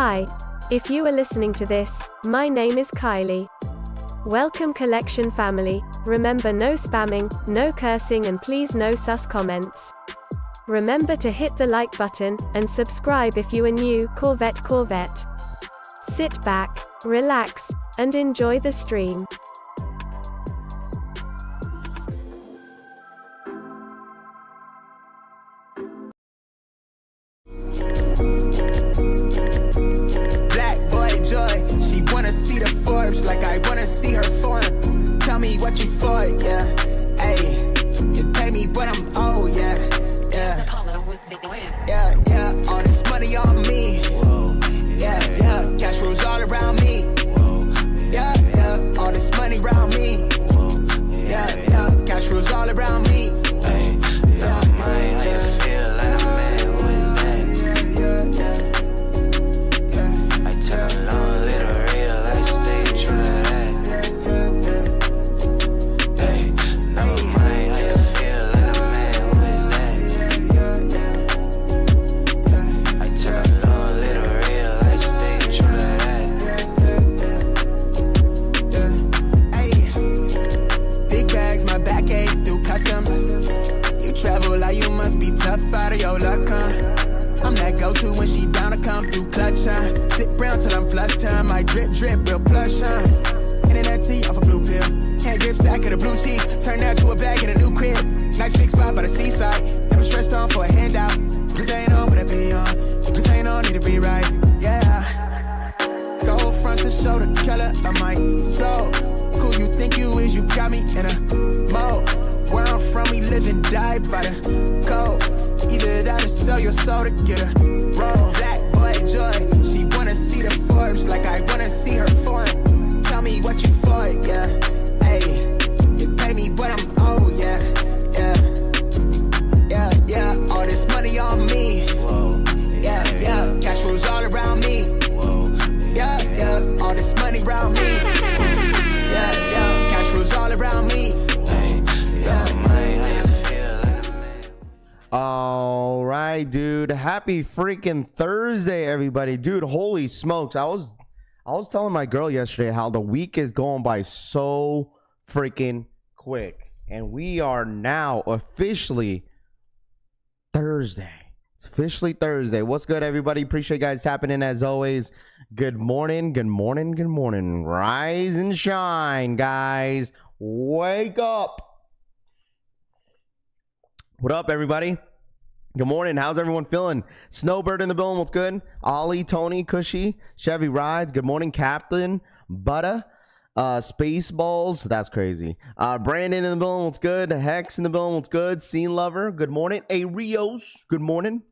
Hi, if you are listening to this, my name is Kylie. Welcome collection family. Remember, no spamming, no cursing, and please no sus comments. Remember to hit the like button and subscribe if you are new. Corvette. Sit back, relax, and enjoy the stream. Like I wanna see her form. Tell me what you for, yeah. Ayy, you pay me what I'm owed, yeah. Yeah. All this money on me. Yeah. Cash rules all around me. Yeah. All this money around me. Yeah. Cash rules all around me. Out of your luck, huh? I'm that go-to when she down to come through clutch, huh? Sit round till I'm flush time. My drip, real plush, huh? Internet tea off a blue pill. Can't grip stack of the blue cheese. Turn that to a bag in a new crib. Nice big spot by the seaside. Never stressed on for a handout. Just ain't on what I be on. Just ain't on, need to be right, yeah. Gold fronts to show the color of my soul. Cool you think you is, you got me in a mode. Where I'm from, we live and die by the code. Either that or sell your soul to get a roll. Black boy joy, she wanna see the Forbes like I wanna see her form. Tell me what you for, yeah. Ayy, you pay me what I'm owed, yeah. All this money on me. Yeah. Cash rules all around me. Yeah. All this money around me. Yeah. Cash rules all around me. All right, dude. Happy freaking Thursday, everybody. Dude, holy smokes. I was telling my girl yesterday how the week is going by so freaking quick. And we are now officially Thursday. It's officially Thursday. What's good, everybody? Appreciate you guys tapping in as always. Good morning. Rise and shine, guys. Wake up. What up, everybody? Good morning. How's everyone feeling? Snowbird in the building. What's good? Ollie, Tony, Cushy, Chevy Rides. Good morning, Captain Butta. Spaceballs. That's crazy. Brandon in the building. What's good? Hex in the building. What's good? Scene Lover. Good morning. A Rios. Good morning.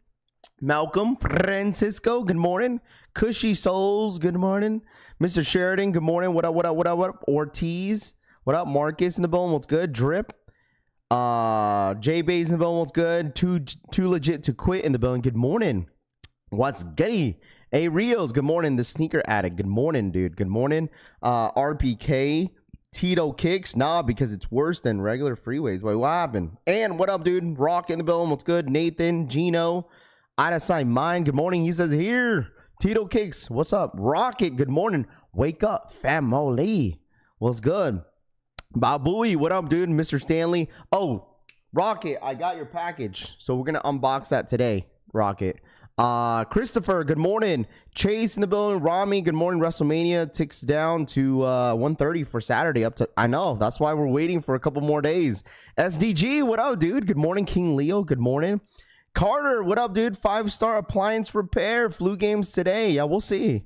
Malcolm Francisco. Good morning. Cushy Souls. Good morning. Mr. Sheridan. Good morning. What up? Ortiz. What up? Marcus in the building. What's good? Drip. J Bays in the building. What's good? Too legit to quit in the building. Good morning. What's gay? Hey Rios, good morning. The sneaker addict, good morning, dude. Good morning. RPK Tito Kicks, nah, because it's worse than regular freeways. Wait, what happened? And what up, dude? Rock in the building. What's good? Nathan, Gino, Ida Sign Mine, good morning. He says here. Tito Kicks, what's up? Rocket, good morning. Wake up, family. What's good? Babooey, what up, dude? Mr. Stanley. Oh, Rocket, I got your package. So we're going to unbox that today, Rocket. Christopher, good morning. Chase in the building. Rami, good morning. WrestleMania ticks down to 1:30 for Saturday. I know, that's why we're waiting for a couple more days. SDG, what up, dude? Good morning. King Leo, good morning. Carter, what up, dude? 5-star appliance repair. Flu games today. Yeah, we'll see.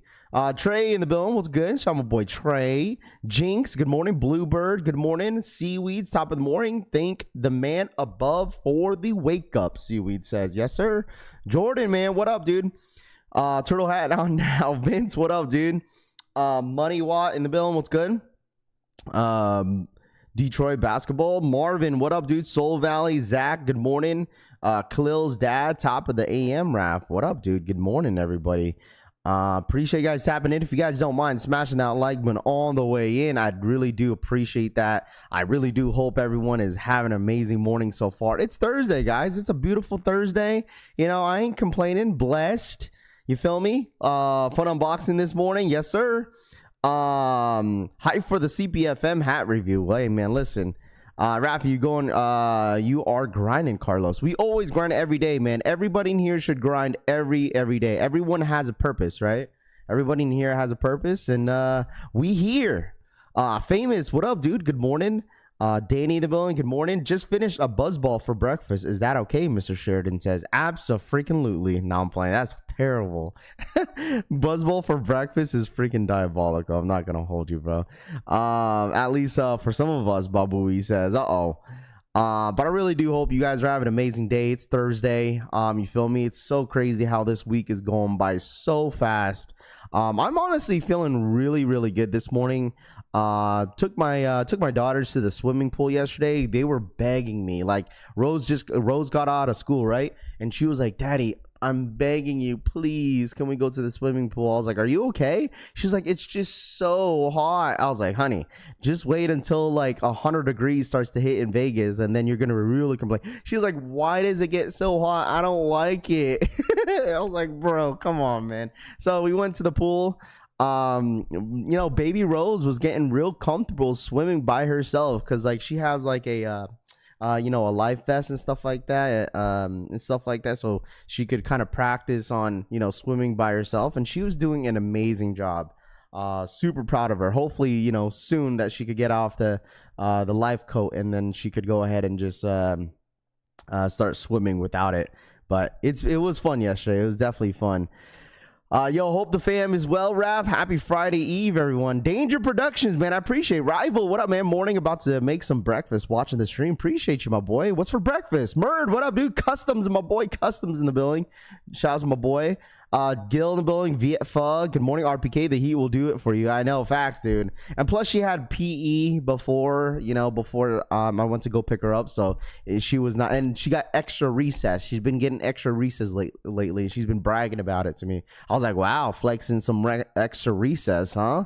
Trey in the building. What's good? Shout out my boy Trey. Jinx, good morning. Bluebird, good morning. Seaweeds, top of the morning. Thank the man above for the wake up. Seaweed says, yes, sir. Jordan, man, what up, dude? Turtle hat on now. Vince, what up, dude? Money Watt in the building. What's good? Detroit basketball. Marvin, what up, dude? Soul Valley. Zach, good morning. Khalil's dad, top of the AM rap. What up, dude? Good morning, everybody. Appreciate you guys tapping in. If you guys don't mind smashing that like button on the way in, I'd really do appreciate that. I really do hope everyone is having an amazing morning so far. It's Thursday, guys. It's a beautiful Thursday. You know, I ain't complaining. Blessed. You feel me? Fun unboxing this morning. Yes, sir. Hype for the CPFM hat review. Hey, man, listen. Rafi, you are grinding, Carlos. We always grind every day, man. Everybody in here should grind every day. Everyone has a purpose, right? Everybody in here has a purpose, and we here. Famous, what up, dude? Good morning. Danny in the building, good morning. Just finished a buzzball for breakfast. Is that okay? Mr. Sheridan says. Abso-freaking-lutely. No, I'm playing. That's terrible. Buzzball for breakfast is freaking diabolical. I'm not gonna hold you, bro. At least for some of us, Babu, he says. But I really do hope you guys are having an amazing day. It's Thursday. You feel me? It's so crazy how this week is going by so fast. I'm honestly feeling really good this morning. Took my daughters to the swimming pool yesterday. They were begging me. Like Rose got out of school, right? And she was like, "Daddy, I'm begging you, please, can we go to the swimming pool?" I was like, "Are you okay?" She's like, "It's just so hot." I was like, "Honey, just wait until like 100 degrees starts to hit in Vegas, and then you're gonna really complain." She's like, "Why does it get so hot? I don't like it." I was like, "Bro, come on, man." So we went to the pool. Baby Rose was getting real comfortable swimming by herself because like she has like a a life vest and stuff like that, so she could kind of practice on swimming by herself, and she was doing an amazing job. Super proud of her. Hopefully soon that she could get off the life coat and then she could go ahead and just start swimming without it. But it was fun yesterday. It was definitely fun. Hope the fam is well, Rav. Happy Friday Eve, everyone. Danger Productions, man. I appreciate it. Rival, what up, man? Morning, about to make some breakfast, watching the stream. Appreciate you, my boy. What's for breakfast? Murd, what up, dude? Customs, my boy. Customs in the building. Shout out to my boy. Gil in the building. Viet Fug. Good morning, RPK. The heat will do it for you. I know, facts, dude. And plus, she had PE before I went to go pick her up. So she was not, and she got extra recess. She's been getting extra recess lately. She's been bragging about it to me. I was like, wow, flexing some extra recess, huh?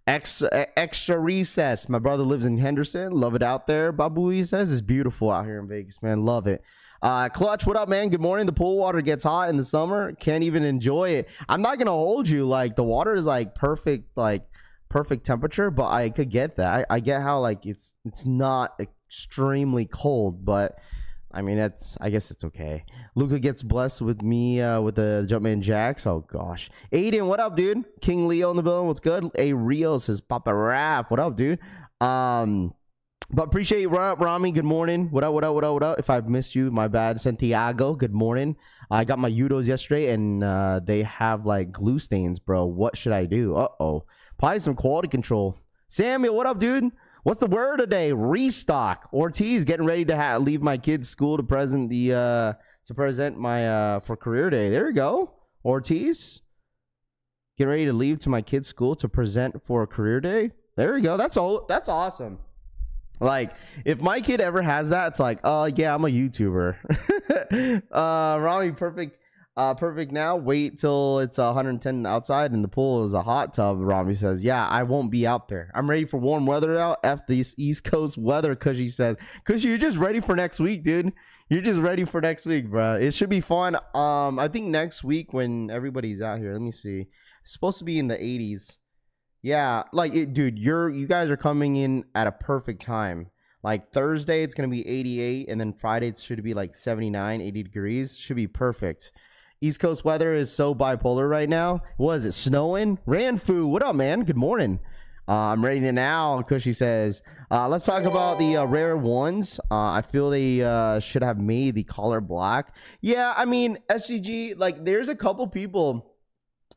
Extra recess. My brother lives in Henderson. Love it out there. Babu, he says it's beautiful out here in Vegas, man. Love it. Clutch, what up, man? Good morning. The pool water gets hot in the summer. Can't even enjoy it. I'm not gonna hold you. Like the water is like perfect temperature, but I could get that. I get how like it's not extremely cold, but I mean I guess it's okay. Luca gets blessed with me with the Jumpman Jacks. Oh gosh. Aiden, what up, dude? King Leo in the building. What's good? A Real says Papa Rap. What up, dude? But appreciate you. What up, Rami? Good morning. What up? If I've missed you, my bad. Santiago, good morning. I got my Udos yesterday, and they have like glue stains, bro. What should I do? Probably some quality control. Samuel, what up, dude? What's the word today? Restock. Ortiz getting ready to leave my kid's school to present my for career day. There you go, Ortiz. Getting ready to leave to my kid's school to present for a career day. There you go. That's awesome. Like, if my kid ever has that, it's like, yeah, I'm a YouTuber. Rami, perfect now. Wait till it's 110 outside and the pool is a hot tub. Rami says, yeah, I won't be out there. I'm ready for warm weather out. F this East Coast weather, Cushy says. Cushy, you're just ready for next week, dude. You're just ready for next week, bro. It should be fun. I think next week when everybody's out here, let me see. It's supposed to be in the 80s. Yeah, like dude, you guys are coming in at a perfect time. Like Thursday, it's gonna be 88, and then Friday it should be like 79, 80 degrees. Should be perfect. East Coast weather is so bipolar right now. What is it, snowing? Ranfu, what up, man? Good morning. I'm ready to now. Cushy says, let's talk about the rare ones. I feel they should have made the collar black. Yeah, I mean, SGG, like there's a couple people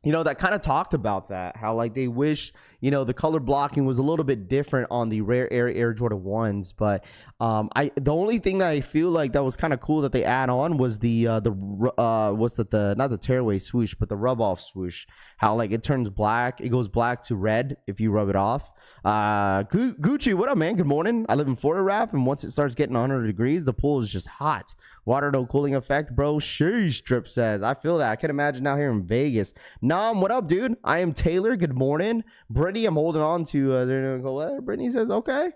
that kind of talked about that, how like they wish the color blocking was a little bit different on the rare Air Jordan 1s. But the only thing that I feel like that was kind of cool that they add on was the not the tearaway swoosh, but the rub off swoosh. How like it turns black, it goes black to red if you rub it off. Gucci, what up, man? Good morning. I live in Florida, Rap, and once it starts getting 100 degrees, the pool is just hot. Water no cooling effect, bro. Sheesh, Drip says. I feel that. I can imagine out here in Vegas. Nam, what up, dude? I am Taylor. Good morning. Brittany, I'm holding on to Brittany says, okay.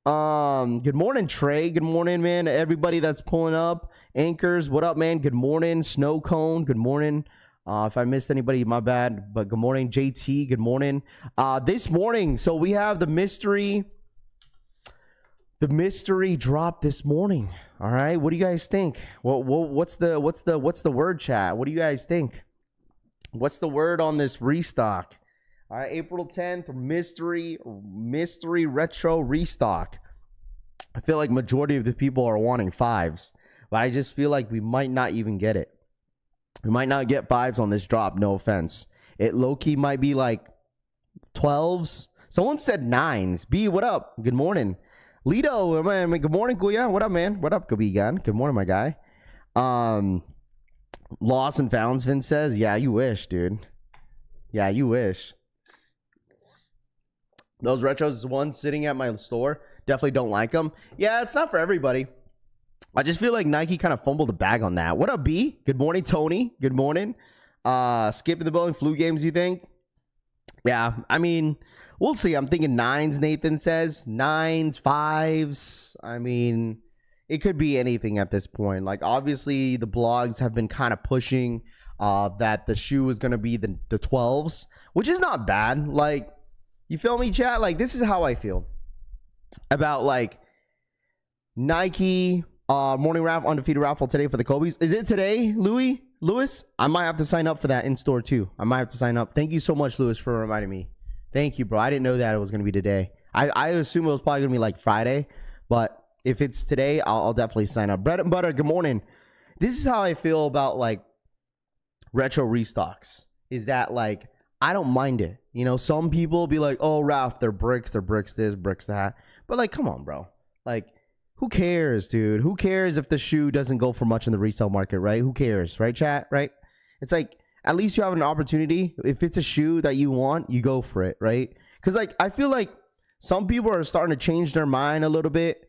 Good morning, Trey. Good morning, man. Everybody that's pulling up. Anchors, what up, man? Good morning. Snow Cone, good morning. If I missed anybody, my bad. But good morning, JT. Good morning. This morning, so we have the mystery drop this morning. All right, what do you guys think? What's the word, chat? What do you guys think? What's the word on this restock? All right, April 10th, mystery retro restock. I feel like majority of the people are wanting 5s, but I just feel like we might not even get it. We might not get 5s on this drop, no offense. It low-key might be like 12s. Someone said 9s. B, what up? Good morning. Lido, man, good morning, Kuya. What up, man? What up, Kabigan? Good morning, my guy. Lost and Founds, Vince says, yeah, you wish, dude. Yeah, you wish. Those retros ones sitting at my store, definitely don't like them. Yeah, it's not for everybody. I just feel like Nike kind of fumbled the bag on that. What up, B? Good morning, Tony. Good morning. Skipping the building, flu games, you think? Yeah, I mean, we'll see. I'm thinking 9s, Nathan says. 9s, 5s. I mean, it could be anything at this point. Like, obviously, the blogs have been kind of pushing that the shoe is going to be the 12s, which is not bad. Like, you feel me, chat? Like, this is how I feel about, like, Nike morning raffle, undefeated raffle today for the Kobe's. Is it today, Lewis? I might have to sign up for that in store too. I might have to sign up. Thank you so much, Lewis, for reminding me. Thank you, bro. I didn't know that it was going to be today. I assume it was probably going to be like Friday, but if it's today, I'll definitely sign up. Bread and butter, good morning. This is how I feel about like retro restocks, is that like I don't mind it. You know, some people be like, oh, Ralph, they're bricks this, bricks that. But like, come on, bro. Like, who cares, dude? Who cares if the shoe doesn't go for much in the resale market, right? Who cares, right, chat? Right? It's like, at least you have an opportunity. If it's a shoe that you want, you go for it, right? Because like, I feel like some people are starting to change their mind a little bit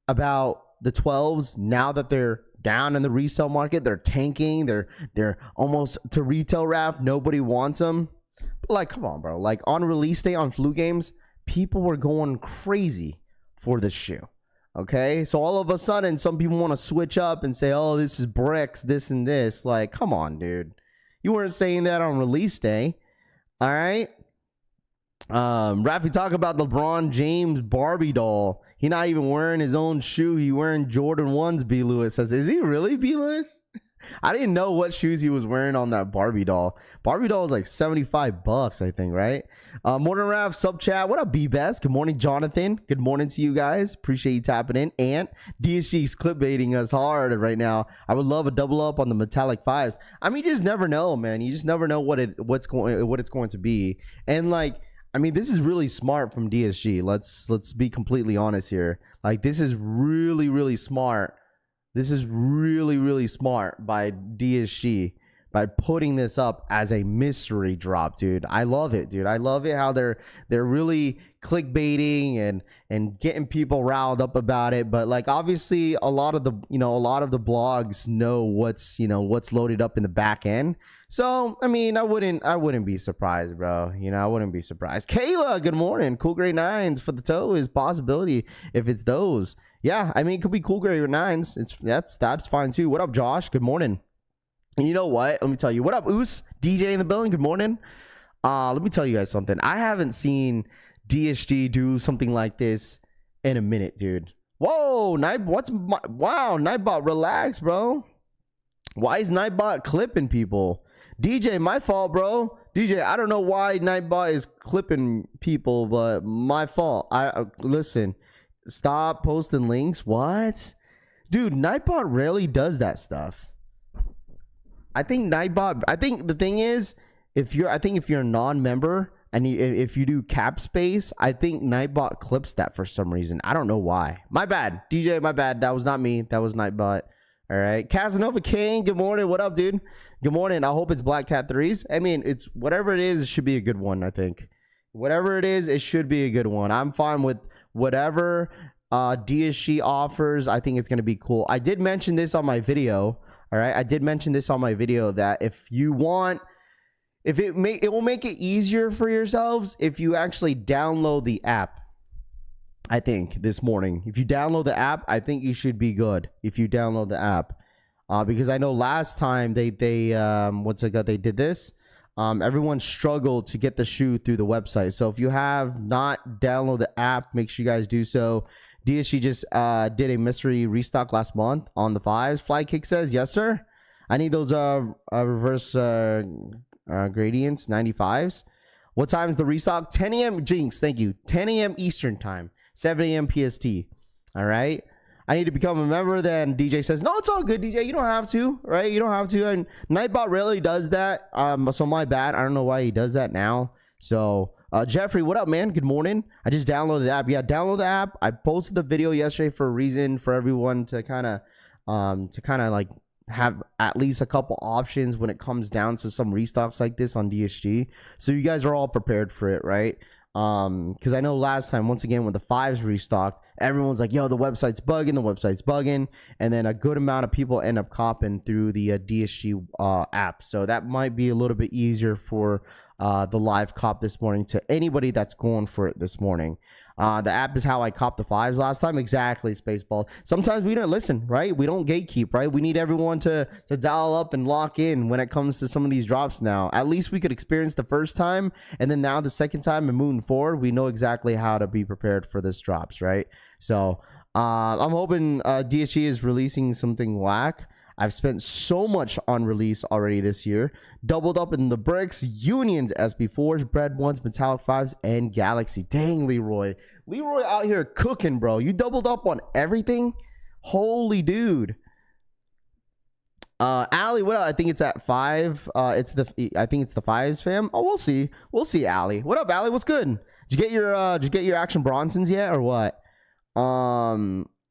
about the 12s now that they're down in the resale market. They're tanking. They're almost to retail wrap. Nobody wants them. But like, come on, bro. Like on release day on flu games, people were going crazy for this shoe. Okay, so all of a sudden, some people want to switch up and say, oh, this is bricks, this and this. Like, come on, dude. You weren't saying that on release day. All right. Rafi, talk about LeBron James Barbie doll. He not even wearing his own shoe. He wearing Jordan 1s, B. Lewis says. Is he really, B. Lewis? I didn't know what shoes he was wearing on that Barbie doll. Barbie doll was like $75, I think, right? Morning Rap, sub chat. What up, B-Best? Good morning, Jonathan. Good morning to you guys. Appreciate you tapping in. And DSG's clipbaiting us hard right now. I would love a double up on the metallic 5s. I mean, you just never know, man. You just never know what it's going to be. And like, I mean, this is really smart from DSG. Let's be completely honest here. Like, this is really, really smart. This is really, really smart by DSG by putting this up as a mystery drop, dude. I love it, dude. I love it how they're really clickbaiting and getting people riled up about it. But like, obviously, a lot of the blogs know what's loaded up in the back end. So I mean, I wouldn't be surprised, bro. You know, I wouldn't be surprised. Kayla, good morning. Cool Grade 9s for the toe is possibility if it's those. Yeah, I mean, it could be Cool Grade 9s. That's fine too. What up, Josh? Good morning. And you know what? Let me tell you. What up, Oos? DJ in the building. Good morning. Let me tell you guys something. I haven't seen DSG do something like this in a minute, dude. Whoa, wow, Nightbot, relax, bro. Why is Nightbot clipping people? DJ, my fault, bro. DJ, I don't know why Nightbot is clipping people, but my fault. Listen. Stop posting links. What? Dude, Nightbot rarely does that stuff. I think the thing is, if you're a non-member and if you do cap space, I think Nightbot clips that for some reason. I don't know why. My bad. DJ, my bad. That was not me. That was Nightbot. All right. Casanova King, good morning. What up, dude? Good morning. I hope it's Black Cat 3s. I mean, it's whatever it is, it should be a good one, I think. Whatever it is, it should be a good one. I'm fine with whatever DSG offers. I think it's going to be cool. I did mention this on my video. All right. I did mention this on my video that if you want, it will make it easier for yourselves if you actually download the app. I think this morning, if you download the app, I think you should be good. If you download the app, because I know last time they did this. Everyone struggled to get the shoe through the website. So if you have not downloaded the app, make sure you guys do so. DSG just did a mystery restock last month on the 5s. Flykick says, yes, sir. I need those reverse gradients, 95s. What time is the restock? 10 a.m. Jinx, thank you. 10 a.m. Eastern time, 7 a.m. PST. All right. I need to become a member. Then DJ says, no, it's all good, DJ. You don't have to, right? You don't have to. And Nightbot rarely does that. So my bad. I don't know why he does that now. So Jeffrey, what up, man? Good morning. I just downloaded the app. Yeah, download the app. I posted the video yesterday for a reason, for everyone to kind of like have at least a couple options when it comes down to some restocks like this on DSG. So you guys are all prepared for it, right? Because I know last time, once again, when the 5s restocked, everyone's like, yo, the website's bugging, and then a good amount of people end up copping through the DSG app. So that might be a little bit easier for the live cop this morning to anybody that's going for it this morning. The app is how I copped the 5s last time. Exactly, Spaceball. Sometimes we don't listen, right? We don't gatekeep, right? We need everyone to dial up and lock in when it comes to some of these drops now. At least we could experience the first time, and then now the second time and moving forward, we know exactly how to be prepared for this drops, right? So I'm hoping DSG is releasing something whack. I've spent so much on release already this year. Doubled up in the bricks, unions, SB4s, bread ones, metallic 5s, and galaxy. Dang, Leroy. Leroy out here cooking, bro. You doubled up on everything? Holy dude. Allie, what up? I think it's at 5. I think it's the 5s, fam. Oh, we'll see. We'll see, Allie. What up, Allie? What's good? Did you get your Action Bronsons yet, or what?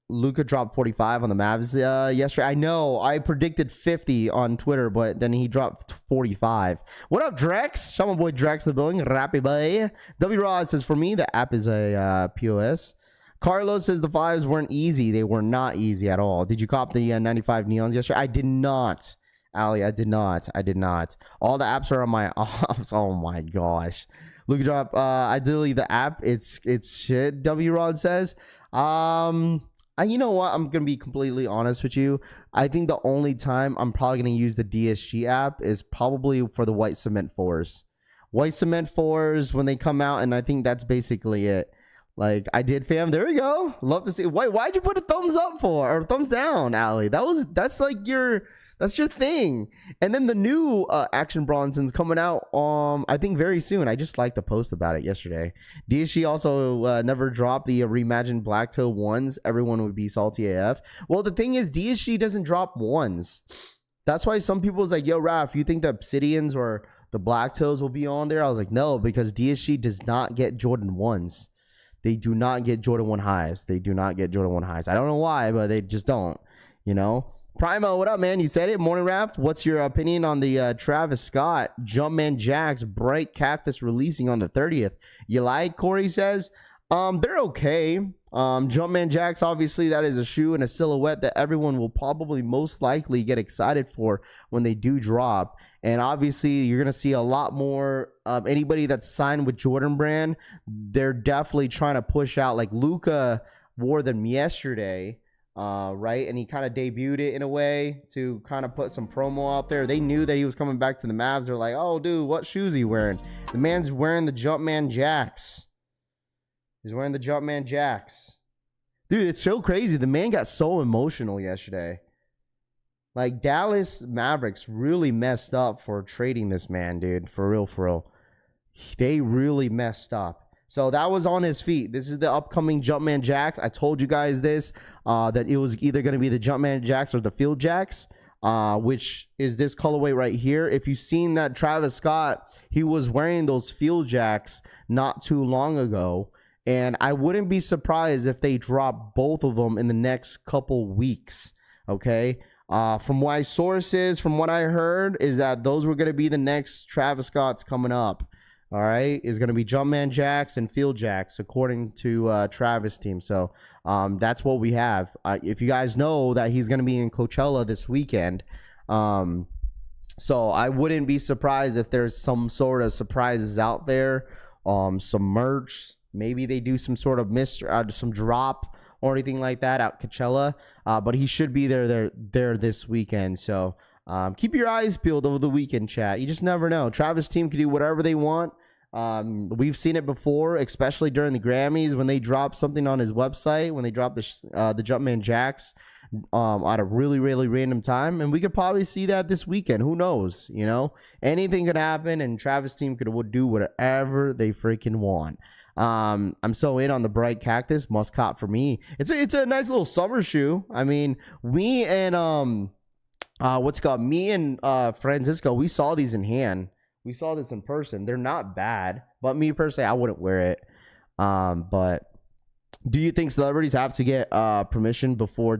Luka dropped 45 on the Mavs yesterday. I know. I predicted 50 on Twitter, but then he dropped 45. What up, Drex? Shout my boy Drex in the building. Rappy boy. W Rod says, for me, the app is a POS. Carlos says the 5s weren't easy. They were not easy at all. Did you cop the 95 neons yesterday? I did not. Ali, I did not. All the apps are on my apps. Oh my gosh. Luka drop. Ideally, the app, it's shit. W Rod says. You know what? I'm going to be completely honest with you. I think the only time I'm probably going to use the DSG app is probably for the white cement 4s. White cement 4s when they come out, and I think that's basically it. Like, I did, fam. There we go. Love to see. Why'd you put a thumbs up for? Or thumbs down, Ali? That's like that's your thing. And then the new Action Bronson's coming out I think very soon. I just liked to post about it yesterday. DSG also never dropped the reimagined Black Toe 1s. Everyone would be salty AF. Well, the thing is, DSG doesn't drop 1s. That's why some people's like, yo, Raph, you think the Obsidians or the Black Toes will be on there? I was like, no, because DSG does not get Jordan 1s. They do not get Jordan 1 highs. I don't know why, but they just don't, you know? Primo, what up, man? You said it. Morning Rap. What's your opinion on the Travis Scott Jumpman Jacks Bright Cactus releasing on the 30th? You like? Corey says. They're okay. Jumpman Jacks, obviously, that is a shoe and a silhouette that everyone will probably most likely get excited for when they do drop. And obviously, you're going to see a lot more of anybody that's signed with Jordan Brand. They're definitely trying to push out. Like Luka wore them yesterday. Right, and he kind of debuted it in a way to kind of put some promo out there. They knew that he was coming back to the Mavs. They're like, oh dude, what shoes he wearing? The man's wearing the Jumpman Jacks. He's wearing the Jumpman Jacks. Dude, it's so crazy. The man got so emotional yesterday. Like, Dallas Mavericks really messed up for trading this man, dude. For real. They really messed up. So that was on his feet. This is the upcoming Jumpman Jacks. I told you guys this, that it was either going to be the Jumpman Jacks or the Field Jacks, which is this colorway right here. If you've seen that Travis Scott, he was wearing those Field Jacks not too long ago. And I wouldn't be surprised if they drop both of them in the next couple weeks, okay? From my sources, from what I heard, is that those were going to be the next Travis Scotts coming up. All right, is going to be Jumpman Jacks and Field Jacks, according to Travis' team. So that's what we have. If you guys know that he's going to be in Coachella this weekend, so I wouldn't be surprised if there's some sort of surprises out there, some merch. Maybe they do some sort of some drop or anything like that at Coachella, but he should be there this weekend. So keep your eyes peeled over the weekend, chat. You just never know. Travis' team can do whatever they want. We've seen it before, especially during the Grammys when they drop something on his website, when they drop the Jumpman Jacks at a really, really random time. And we could probably see that this weekend. Who knows? You know, anything could happen, and Travis' team could do whatever they freaking want. I'm so in on the bright cactus Muscat for me. It's a nice little summer shoe. I mean, me and Francisco, we saw these in hand. We saw this in person. They're not bad, but me personally, I wouldn't wear it. But do you think celebrities have to get permission before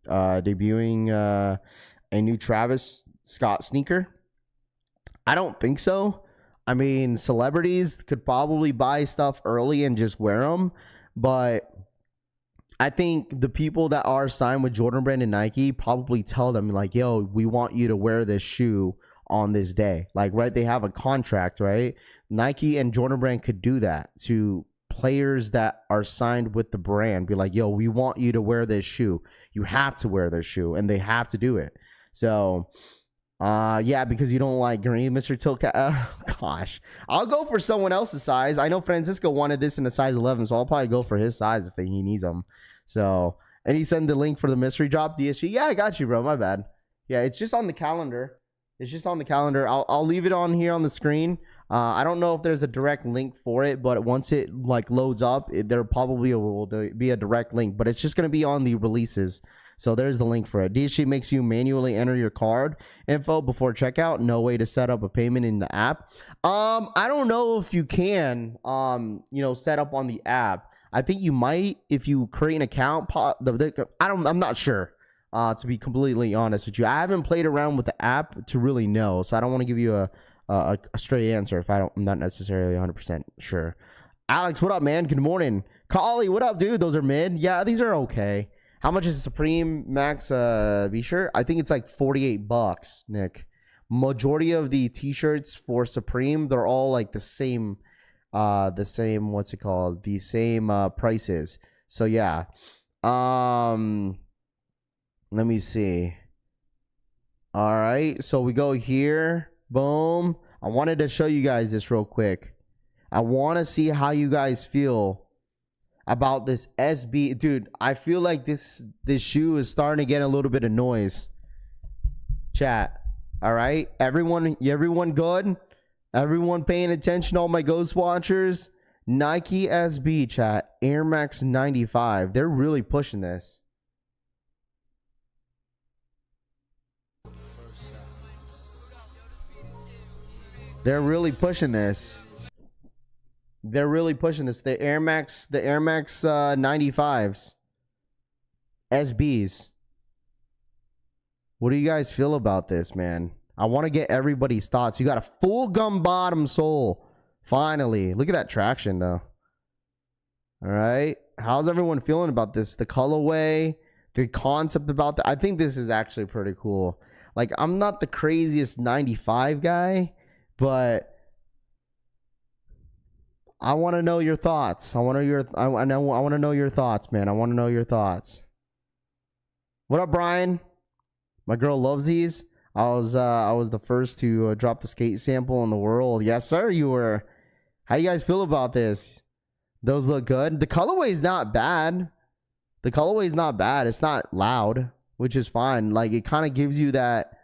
debuting a new Travis Scott sneaker? I don't think so. I mean, celebrities could probably buy stuff early and just wear them, but I think the people that are signed with Jordan Brand and Nike probably tell them like, yo, we want you to wear this shoe on this day. Like, right, they have a contract, right? Nike and Jordan Brand could do that to players that are signed with the brand. Be like, yo, we want you to wear this shoe. You have to wear this shoe, and they have to do it. So yeah, because you don't like green, Mr. Tilka. Gosh, I'll go for someone else's size. I know Francisco wanted this in a size 11, so I'll probably go for his size if he needs them. So, and he sent the link for the mystery drop, DSG. Yeah, I got you, bro. My bad. Yeah, it's just on the calendar. It's just on the calendar. I'll leave it on here on the screen. I don't know if there's a direct link for it, but once it like loads up, there probably will be a direct link. But it's just going to be on the releases. So there's the link for it. DSG makes you manually enter your card info before checkout. No way to set up a payment in the app. I don't know if you can, set up on the app. I think you might if you create an account. I'm not sure. To be completely honest with you, I haven't played around with the app to really know, so I don't want to give you a straight answer if I'm not necessarily 100% sure. Alex, what up, man? Good morning. Collie, what up, dude? Those are mid. Yeah, these are okay. How much is a Supreme Max V-shirt? I think it's like $48, Nick. Majority of the t-shirts for Supreme, they're all like the same what's it called? The same prices. So yeah. Let me see. All right, so we go here. Boom. I wanted to show you guys this real quick. I want to see how you guys feel about this SB. Dude, I feel like this shoe is starting to get a little bit of noise. Chat. All right, everyone good? Everyone paying attention, all my Ghost Watchers? Nike SB, chat. Air Max 95. They're really pushing this. They're really pushing this. They're really pushing this. The Air Max 95s. SBs. What do you guys feel about this, man? I want to get everybody's thoughts. You got a full gum bottom sole. Finally. Look at that traction, though. All right. How's everyone feeling about this? The colorway, the concept about that. I think this is actually pretty cool. Like, I'm not the craziest 95 guy, but I want to know your thoughts. I want to know your thoughts, man. I want to know your thoughts. What up, Brian? My girl loves these. I was the first to drop the skate sample in the world. Yes, sir, you were. How you guys feel about this? Those look good. The colorway is not bad. The colorway is not bad. It's not loud, which is fine. Like, it kind of gives you that.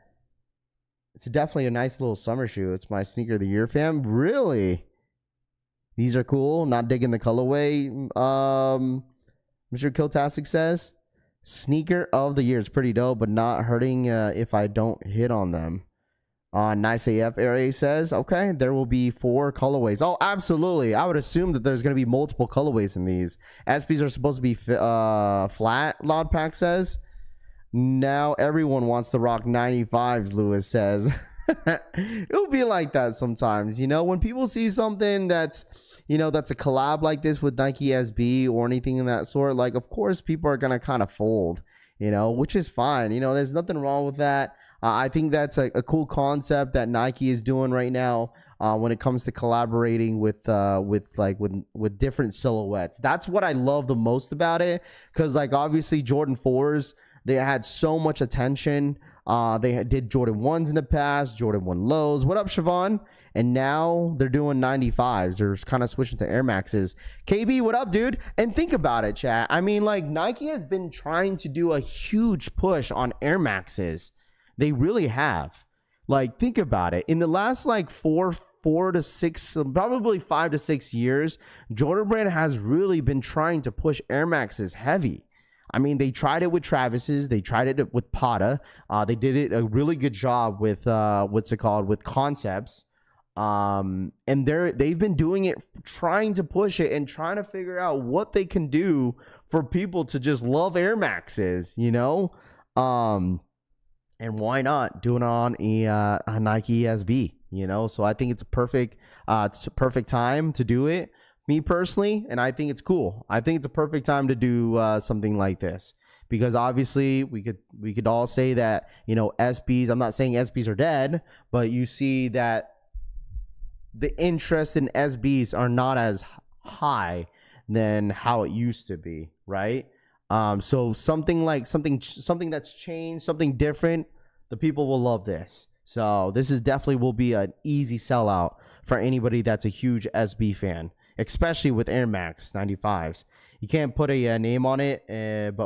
It's definitely a nice little summer shoe. It's my sneaker of the year, fam. Really? These are cool. Not digging the colorway. Mr. Kiltastic says. Sneaker of the year. It's pretty dope, but not hurting if I don't hit on them. Nice AF area says. Okay, there will be 4 colorways. Oh, absolutely. I would assume that there's going to be multiple colorways in these. SPs are supposed to be flat, Loud Pack says. Now everyone wants to rock 95s, Lewis says. It'll be like that sometimes, when people see something that's that's a collab like this with Nike SB or anything in that sort, like, of course people are gonna kind of fold, which is fine. There's nothing wrong with that. I think that's a cool concept that Nike is doing right now. when it comes to collaborating with different silhouettes. That's what I love the most about it, because like obviously Jordan 4s, they had so much attention. They did Jordan 1s in the past, Jordan 1 lows. What up, Siobhan? And now they're doing 95s. They're kind of switching to Air Maxes. KB, what up, dude? And think about it, chat. I mean, like, Nike has been trying to do a huge push on Air Maxes. They really have. Like, think about it. In the last, like, 4 to 6, probably 5 to 6 years, Jordan Brand has really been trying to push Air Maxes heavy. I mean, they tried it with Travis's. They tried it with Pata. They did it a really good job with, with Concepts. And they've been doing it, trying to push it and trying to figure out what they can do for people to just love Air Maxes, you know? And why not do it on a Nike SB, you know? So I think it's a perfect time to do it, me personally, and I think it's cool. I think it's a perfect time to do something like this, because obviously we could all say that, you know, SBs, I'm not saying SBs are dead, but you see that the interest in SBs are not as high than how it used to be, right? So something that's changed, something different, the people will love this. So this is definitely will be an easy sellout for anybody that's a huge SB fan, especially with Air Max 95s. You can't put a name on it, can't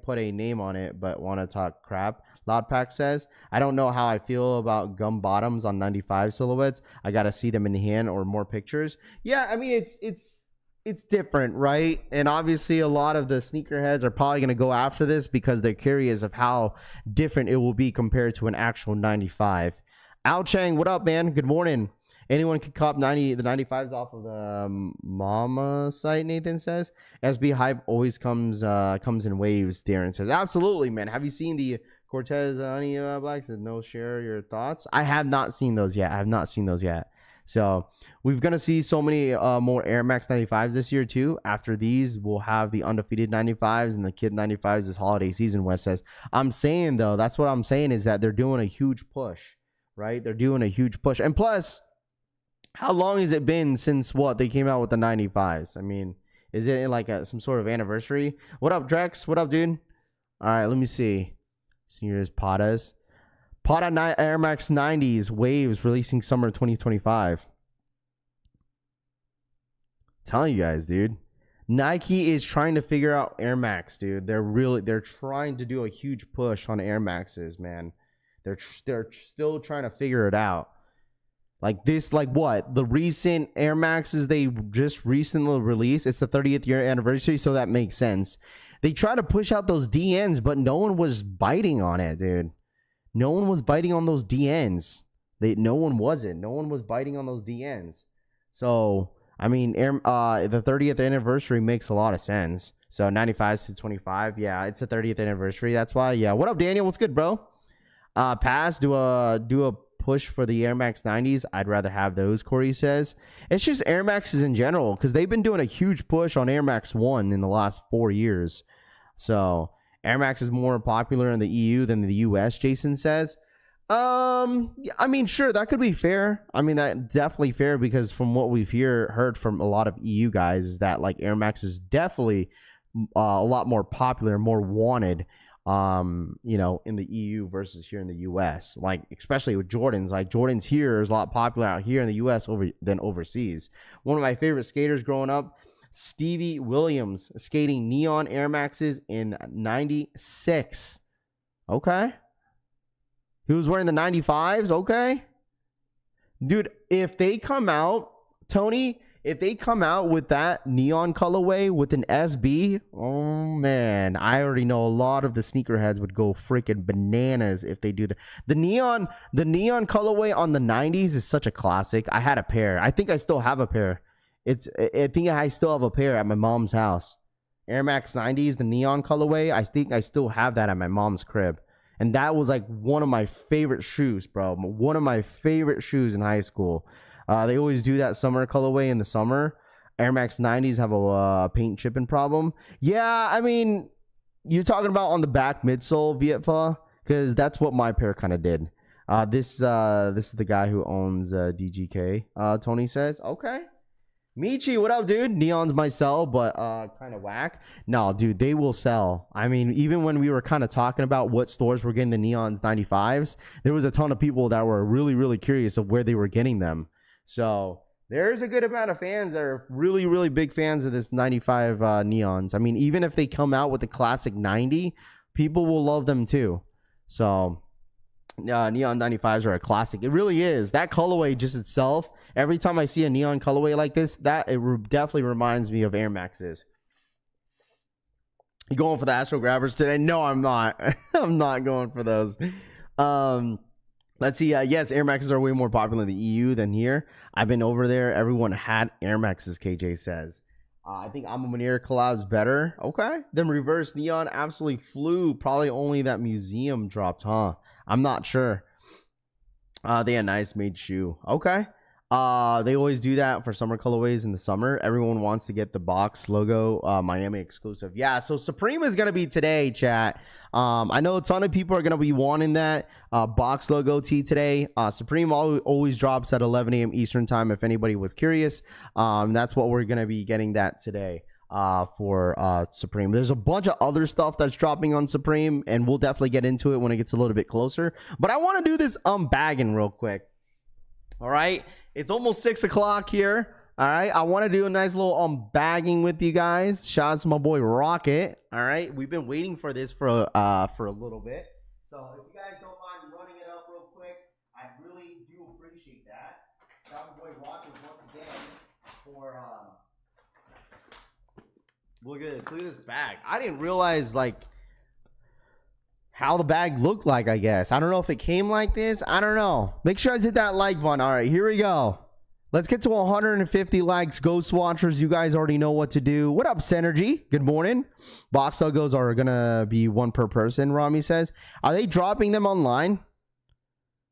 put a name on it, but want to talk crap. Loudpack says, I don't know how I feel about gum bottoms on 95 silhouettes. I got to see them in hand or more pictures. Yeah, I mean, it's different, right? And obviously a lot of the sneakerheads are probably going to go after this because they're curious of how different it will be compared to an actual 95. Al Chang, what up, man? Good morning. Anyone can cop the 95s off of the Mama site, Nathan says. SB hype always comes in waves, Darren says. Absolutely, man. Have you seen the Cortez Honey Blacks? No, share your thoughts. I have not seen those yet. So we're going to see so many more Air Max 95s this year too. After these, we'll have the undefeated 95s and the kid 95s this holiday season, Wes says. I'm saying, though, that's what I'm saying, is that they're doing a huge push, right? They're doing a huge push. And plus, how long has it been since they came out with the 95s? I mean, is it like some sort of anniversary? What up, Drex? What up, dude? All right, let me see. Seniors, Patas. Pata Air Max 90s Waves releasing summer 2025. Telling you guys, dude. Nike is trying to figure out Air Max, dude. They're trying to do a huge push on Air Maxes, man. They're still trying to figure it out. The recent Air Maxes they just recently released, it's the 30th year anniversary, so that makes sense. They try to push out those DNs, but no one was biting on it, dude. No one was biting on those DNs. No one was biting on those DNs. So, I mean, the 30th anniversary makes a lot of sense. So, 95 to 25, yeah, it's the 30th anniversary. That's why, yeah. What up, Daniel? What's good, bro? Pass, do a push for the Air Max 90s. I'd rather have those, Corey says. It's just Air Maxes in general, because they've been doing a huge push on Air Max 1 in the last 4 years. So Air Max is more popular in the EU than the US, Jason says. I mean, sure, that could be fair. I mean, that's definitely fair, because from what we've heard from a lot of EU guys is that like Air Max is definitely a lot more popular, more wanted, you know, in the EU versus here in the US. Like, especially with Jordans. Like, Jordans here is a lot popular out here in the US than overseas. One of my favorite skaters growing up, Stevie Williams, skating neon Air Maxes in 96. Okay. He was wearing the 95s. Okay. Dude, if they come out, Tony, if they come out with that neon colorway with an SB, oh man, I already know a lot of the sneakerheads would go freaking bananas if they do that. The neon colorway on the 90s is such a classic. I had a pair. I think I still have a pair. I think I still have a pair at my mom's house. Air Max 90s, the neon colorway. I think I still have that at my mom's crib. And that was like one of my favorite shoes, bro. One of my favorite shoes in high school. They always do that summer colorway in the summer. Air Max 90s have a paint chipping problem. Yeah, I mean, you're talking about on the back midsole, Vietfa, because that's what my pair kind of did. This is the guy who owns DGK. Tony says, okay. Michi, what up, dude? Neons might sell, but kind of whack. No, dude, they will sell. I mean, even when we were kind of talking about what stores were getting the Neons 95s, there was a ton of people that were really, really curious of where they were getting them. So there's a good amount of fans that are really, really big fans of this 95 Neons. I mean, even if they come out with the classic 90, people will love them too. So Neon 95s are a classic. It really is. That colorway just itself, every time I see a neon colorway like this, definitely reminds me of Air Maxes. You going for the Astro Grabbers today? No, I'm not. I'm not going for those. Let's see. Yes, Air Maxes are way more popular in the EU than here. I've been over there. Everyone had Air Maxes, KJ says. I think I'm a Munir collab's better. Okay. Then Reverse Neon absolutely flew. Probably only that museum dropped, huh? I'm not sure. They had nice made shoe. Okay. They always do that for summer colorways in the summer. Everyone wants to get the box logo, Miami exclusive. Yeah, so Supreme is gonna be today, chat. I know a ton of people are gonna be wanting that box logo tee today. Supreme always drops at 11 a.m. Eastern time. If anybody was curious, that's what we're gonna be getting that today. For Supreme. There's a bunch of other stuff that's dropping on Supreme, and we'll definitely get into it when it gets a little bit closer. But I want to do this unbagging real quick. All right, it's almost 6 o'clock here. All right, I want to do a nice little unbagging with you guys. Shout out to my boy Rocket. All right, we've been waiting for this for a little bit. So if you guys don't mind running it up real quick, I really do appreciate that. Shout out to my boy Rocket once again for Look at this. Look at this bag. I didn't realize, like, how the bag looked like, I guess. I don't know if it came like this. I don't know. Make sure I hit that like button. All right, here we go. Let's get to 150 likes. Ghost Watchers, you guys already know what to do. What up, Synergy? Good morning. Box logos are going to be one per person, Rami says. Are they dropping them online?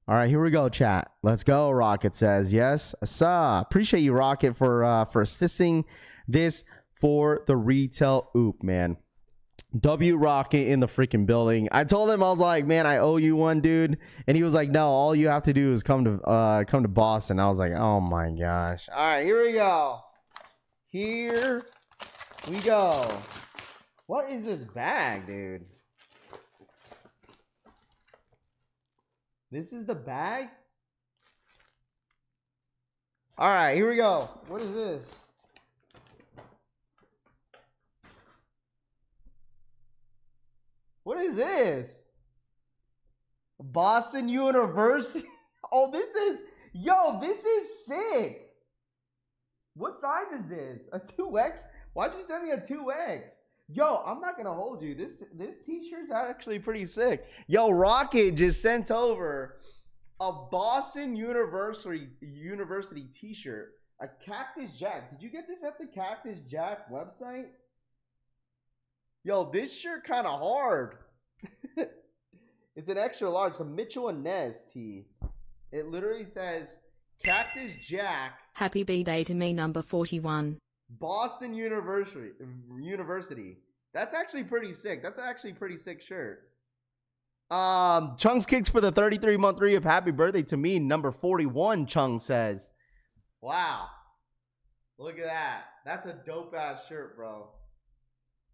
All right, here we go, chat. Let's go, Rocket says. Yes. Appreciate you, Rocket, for assisting this for the retail oop, man. W Rocket in the freaking building. I told him, I was like, man, I owe you one, dude. And he was like, no, all you have to do is come to Boston. I was like, oh my gosh. All right, here we go. Here we go. What is this bag, dude? This is the bag? All right, here we go. What is this? What is this? Boston University? Oh, this is sick. What size is this? A 2X? Why'd you send me a 2X? Yo, I'm not gonna hold you. This t-shirt's actually pretty sick. Yo, Rocket just sent over a Boston University t-shirt. A Cactus Jack. Did you get this at the Cactus Jack website? Yo, this shirt kind of hard. It's an extra large. It's a Mitchell and Nez tee. It literally says Cactus Jack. Happy B-Day to me, number 41. Boston University. That's actually pretty sick. That's actually a pretty sick shirt. Chunks kicks for the 33-month re of happy birthday to me, number 41, Chung says. Wow. Look at that. That's a dope-ass shirt, bro.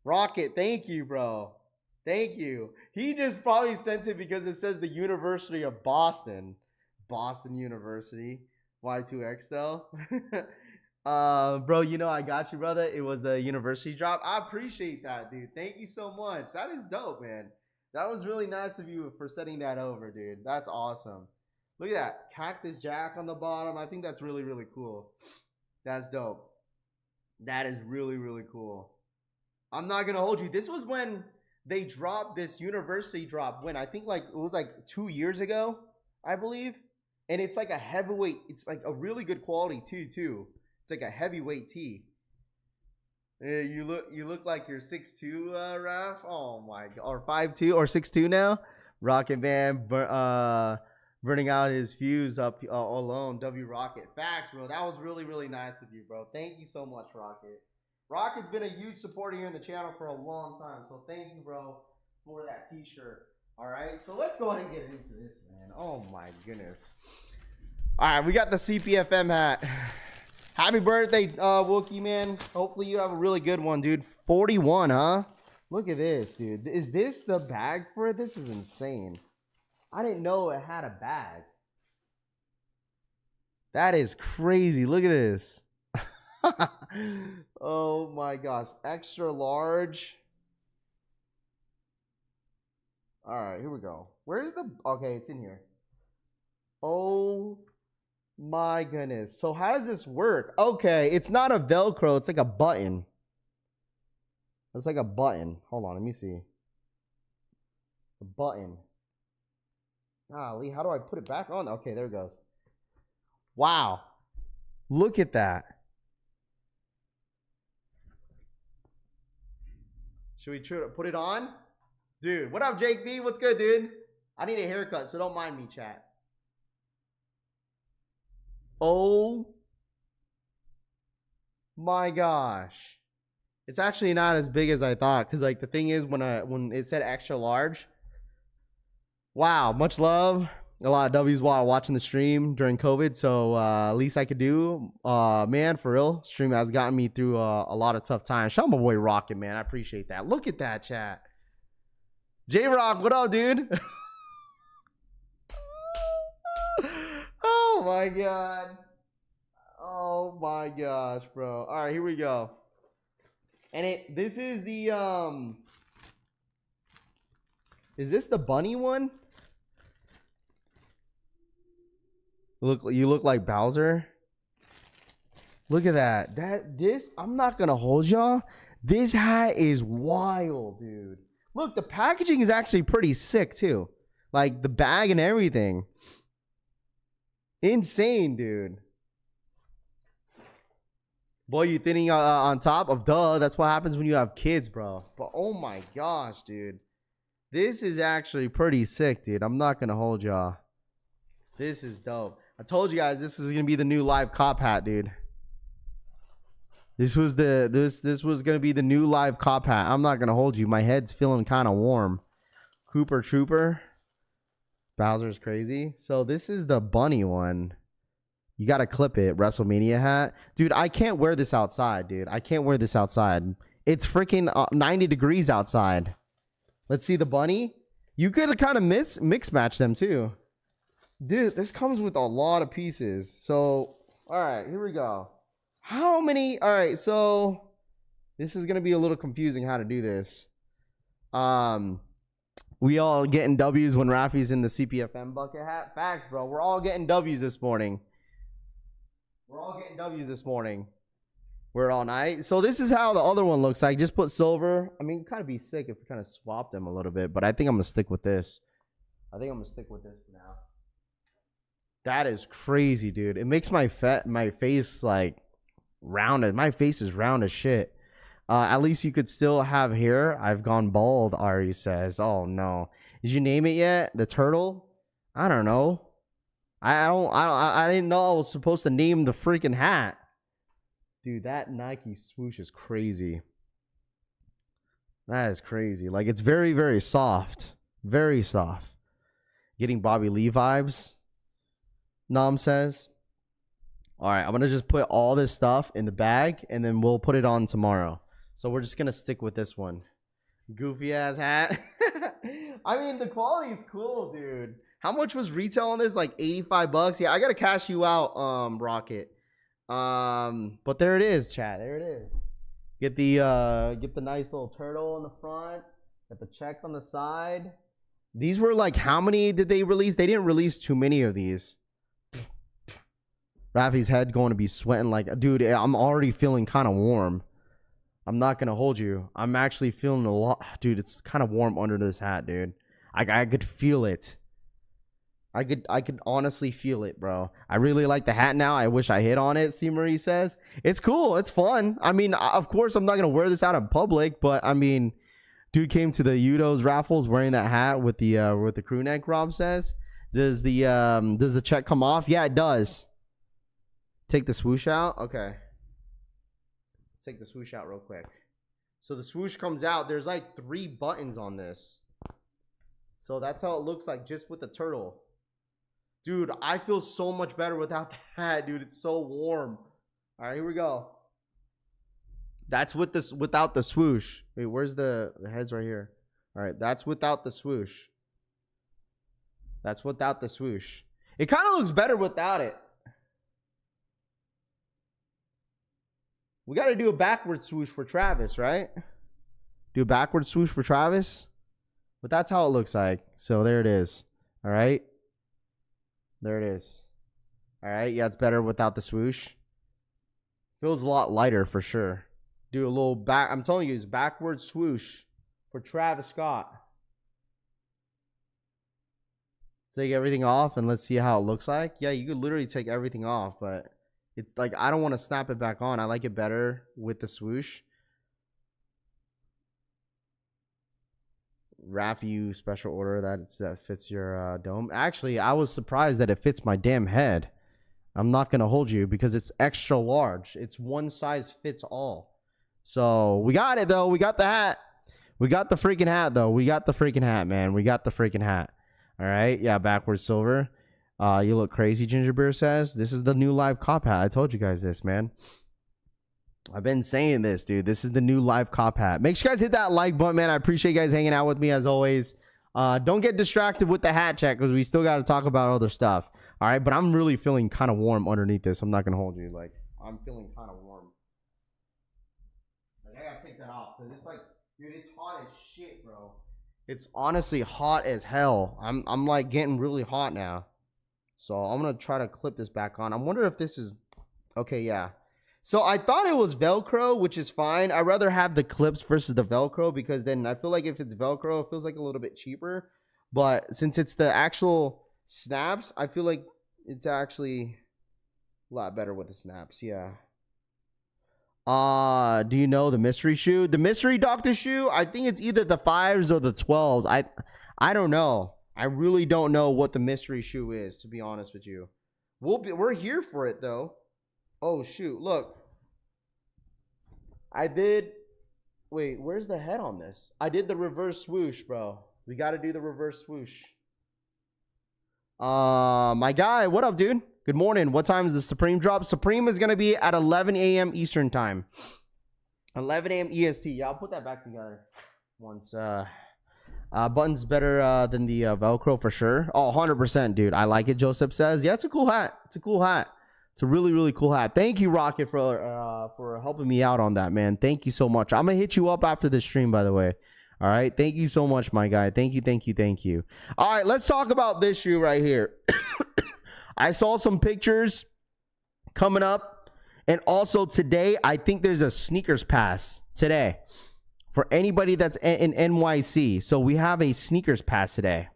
Rocket, thank you, bro. Thank you. He just probably sent it because it says the University of Boston. Boston University. Y2X though. Bro, you know I got you, brother. It was the university drop. I appreciate that, dude. Thank you so much. That is dope, man. That was really nice of you for sending that over, dude. That's awesome. Look at that. Cactus Jack on the bottom. I think that's really, really cool. That's dope. That is really, really cool. I'm not gonna hold you. This was when they dropped this university drop. When I think like it was like 2 years ago, I believe. And it's like a heavyweight. It's like a really good quality too. It's like a heavyweight tee. You look like you're 6'2", Raph. Oh my god, or 5'2" or 6'2" now. Rocket Man, burning out his fuse up alone. W Rocket, facts, bro. That was really, really nice of you, bro. Thank you so much, Rocket. Rocket's been a huge supporter here in the channel for a long time, so thank you, bro, for that t-shirt. All right, so let's go ahead and get into this, man. Oh my goodness. All right, we got the CPFM hat. Happy birthday, Wookie, man. Hopefully you have a really good one, dude. 41, huh? Look at this, dude. Is this the bag for it? This is insane. I didn't know it had a bag. That is crazy. Look at this. Oh my gosh. Extra large. All right, here we go. Where's the... Okay, it's in here. Oh my goodness. So how does this work? Okay, it's not a Velcro. It's like a button. It's like a button. Hold on, let me see. A button. Golly, how do I put it back on? Okay, there it goes. Wow. Look at that. Should we put it on? Dude, what up, Jake B? What's good, dude? I need a haircut, so don't mind me, chat. Oh my gosh. It's actually not as big as I thought, because like the thing is when it said extra large. Wow, much love. A lot of W's while watching the stream during COVID, so least I could do. Man, for real, stream has gotten me through a lot of tough times. Shout out my boy Rocket, man. I appreciate that. Look at that, chat. J-Rock, what up, dude? Oh my god. Oh my gosh, bro. All right, here we go. And this is the is this the bunny one? You look like Bowser. Look at that. I'm not gonna hold y'all. This hat is wild, dude. Look, the packaging is actually pretty sick too. Like the bag and everything. Insane, dude. Boy, you thinning on top of duh. That's what happens when you have kids, bro. But oh my gosh, dude. This is actually pretty sick, dude. I'm not gonna hold y'all. This is dope. I told you guys this is gonna be the new live cop hat, dude. This was gonna be the new live cop hat. I'm not gonna hold you. My head's feeling kind of warm. Cooper Trooper. Bowser's crazy. So this is the bunny one. You gotta clip it. WrestleMania hat, dude. I can't wear this outside, dude. I can't wear this outside. It's freaking 90 degrees outside. Let's see the bunny. You could kind of mix match them too, dude. This comes with a lot of pieces. So all right, here we go. How many? All right, so this is gonna be a little confusing how to do this. We all getting W's when Rafi's in the CPFM bucket hat. Facts, bro. We're all getting W's this morning. We're all night. So this is how the other one looks like. Just put silver. I mean, kind of be sick if we kind of swap them a little bit, but I think I'm gonna stick with this. For now. That is crazy, dude. It makes my face like rounded. My face is round as shit. At least you could still have hair. I've gone bald, Ari says. Oh no. Did you name it yet? The turtle? I don't know. I didn't know I was supposed to name the freaking hat. Dude, that Nike swoosh is crazy. That is crazy. Like, it's very, very soft. Very soft. Getting Bobby Lee vibes. Nam says. All right, I'm going to just put all this stuff in the bag, and then we'll put it on tomorrow. So we're just going to stick with this one. Goofy ass hat. I mean, the quality is cool, dude. How much was retail on this? Like 85 bucks. Yeah, I got to cash you out, Rocket. But there it is, chat. There it is. Get the nice little turtle on the front. Get the check on the side. These were like, how many did they release? They didn't release too many of these. Rafi's head going to be sweating like, dude, I'm already feeling kind of warm. I'm not going to hold you. I'm actually feeling a lot. Dude, it's kind of warm under this hat, dude. I could feel it. I could honestly feel it, bro. I really like the hat now. I wish I hit on it, C. Marie says. It's cool. It's fun. I mean, of course, I'm not going to wear this out in public, but I mean, dude came to the Udo's raffles wearing that hat with the crew neck, Rob says. Does the check come off? Yeah, it does. Take the swoosh out. Okay. Take the swoosh out real quick. So the swoosh comes out. There's like 3 buttons on this. So that's how it looks like just with the turtle. Dude, I feel so much better without the hat, dude. It's so warm. All right, here we go. That's with this without the swoosh. Wait, where's the head's right here? All right, that's without the swoosh. That's without the swoosh. It kind of looks better without it. We got to do a backward swoosh for Travis, right? Do a backward swoosh for Travis. But that's how it looks like. So there it is. All right. There it is. All right. Yeah, it's better without the swoosh. Feels a lot lighter for sure. Do a little back. I'm telling you, it's backward swoosh for Travis Scott. Take everything off and let's see how it looks like. Yeah, you could literally take everything off, but it's like I don't want to snap it back on. I like it better with the swoosh. Rafu special order that fits your dome. Actually, I was surprised that it fits my damn head. I'm not going to hold you because it's extra large. It's one size fits all. So we got it though. We got the hat. We got the freaking hat though. We got the freaking hat, man. We got the freaking hat. All right. Yeah, backwards silver. You look crazy, Ginger Beer says. This is the new live cop hat. I told you guys this, man. I've been saying this, dude. This is the new live cop hat. Make sure you guys hit that like button, man. I appreciate you guys hanging out with me as always. Don't get distracted with the hat check because we still got to talk about other stuff. All right. But I'm really feeling kind of warm underneath this. I'm not going to hold you. Like, I'm feeling kind of warm. Like, I got to take that off because it's like, dude, it's hot as shit, bro. It's honestly hot as hell. I'm like getting really hot now. So I'm going to try to clip this back on. I wonder if this is... Okay, yeah. So I thought it was Velcro, which is fine. I'd rather have the clips versus the Velcro because then I feel like if it's Velcro, it feels like a little bit cheaper. But since it's the actual snaps, I feel like it's actually a lot better with the snaps. Yeah. Do you know the mystery shoe? The mystery doctor shoe? I think it's either the 5s or the 12s. I don't know. I really don't know what the mystery shoe is, to be honest with you. We're here for it though. Oh shoot, look. Wait, where's the head on this? I did the reverse swoosh, bro. We got to do the reverse swoosh. My guy, what up, dude? Good morning. What time is the Supreme drop? Supreme is going to be at 11 a.m. Eastern time. 11 a.m. EST. Yeah, I'll put that back together once. Button's better than the Velcro for sure. Oh, 100%, dude. I like it, Joseph says. Yeah, it's a cool hat. It's a cool hat. It's a really, really cool hat. Thank you, Rocket, for helping me out on that, man. Thank you so much. I'm going to hit you up after the stream, by the way. All right. Thank you so much, my guy. Thank you, thank you, thank you. All right, let's talk about this shoe right here. I saw some pictures coming up. And also today, I think there's a sneakers pass today for anybody that's in NYC. So we have a sneakers pass today.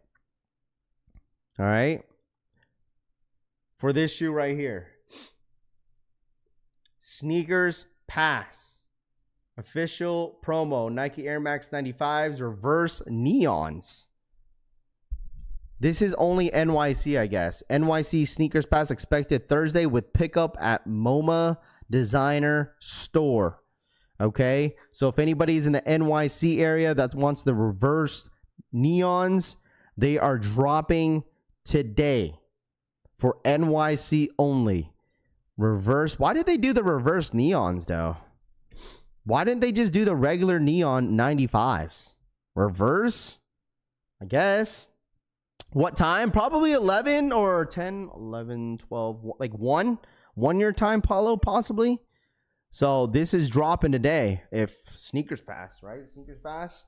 All right. For this shoe right here. Sneakers pass. Official promo. Nike Air Max 95s. Reverse neons. This is only NYC, I guess. NYC sneakers pass expected Thursday with pickup at MoMA Designer Store. Okay, so if anybody's in the NYC area that wants the reverse neons, they are dropping today for NYC only. Reverse. Why did they do the reverse neons though? Why didn't they just do the regular neon 95s? Reverse? I guess. What time? Probably 11 or 10, 11, 12, like 1 year time, Paulo, possibly. So this is dropping today. If sneakers pass, right? Sneakers pass.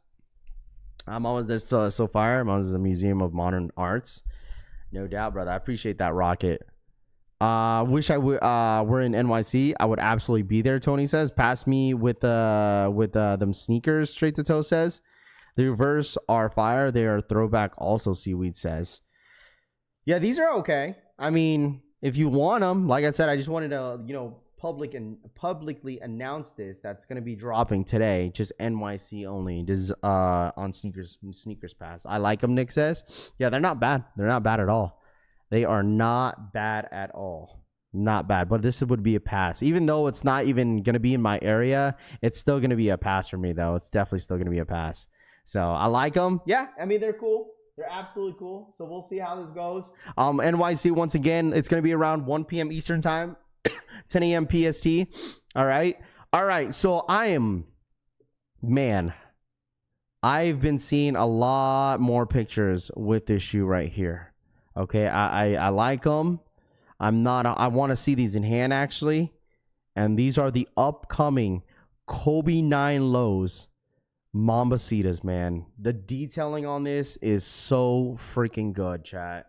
I'm always this so fire. I'm always the Museum of Modern Arts. No doubt, brother. I appreciate that, Rocket. Wish I were in NYC. I would absolutely be there. Tony says, pass me with them sneakers. Straight to toe says. The reverse are fire. They are throwback also, Seaweed says. Yeah, these are okay. I mean, if you want them, like I said, I just wanted to, publicly announce this. That's going to be dropping today. Just NYC only. This is on sneakers pass. I like them, Nick says. Yeah, they're not bad. They're not bad at all. They are not bad at all. Not bad. But this would be a pass. Even though it's not even going to be in my area, it's still going to be a pass for me, though. It's definitely still going to be a pass. So I like them. Yeah, I mean, they're cool. They're absolutely cool. So we'll see how this goes. NYC, once again, it's going to be around 1 p.m. Eastern time, 10 a.m. PST. All right. So I've been seeing a lot more pictures with this shoe right here. Okay. I like them. I want to see these in hand actually. And these are the upcoming Kobe 9 lows. Mambacitas, man. The detailing on this is so freaking good, chat.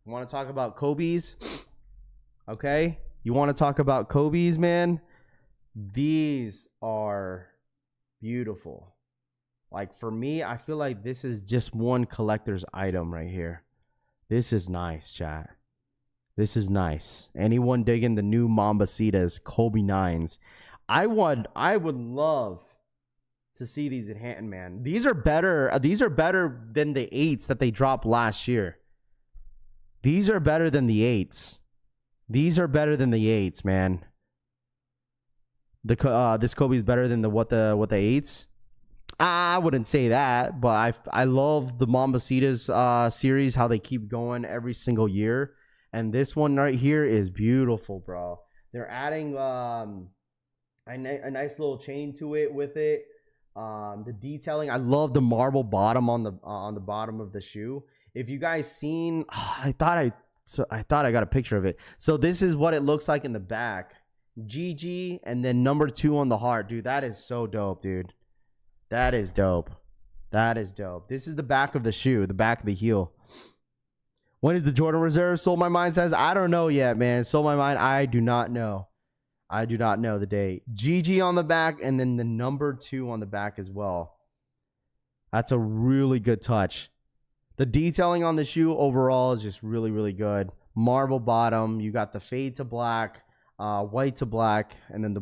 You want to talk about Kobe's? Okay. You want to talk about Kobe's, man? These are beautiful. Like for me, I feel like this is just one collector's item right here. This is nice, chat. This is nice. Anyone digging the new Mambacitas, Kobe 9s? I would love to see these in hand, man. These are better than the 8s that they dropped last year. These are better than the 8s. These are better than the 8s, man. This Kobe is better than the 8s. I wouldn't say that, but I love the Mambacitas series, how they keep going every single year. And this one right here is beautiful, bro. They're adding a nice little chain to it with it. The detailing, I love the marble bottom on the bottom of the shoe. If you guys seen, I thought I got a picture of it. So this is what it looks like in the back. GG and then number 2 on the heart, dude. That is so dope, dude. That is dope. That is dope. This is the back of the shoe, the back of the heel. When is the Jordan Reserve? Sold My Mind says, I don't know yet, man. Sold My Mind, I do not know. I do not know the date. GG on the back and then the number 2 on the back as well. That's a really good touch. The detailing on the shoe overall is just really, really good. Marble bottom. You got the fade to black, white to black, and then the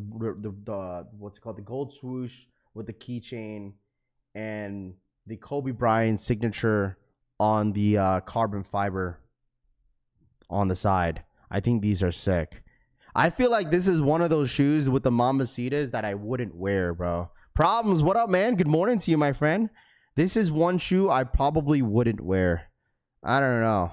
what's it called? The gold swoosh with the keychain and the Kobe Bryant signature on the carbon fiber on the side. I think these are sick. I feel like this is one of those shoes with the Mambacitas that I wouldn't wear, bro. Problems, what up, man? Good morning to you, my friend. This is one shoe I probably wouldn't wear. I don't know.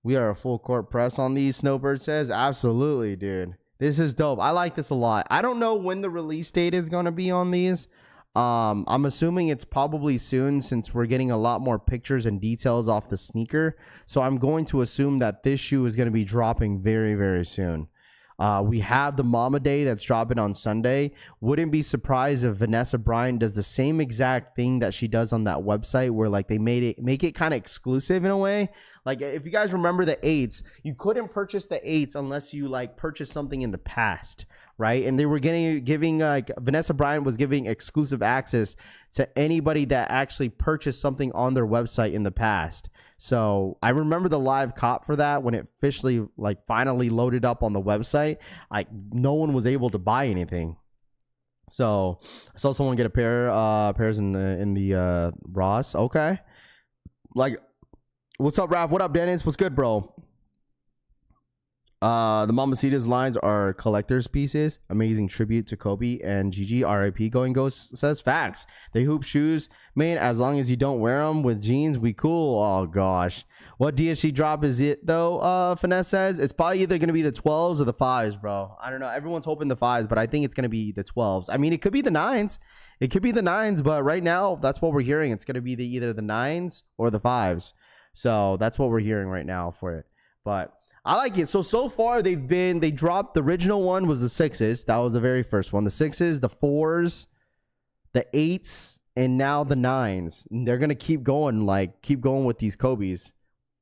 We are a full court press on these, Snowbird says. Absolutely, dude. This is dope. I like this a lot. I don't know when the release date is going to be on these. I'm assuming it's probably soon since we're getting a lot more pictures and details off the sneaker. So I'm going to assume that this shoe is going to be dropping very, very soon. We have the Mama Day that's dropping on Sunday. Wouldn't be surprised if Vanessa Bryant does the same exact thing that she does on that website where like they make it kind of exclusive in a way. Like if you guys remember the 8s, you couldn't purchase the 8s unless you like purchased something in the past, right? And they were giving like Vanessa Bryant was giving exclusive access to anybody that actually purchased something on their website in the past. So I remember the live cop for that when it officially like finally loaded up on the website. Like no one was able to buy anything. So I saw someone get a pairs in the Ross. Okay, like what's up, Raph? What up, Dennis? What's good, bro? The Mambacitas lines are collector's pieces. Amazing tribute to Kobe and GG. RIP Going Ghost says facts. They hoop shoes, man. As long as you don't wear them with jeans, we cool. Oh gosh, what DSG drop is it though? Finesse says it's probably either gonna be the 12s or the 5s, bro. I don't know. Everyone's hoping the 5s, but I think it's gonna be the 12s. I mean, it could be the 9s. It could be the 9s, but right now that's what we're hearing. It's gonna be either the 9s or the 5s. So that's what we're hearing right now for it. But I like it. So far they dropped the original one was the 6s. That was the very first one. The 6s, the 4s, the 8s, and now the 9s. And they're gonna keep going with these Kobe's.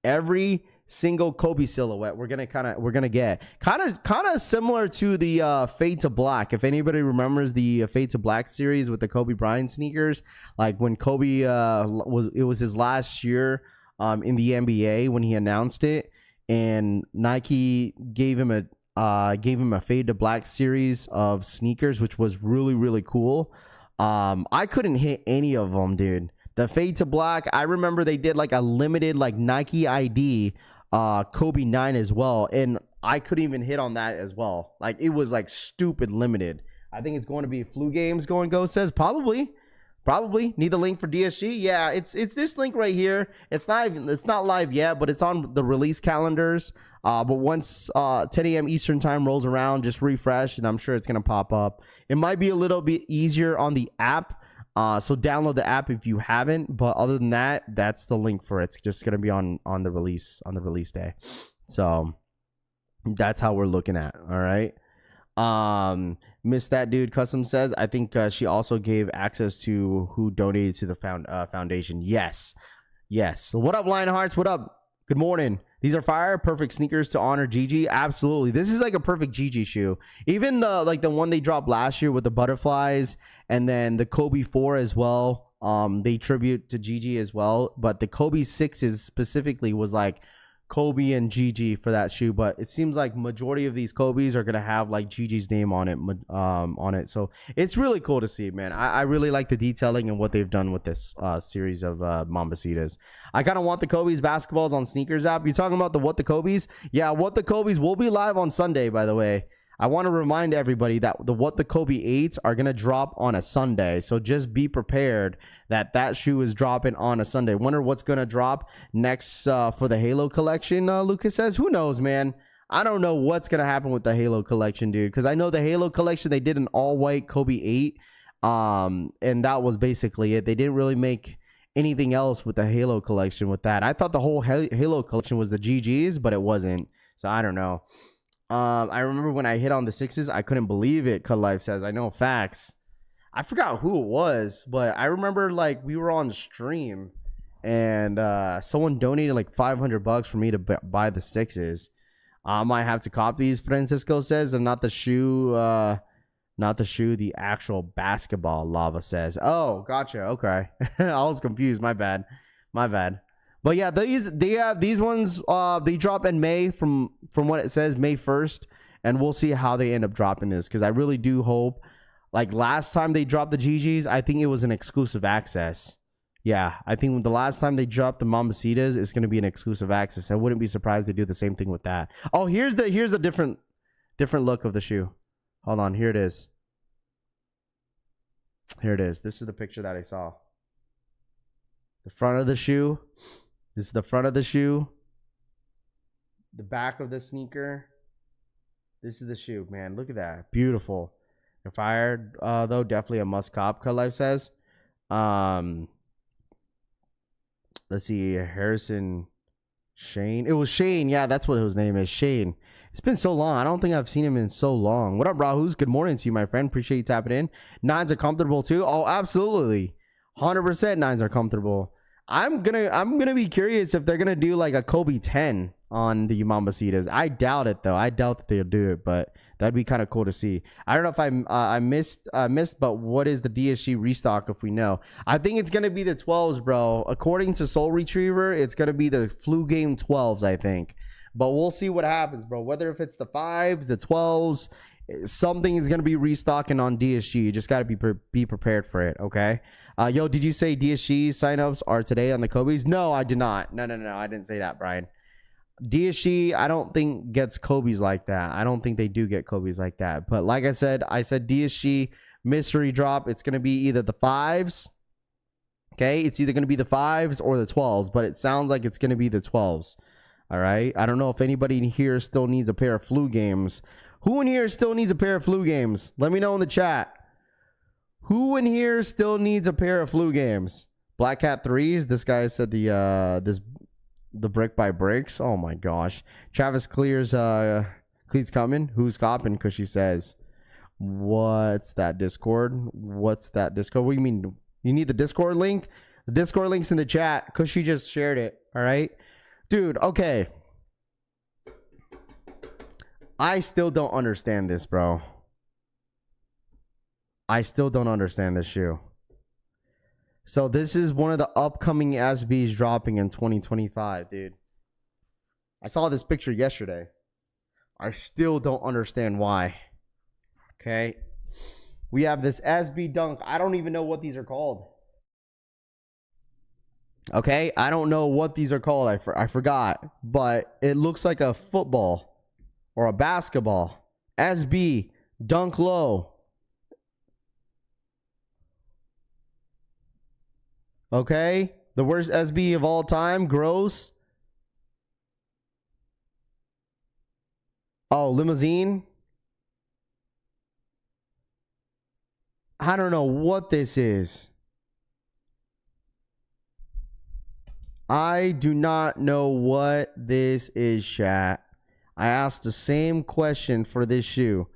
Every single Kobe silhouette we're gonna get kind of similar to the Fade to Black. If anybody remembers the Fade to Black series with the Kobe Bryant sneakers, like when Kobe was his last year in the NBA when he announced it. And Nike gave him a Fade to Black series of sneakers, which was really, really cool. I couldn't hit any of them, dude. The Fade to Black, I remember they did like a limited like Nike ID Kobe 9 as well, and I couldn't even hit on that as well. Like it was like stupid limited. I think it's going to be Flu Games. Going Go says probably Probably need the link for DSG. Yeah, it's this link right here. It's not live yet, but it's on the release calendars. But once 10 a.m. Eastern time rolls around, just refresh, and I'm sure it's gonna pop up. It might be a little bit easier on the app. So download the app if you haven't. But other than that, that's the link for it. It's just gonna be on the release day. So that's how we're looking at. All right. Miss that dude custom says, I think she also gave access to who donated to the foundation. Yes. So what up, Lionhearts? What up? Good morning. These are fire, perfect sneakers to honor Gigi. Absolutely. This is like a perfect Gigi shoe. Even the one they dropped last year with the butterflies, and then the Kobe 4 as well. They tribute to Gigi as well, but the Kobe 6s specifically was like Kobe and Gigi for that shoe, but it seems like majority of these Kobe's are gonna have like Gigi's name on it. So it's really cool to see, man. I really like the detailing and what they've done with this series of Mambacitas. I kind of want the Kobe's basketballs on sneakers app. You're talking about the What the Kobe's? Yeah, What the Kobe's will be live on Sunday, by the way. I want to remind everybody that the What the Kobe 8s are going to drop on a Sunday. So just be prepared that shoe is dropping on a Sunday. Wonder what's going to drop next for the Halo collection, Lucas says. Who knows, man? I don't know what's going to happen with the Halo collection, dude. Because I know the Halo collection, they did an all-white Kobe 8. And that was basically it. They didn't really make anything else with the Halo collection with that. I thought the whole Halo collection was the GGs, but it wasn't. So I don't know. I remember when I hit on the 6s, I couldn't believe it. Cut Life says, I know, facts. I forgot who it was, but I remember like we were on stream and someone donated like $500 for me to buy the 6s. I might have to copy these, Francisco says, and not the shoe, the actual basketball, Lava says. Oh, gotcha. Okay. I was confused. My bad. But yeah, these ones they drop in May from what it says, May 1st, and we'll see how they end up dropping this, because I really do hope, like last time they dropped the GGs, I think it was an exclusive access. Yeah, I think the last time they dropped the Mambacitas, it's going to be an exclusive access. I wouldn't be surprised they do the same thing with that. Oh, here's a different look of the shoe. Hold on, here it is. This is the picture that I saw. The front of the shoe. This is the front of the shoe. The back of the sneaker. This is the shoe, man. Look at that. Beautiful. If fired, though, definitely a must cop, Cut Life says. Let's see. Harrison Shane. It was Shane. Yeah, that's what his name is. Shane. It's been so long. I don't think I've seen him in so long. What up, Rahus? Good morning to you, my friend. Appreciate you tapping in. 9s are comfortable too. Oh, absolutely. 100% 9s are comfortable. I'm gonna be curious if they're gonna do like a Kobe 10 on the Mambacitas. I doubt it though. I doubt that they'll do it, but that'd be kind of cool to see. I don't know if I missed, but what is the DSG restock if we know? I think it's gonna be the 12s, bro. According to Soul Retriever, it's gonna be the flu game 12s, I think. But we'll see what happens, bro. Whether if it's the 5s, the 12s, something is gonna be restocking on DSG. You just gotta be prepared for it, okay? Yo, did you say DSG signups are today on the Kobe's? No, I did not. No, I didn't say that, Brian. DSG, I don't think gets Kobe's like that. I don't think they do get Kobe's like that. But like I said DSG mystery drop. It's gonna be either the 5s. Okay, it's either gonna be the 5s or the 12s, but it sounds like it's gonna be the 12s. All right. I don't know if anybody in here still needs a pair of flu games. Who in here still needs a pair of flu games? Let me know in the chat. Who in here still needs a pair of flu games? Black Cat 3s. This guy said the brick by bricks. Oh my gosh. Travis Clears Cleats coming. Who's copping? Because she says, what's that Discord? What do you mean? You need the Discord link? The Discord link's in the chat because she just shared it. All right. Dude, okay. I still don't understand this, bro. I still don't understand this shoe. So this is one of the upcoming SBs dropping in 2025, dude. I saw this picture yesterday. I still don't understand why. Okay. We have this SB Dunk. I don't even know what these are called. Okay, I don't know what these are called. I forgot. But it looks like a football or a basketball. SB Dunk Low. Okay? The worst SB of all time. Gross. Oh, limousine. I don't know what this is. I do not know what this is, chat. I asked the same question for this shoe.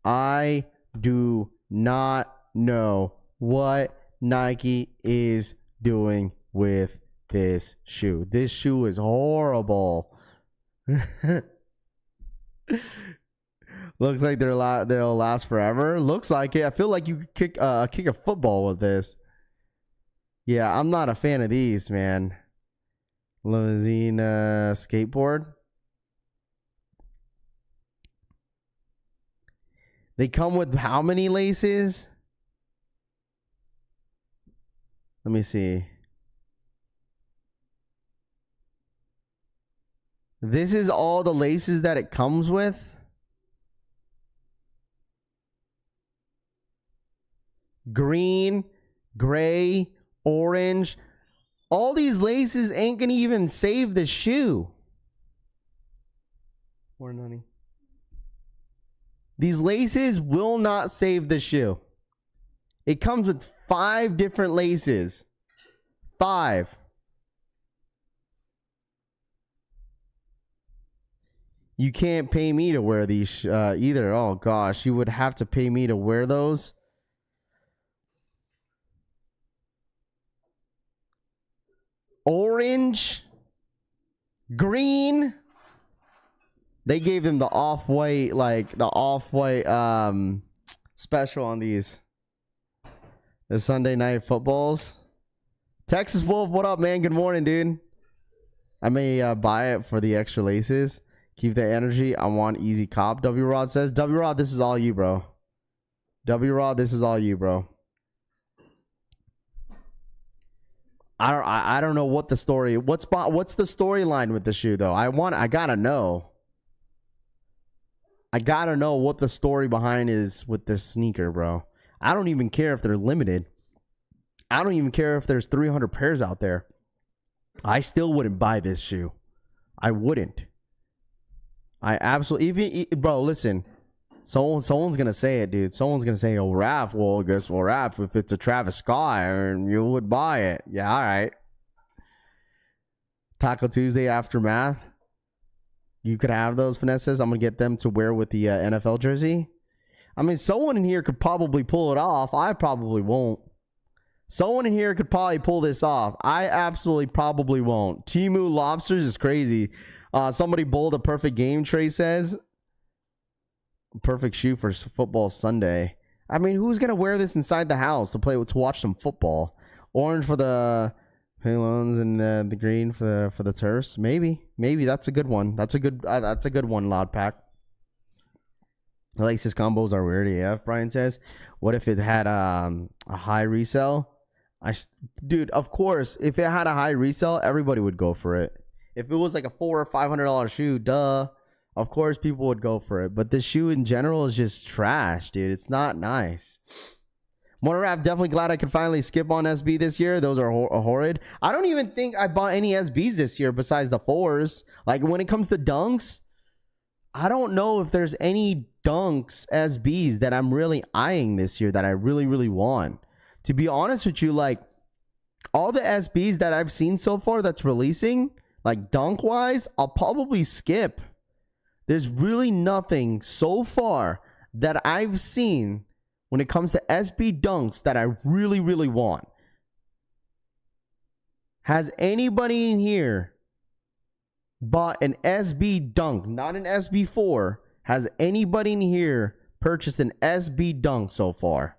I do not know what Nike is doing with this shoe. This shoe is horrible. Looks like they'll last forever. Looks like it. I feel like you could kick a football with this. Yeah, I'm not a fan of these, man. Limousine skateboard. They come with how many laces? Let me see. This is all the laces that it comes with. Green, gray, orange. All these laces ain't gonna even save the shoe. Or none. These laces will not save the shoe. It comes with 5 different laces. 5. You can't pay me to wear these either. Oh gosh, you would have to pay me to wear those. Orange, green. They gave them the off-white, special on these. The Sunday night footballs. Texas Wolf, what up, man? Good morning, dude. I may buy it for the extra laces. Keep the energy. I want easy cop. W Rod says. W Rod, this is all you, bro. W Rod, this is all you, bro. I don't know what the story. What's the storyline with the shoe though? I gotta know. I gotta know what the story behind is with this sneaker, bro. I don't even care if they're limited. I don't even care if there's 300 pairs out there. I still wouldn't buy this shoe. I wouldn't. I absolutely bro. Listen, someone's gonna say it, dude. Someone's gonna say, "Oh, Raph." Well, I guess, Raph, if it's a Travis Scott, you would buy it. Yeah, all right. Taco Tuesday aftermath. You could have those finesses. I'm gonna get them to wear with the NFL jersey. I mean, someone in here could probably pull it off. I probably won't. Someone in here could probably pull this off. I absolutely probably won't. Timu Lobsters is crazy. Somebody bowled a perfect game, Trey says. Perfect shoe for football Sunday. I mean, who's going to wear this inside the house to watch some football? Orange for the pylons and the green for the turfs. Maybe that's a good one. That's a good one, Loud Pack. Laces combos are weird AF, Brian says. What if it had a high resell? Dude, of course, if it had a high resell, everybody would go for it. If it was like a $400 or $500 shoe, duh, of course people would go for it. But the shoe in general is just trash, dude. It's not nice. Motorrap, definitely glad I could finally skip on SB this year. Those are horrid. I don't even think I bought any SBs this year besides the 4s. Like when it comes to dunks, I don't know if there's any dunks SBs that I'm really eyeing this year that I really, really want. To be honest with you, like all the SBs that I've seen so far that's releasing, like dunk wise, I'll probably skip. There's really nothing so far that I've seen when it comes to SB dunks that I really, really want. Has anybody in here bought an SB dunk, not an SB4? Has anybody in here purchased an SB dunk so far?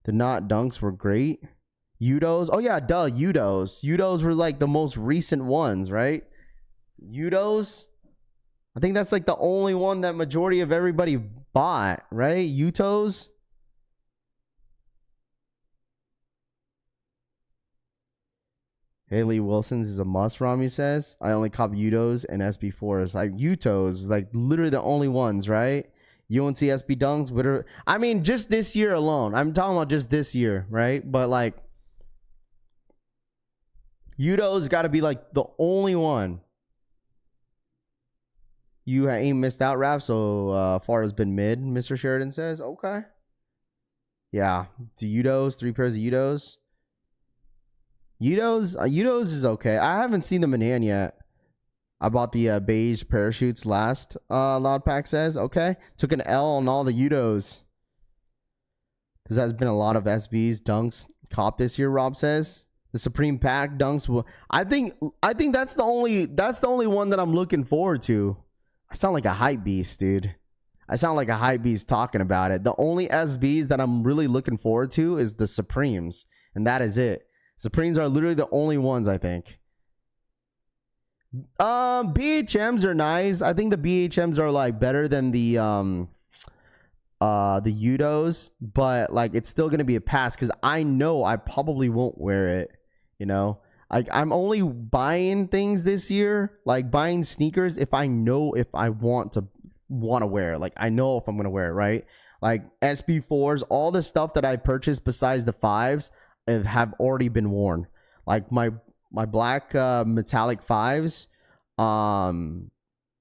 The not dunks were great. Udos. Oh yeah, duh, Udos. Udos were like the most recent ones, right? Udos. I think that's like the only one that majority of everybody bought, right? Utos. Haley Wilson's is a must, Rami says. I only cop Udos and SB4s. Like Utos, like literally the only ones, right? UNC SB dunks. I mean, just this year alone. I'm talking about just this year, right? But like Udo's got to be like the only one. You ain't missed out, Raph. So far has been mid, Mr. Sheridan says. Okay. Yeah. The Udos, 3 pairs of Udos. Udos is okay. I haven't seen them in hand yet. I bought the beige parachutes last. Loud Pack says. Okay. Took an L on all the Udos. Because there's been a lot of SBs, dunks, cop this year, Rob says. The Supreme Pack dunks will. I think that's the only one that I'm looking forward to. I sound like a hype beast, dude. I sound like a hype beast talking about it. The only SBs that I'm really looking forward to is the Supremes, and that is it. Supremes are literally the only ones, I think. BHMs are nice. I think the BHMs are like better than the Udos, but like it's still gonna be a pass because I know I probably won't wear it. You know, like I'm only buying things this year, like buying sneakers if I know if I want to wear it. Like I know if I'm gonna wear it, right? Like SB4s, all the stuff that I purchased besides the 5s have already been worn. Like my black metallic 5s,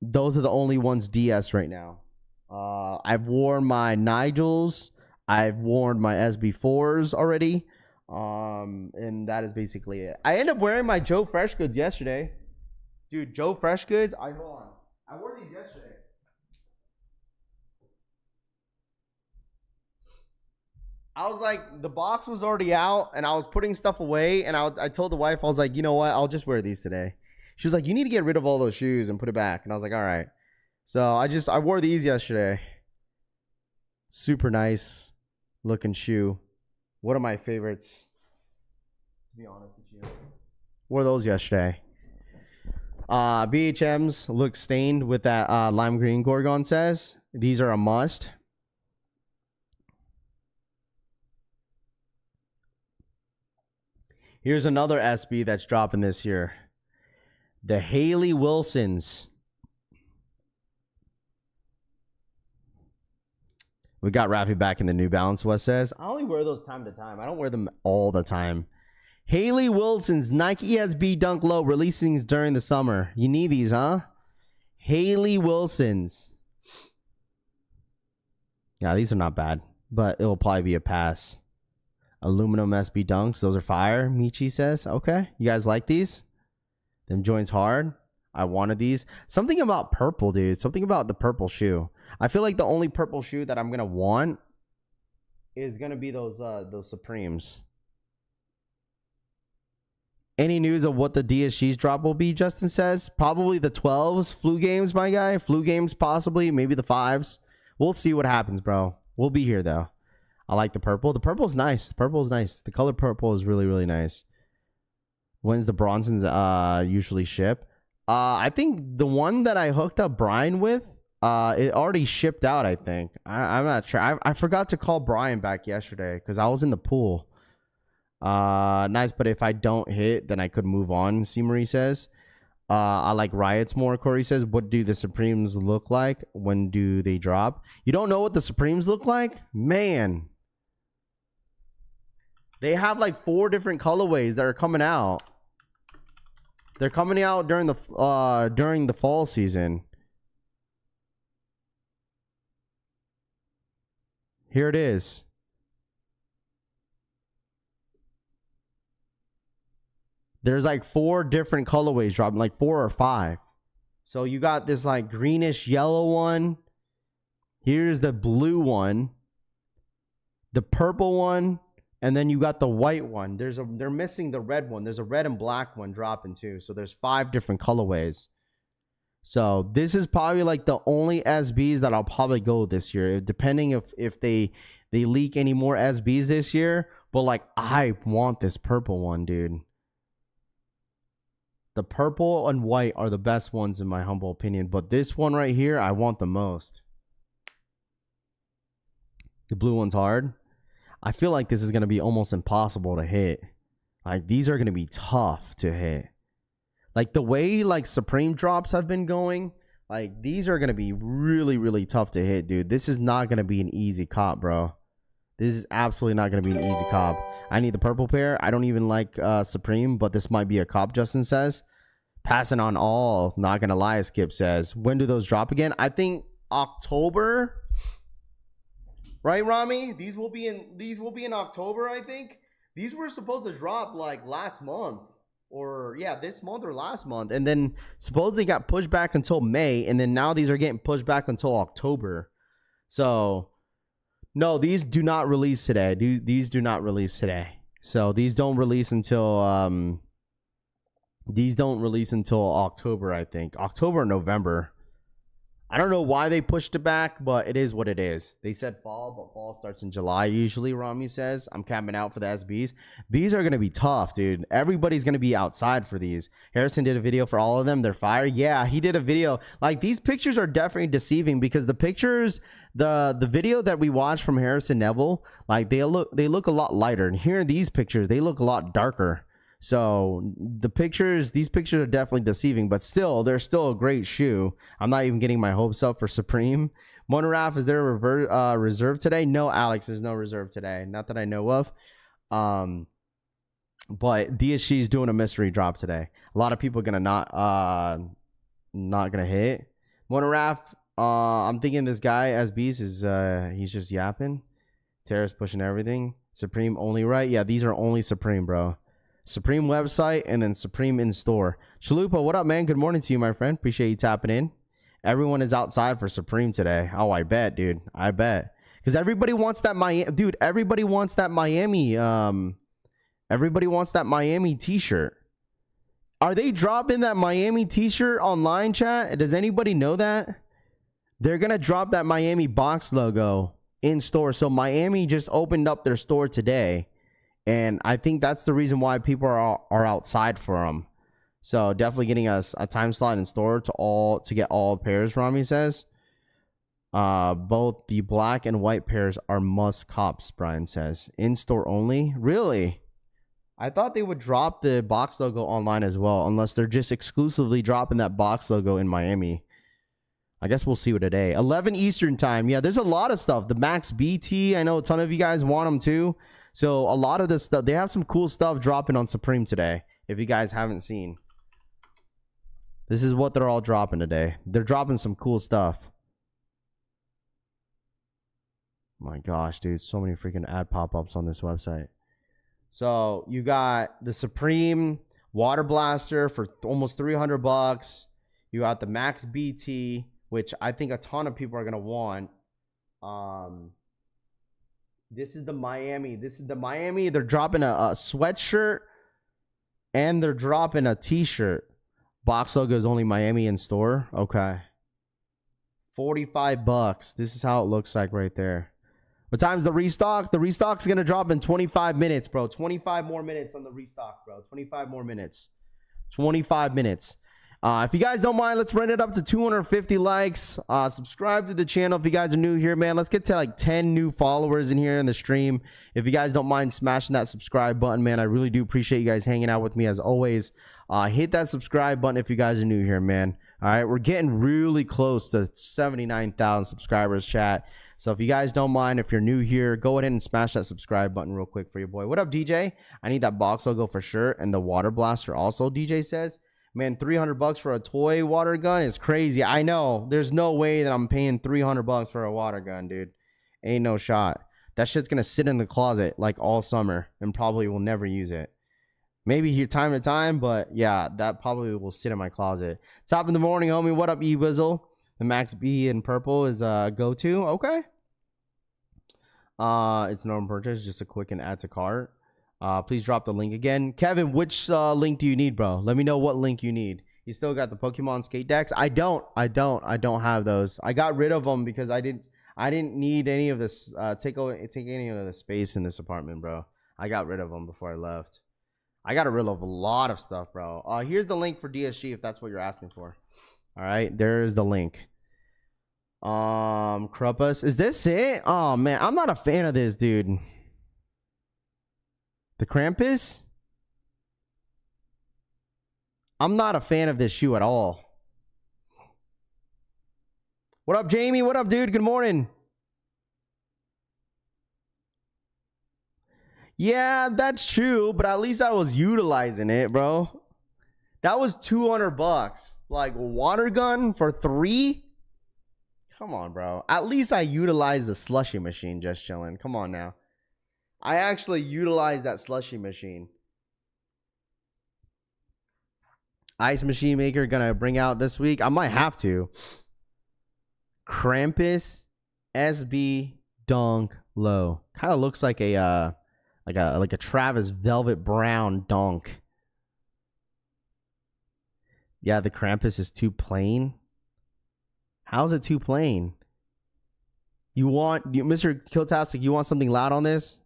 those are the only ones DS right now. I've worn my Nigels, I've worn my SB4s already. And that is basically it. I ended up wearing my Joe Fresh Goods yesterday. Dude, Joe Fresh Goods, hold on. I wore these yesterday. I was like, the box was already out and I was putting stuff away, and I told the wife, I was like, you know what? I'll just wear these today. She was like, you need to get rid of all those shoes and put it back. And I was like, all right. So I wore these yesterday. Super nice looking shoe. One of my favorites, to be honest with you. Wore those yesterday. BHMs look stained with that lime green, Gorgon says. These are a must. Here's another SB that's dropping this year. The Haley Wilsons. We got Rafi back in the New Balance, Wes says. I only wear those time to time. I don't wear them all the time. Haley Wilson's Nike SB Dunk Low releasing during the summer. You need these, huh? Haley Wilson's. Yeah, these are not bad, but it'll probably be a pass. Aluminum SB Dunks. Those are fire, Michi says. Okay. You guys like these? Them joints hard. I wanted these. Something about purple, dude. Something about the purple shoe. I feel like the only purple shoe that I'm gonna want is gonna be those Supremes. Any news of what the DSG's drop will be? Justin says probably the 12s, flu games, my guy. Flu games, possibly, maybe the 5s. We'll see what happens, bro. We'll be here though. I like the purple. The purple is nice. The purple is nice. The color purple is really, really nice. When's the Bronsons usually ship? I think the one that I hooked up Brian with, it already shipped out, I think. I'm not sure. I forgot to call Brian back yesterday because I was in the pool. Nice, but if I don't hit, then I could move on, C. Marie says. I like Riots more, Corey says. What do the Supremes look like? When do they drop? You don't know what the Supremes look like? Man. They have like 4 different colorways that are coming out. They're coming out during the fall season. Here it is. There's like 4 different colorways dropping, like 4 or 5. So you got this like greenish yellow one. Here's the blue one. The purple one. And then you got the white one. They're missing the red one. There's a red and black one dropping too. So there's 5 different colorways. So this is probably like the only SBs that I'll probably go this year, depending if they leak any more SBs this year. But like I want this purple one, dude. The purple and white are the best ones in my humble opinion. But this one right here, I want the most. The blue one's hard. I feel like this is going to be almost impossible to hit. Like, these are going to be tough to hit. Like, the way, like, Supreme drops have been going, like, these are going to be really, really tough to hit, dude. This is not going to be an easy cop, bro. This is absolutely not going to be an easy cop. I need the purple pair. I don't even like Supreme, but this might be a cop, Justin says. Passing on all. Not gonna lie, Skip says. When do those drop again? I think October. Right, Rami? These will be in October, I think. These were supposed to drop like last month. Or yeah, this month or last month. And then supposedly got pushed back until May. And then now these are getting pushed back until October. So no, these do not release today. These do not release today. So these don't release until October, I think. October or November. I don't know why they pushed it back, but it is what it is. They said fall, but fall starts in July usually, Rami says. I'm camping out for the SBs. These are going to be tough, dude. Everybody's going to be outside for these. Harrison did a video for all of them. They're fire. Yeah, he did a video. Like, these pictures are definitely deceiving because the pictures, the video that we watched from Harrison Neville, like, they look a lot lighter. And here in these pictures, they look a lot darker. So these pictures are definitely deceiving, but still, they're still a great shoe. I'm not even getting my hopes up for Supreme. Monoraf, is there a reserve today? No, Alex, there's no reserve today. Not that I know of. But DSG is doing a mystery drop today. A lot of people are gonna not gonna hit. Monoraf, I'm thinking this guy SBs is he's just yapping. Terrace pushing everything. Supreme only, right? Yeah, these are only Supreme, bro. Supreme website and then Supreme in store. Chalupa, what up, man? Good morning to you, my friend. Appreciate you tapping in. Everyone is outside for Supreme today. Oh, I bet, dude. I bet. Because everybody wants that Miami. Dude, everybody wants that Miami. Everybody wants that Miami t-shirt. Are they dropping that Miami t-shirt online, chat? Does anybody know that? They're going to drop that Miami box logo in store. So Miami just opened up their store today. And I think that's the reason why people are outside for them. So definitely getting us a time slot in store to get all pairs, Rami says. Both the black and white pairs are must cops, Brian says. In store only? Really? I thought they would drop the box logo online as well, unless they're just exclusively dropping that box logo in Miami. I guess we'll see what today. 11 Eastern time. Yeah, there's a lot of stuff. The Max BT, I know a ton of you guys want them too. So a lot of this stuff, they have some cool stuff dropping on Supreme today. If you guys haven't seen, this is what they're all dropping today. They're dropping some cool stuff. My gosh, dude, so many freaking ad pop-ups on this website. So you got the Supreme Water Blaster for almost $300. You got the Max BT, which I think a ton of people are gonna want. This is the Miami. They're dropping a sweatshirt and they're dropping a t-shirt. Box logo is only Miami in store. Okay. $45. This is how it looks like right there. What time's the restock? The restock's going to drop in 25 minutes, bro. 25 more minutes on the restock, bro. 25 more minutes. 25 minutes. If you guys don't mind, let's run it up to 250 likes. Subscribe to the channel if you guys are new here, man. Let's get to like 10 new followers in here in the stream. If you guys don't mind smashing that subscribe button, man, I really do appreciate you guys hanging out with me as always. Hit that subscribe button if you guys are new here, man. All right, we're getting really close to 79,000 subscribers, chat. So if you guys don't mind, if you're new here, go ahead and smash that subscribe button real quick for your boy. What up, DJ? I need that box logo for sure, and the water blaster also, DJ says. Man, $300 for a toy water gun is crazy. I know. There's no way that I'm paying $300 for a water gun, dude. Ain't no shot. That shit's going to sit in the closet like all summer and probably will never use it. Maybe here time to time, but yeah, that probably will sit in my closet. Top of the morning, homie. What up, E-Wizzle? The Max B in purple is go-to. Okay. It's normal purchase. Just a quick and add to cart. Please drop the link again. Kevin, which link do you need, bro? Let me know what link you need. You still got the Pokemon skate decks? I don't have those. I got rid of them because I didn't need any of this take any of the space in this apartment, bro. I got rid of them before I left. I got rid of a lot of stuff, bro. Here's the link for DSG if that's what you're asking for. All right, there's the link. Kruppus, is this it? Oh man, I'm not a fan of this, dude. The Krampus? I'm not a fan of this shoe at all. What up, Jamie? What up, dude? Good morning. Yeah, that's true, but at least I was utilizing it, bro. That was $200. Like water gun for 3? Come on, bro. At least I utilized the slushy machine just chilling. Come on now. I actually utilized that slushy machine. Ice machine maker gonna bring out this week. I might have to. Krampus SB Dunk Low. Kind of looks like a Travis Velvet Brown dunk. Yeah, the Krampus is too plain. How's it too plain? Mr. Kiltastic, you want something loud on this?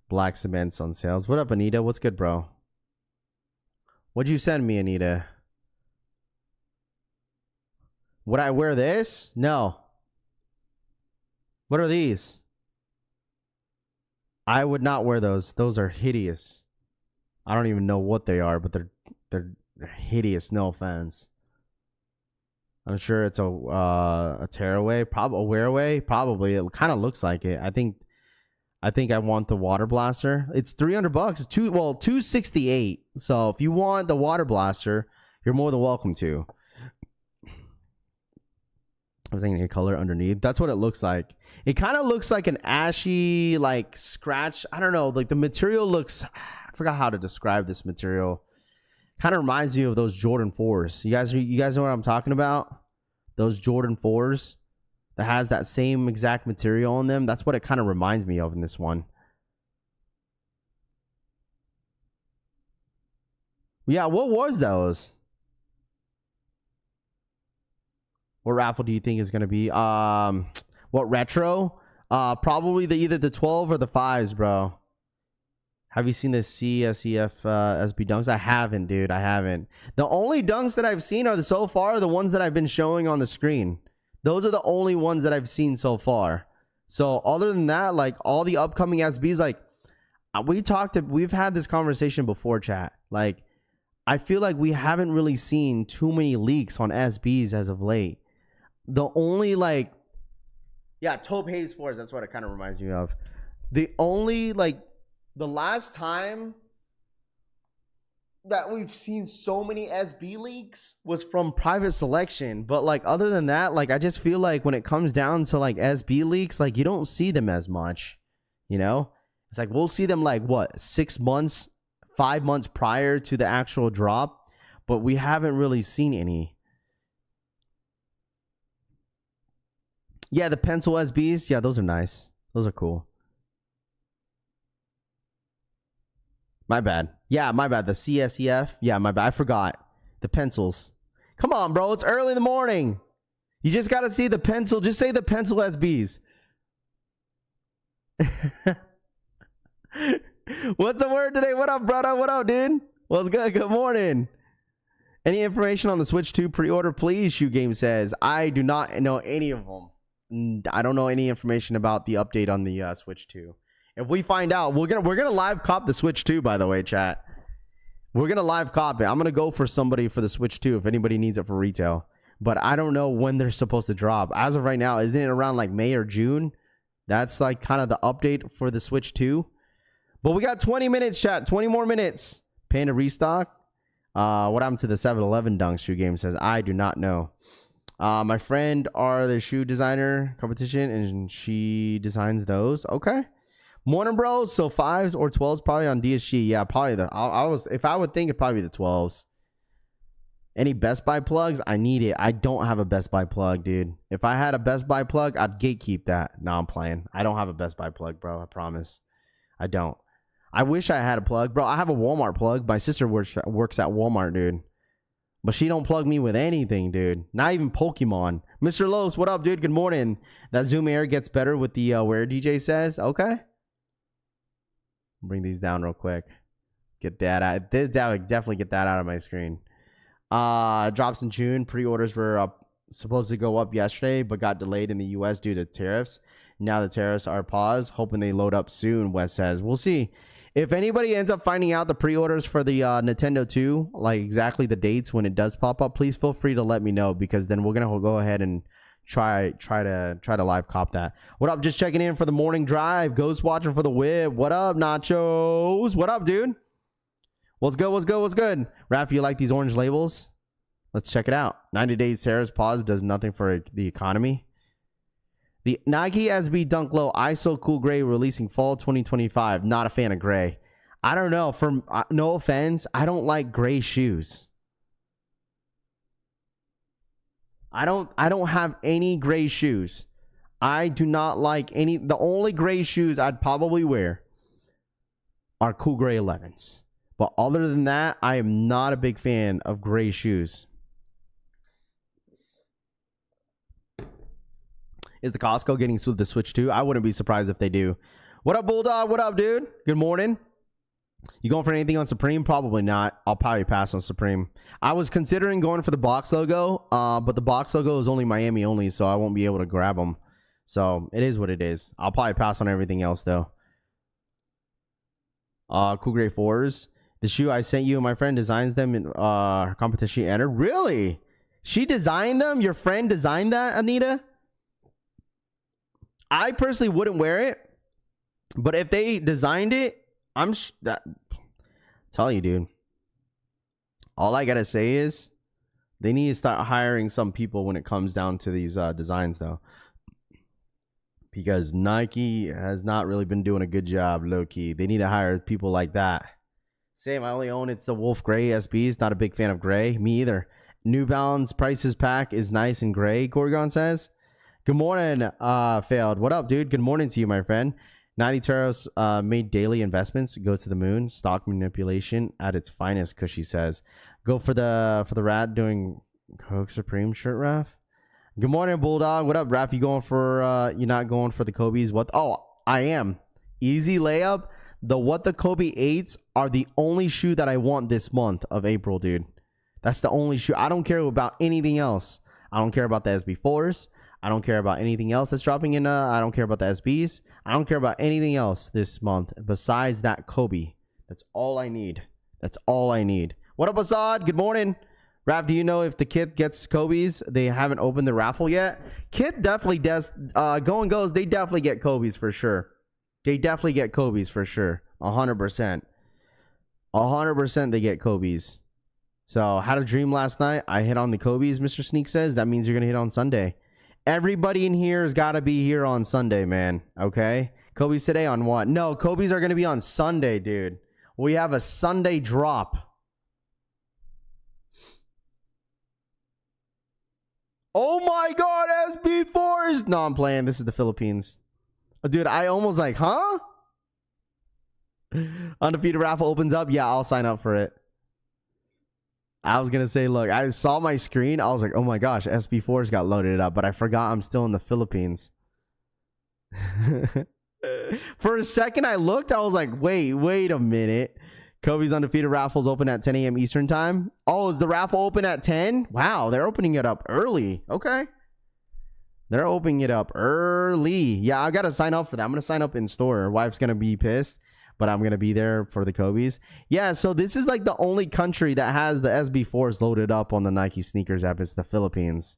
Black cements on sales. What up, Anita? What's good, bro? What'd you send me, Anita? Would I wear this? No. What are these? I would not wear those. Those are hideous. I don't even know what they are, but they're hideous. No offense. I'm sure it's a tearaway, a wear away. Probably. It kind of looks like it. I think I want the water blaster. It's $300. It's $268. So if you want the water blaster, you're more than welcome to. I was thinking a color underneath. That's what it looks like. It kind of looks like an ashy, like scratch. I don't know. Like the material looks. I forgot how to describe this material. Kind of reminds you of those Jordan 4s. You guys know what I'm talking about? Those Jordan 4s that has that same exact material on them. That's what it kind of reminds me of in this one. Yeah, what was those? What raffle do you think is going to be? What retro? Probably either the 12 or the 5s, bro. Have you seen the CPFM SB dunks? I haven't, dude. I haven't. The only dunks that I've seen are so far the ones that I've been showing on the screen. Those are the only ones that I've seen so far. So other than that, like all the upcoming SBs, like we've had this conversation before, chat. Like I feel like we haven't really seen too many leaks on SBs as of late. The only Taupe Haze Force, that's what it kind of reminds me of. The only the last time that we've seen so many SB leaks was from private selection. But other than that, I just feel like when it comes down to SB leaks, you don't see them as much, you know? It's we'll see them 6 months, 5 months prior to the actual drop, but we haven't really seen any. Yeah, the pencil SBs. Yeah, those are nice. Those are cool. My bad. Yeah, my bad. The CSEF. Yeah, my bad. I forgot. The pencils. Come on, bro. It's early in the morning. You just got to see the pencil. Just say the pencil SBs. What's the word today? What up, brother? What up, dude? What's good? Good morning. Any information on the Switch 2 pre-order, please? Shoe Game says. I do not know any of them. I don't know any information about the update on the Switch 2. If we find out, we're gonna live cop the Switch 2, by the way, chat. We're gonna live cop it. I'm gonna go for somebody for the Switch 2 if anybody needs it for retail. But I don't know when they're supposed to drop. As of right now, isn't it around May or June? That's kind of the update for the Switch 2. But we got 20 minutes, chat. 20 more minutes. Paying to restock. What happened to the 7-Eleven dunks? Shoe Game says, I do not know. My friend are the shoe designer competition, and she designs those. Okay. Morning, bros. So 5s or 12s probably on DSG. Yeah, probably if I would think it'd probably be the 12s. Any Best Buy plugs? I need it. I don't have a Best Buy plug, dude. If I had a Best Buy plug, I'd gatekeep that. No, I'm playing. I don't have a Best Buy plug, bro. I promise. I don't. I wish I had a plug, bro. I have a Walmart plug. My sister works at Walmart, dude. But she don't plug me with anything, dude. Not even Pokemon. Mr. Los, what up, dude? Good morning. That Zoom Air gets better with the Wear DJ says. Okay. Bring these down real quick. Get that out. Definitely get that out of my screen. Drops in June. Pre-orders were supposed to go up yesterday, but got delayed in the U.S. due to tariffs. Now the tariffs are paused. Hoping they load up soon, Wes says. We'll see. If anybody ends up finding out the pre-orders for the Nintendo 2, exactly the dates when it does pop up, please feel free to let me know, because then we're going to go ahead and, try to live cop that. What up? Just checking in for the morning drive. Ghost watching for the whip. What up, Nachos? What up, dude? What's good? What's good? What's good? Raph, you like these orange labels? Let's check it out. 90 days Sarah's pause does nothing for the economy. The Nike SB Dunk Low ISO Cool Gray releasing fall 2025. Not a fan of gray. I don't know. No offense, I don't like gray shoes. I don't have any gray shoes. I do not like any. The only gray shoes I'd probably wear are Cool Gray 11s. But other than that, I am not a big fan of gray shoes. Is the Costco getting the Switch too? I wouldn't be surprised if they do. What up, Bulldog? What up, dude? Good morning. You going for anything on Supreme? Probably not. I'll probably pass on Supreme. I was considering going for the box logo, but the box logo is only Miami only, so I won't be able to grab them. So it is what it is. I'll probably pass on everything else though. Cool Gray 4s. The shoe I sent you and my friend designs them in her competition she entered. Really? She designed them? Your friend designed that, Anita? I personally wouldn't wear it, but if they designed it, tell you, dude. All I gotta say is they need to start hiring some people when it comes down to these designs, though, because Nike has not really been doing a good job, low key. They need to hire people like that. Same, I only own it's the Wolf Gray SBs. Not a big fan of gray. Me either. New Balance Prices Pack is nice and gray. Gorgon says. Good morning, Failed. What up, dude? Good morning to you, my friend. 90 Taros made daily investments. Go to the moon. Stock manipulation at its finest, Cushy says. Go for the rat doing Coke Supreme shirt, Raph. Good morning, Bulldog. What up, Raph? You going for you not going for the Kobe's? What? Oh, I am. Easy layup. The What the Kobe 8s are the only shoe that I want this month of April, dude. That's the only shoe. I don't care about anything else. I don't care about the SB4s. I don't care about anything else that's dropping in. I don't care about the SBs. I don't care about anything else this month besides that Kobe. That's all I need. That's all I need. What up, Assad? Good morning. Raph, do you know if the kid gets Kobe's? They haven't opened the raffle yet. Kid definitely does. Going goes, they definitely get Kobe's for sure. They definitely get Kobe's for sure. 100%. 100% they get Kobe's. So, had a dream last night. I hit on the Kobe's, Mr. Sneak says. That means you're going to hit on Sunday. Everybody in here has got to be here on Sunday, man. Okay? Kobe's today on what? No, Kobe's are going to be on Sunday, dude. We have a Sunday drop. Oh my God, SB4s. No, I'm playing. This is the Philippines. Dude, I almost like, huh? Undefeated raffle opens up. Yeah, I'll sign up for it. I was going to say, look, I saw my screen. I was like, oh my gosh, SB4s got loaded up, but I forgot I'm still in the Philippines. For a second, I looked. I was like, wait a minute. Kobe's undefeated raffles open at 10 a.m. Eastern time. Oh, is the raffle open at 10? Wow, they're opening it up early. Okay. They're opening it up early. Yeah, I got to sign up for that. I'm going to sign up in store. Wife's going to be pissed, but I'm going to be there for the Kobe's. Yeah, so this is like the only country that has the SB4s loaded up on the Nike sneakers app. It's the Philippines.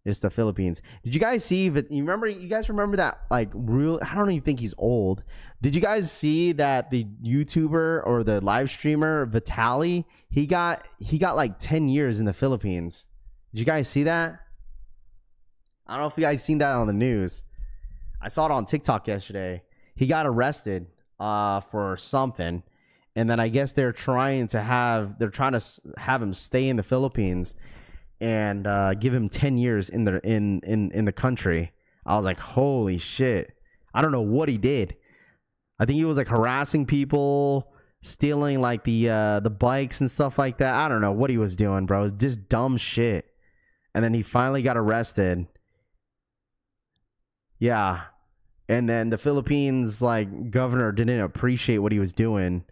It's the Philippines. Did you guys see that? You guys remember that, like, real? I don't even think he's old. Did you guys see that the YouTuber or the live streamer Vitaly, he got like 10 years in the Philippines? Did you guys see that? I don't know if you guys seen that on the news. I saw it on TikTok yesterday. He got arrested for something, and then I guess they're trying to have him stay in the Philippines and give him 10 years in the country. I was like, holy shit. I don't know what he did. I think he was like harassing people, stealing like the bikes and stuff like that. I don't know what he was doing, bro. It was just dumb shit. And then he finally got arrested. Yeah. And then the Philippines like governor didn't appreciate what he was doing.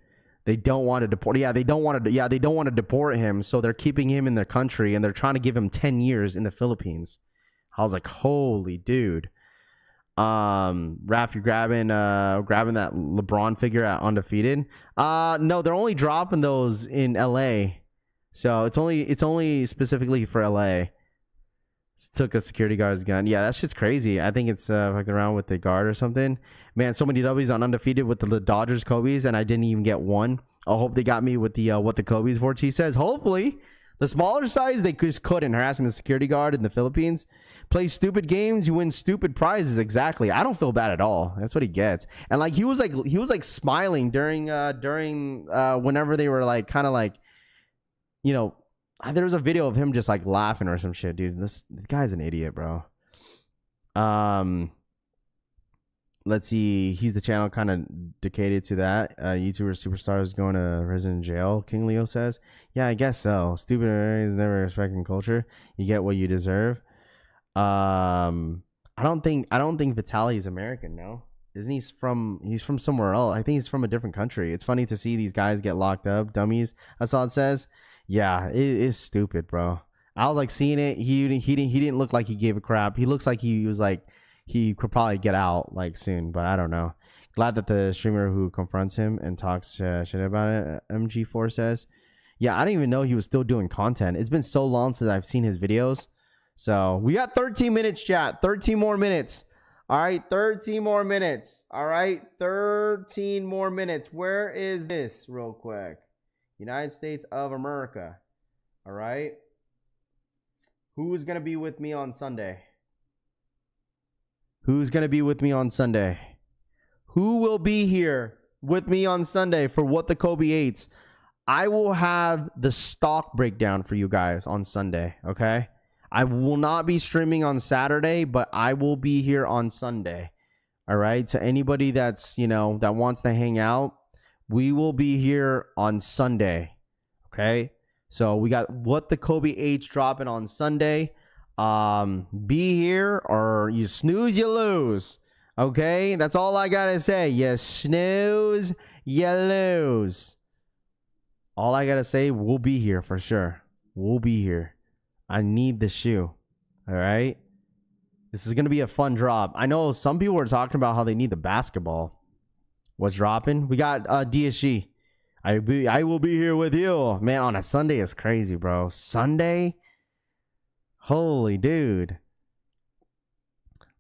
They don't want to deport. They don't want to deport him, so they're keeping him in their country and they're trying to give him 10 years in the Philippines. I was like, holy dude. Raph, you're grabbing that LeBron figure at Undefeated. No, they're only dropping those in LA. So it's only specifically for LA. Took a security guard's gun. Yeah, that's just crazy. I think it's fucking around with the guard or something. Man, so many W's on undefeated with the Dodgers Kobe's, and I didn't even get one. I hope they got me with the what the Kobe's for. She says, hopefully. The smaller size, they just couldn't. Harassing the security guard in the Philippines. Play stupid games, you win stupid prizes. Exactly. I don't feel bad at all. That's what he gets. And like he was like smiling during whenever they were like kind of like, you know, there was a video of him just like laughing or some shit, dude. This guy's an idiot, bro. Let's see. He's the channel kind of dedicated to that. YouTuber superstars going to prison jail. King Leo says, "Yeah, I guess so. Stupid is never respecting culture. You get what you deserve." I don't think Vitaly is American. No, isn't he's from somewhere else. I think he's from a different country. It's funny to see these guys get locked up, dummies. That's all it says. Yeah, it is stupid, bro. I was like seeing it. He didn't look like he gave a crap. He looks like he was like he could probably get out like soon, but I don't know. Glad that the streamer who confronts him and talks shit about it, MG4 says, yeah, I didn't even know he was still doing content. It's been so long since I've seen his videos. So we got 13 minutes, chat. 13 more minutes. All right, 13 more minutes. All right, 13 more minutes. Where is this real quick? United States of America. All right. Who's going to be with me on Sunday? Who's going to be with me on Sunday? Who will be here with me on Sunday for What the Kobe Eats? I will have the stock breakdown for you guys on Sunday, okay? I will not be streaming on Saturday, but I will be here on Sunday. All right? To anybody that's, you know, that wants to hang out, we will be here on Sunday, okay? So we got What the Kobe Eats dropping on Sunday. Be here or you snooze, you lose. Okay, that's all I gotta say. You snooze, you lose. All I gotta say, we'll be here for sure. We'll be here. I need the shoe. All right, this is gonna be a fun drop. I know some people are talking about how they need the basketball. What's dropping? We got DSG. I will be here with you, man. On a Sunday is crazy, bro. Sunday. Holy dude.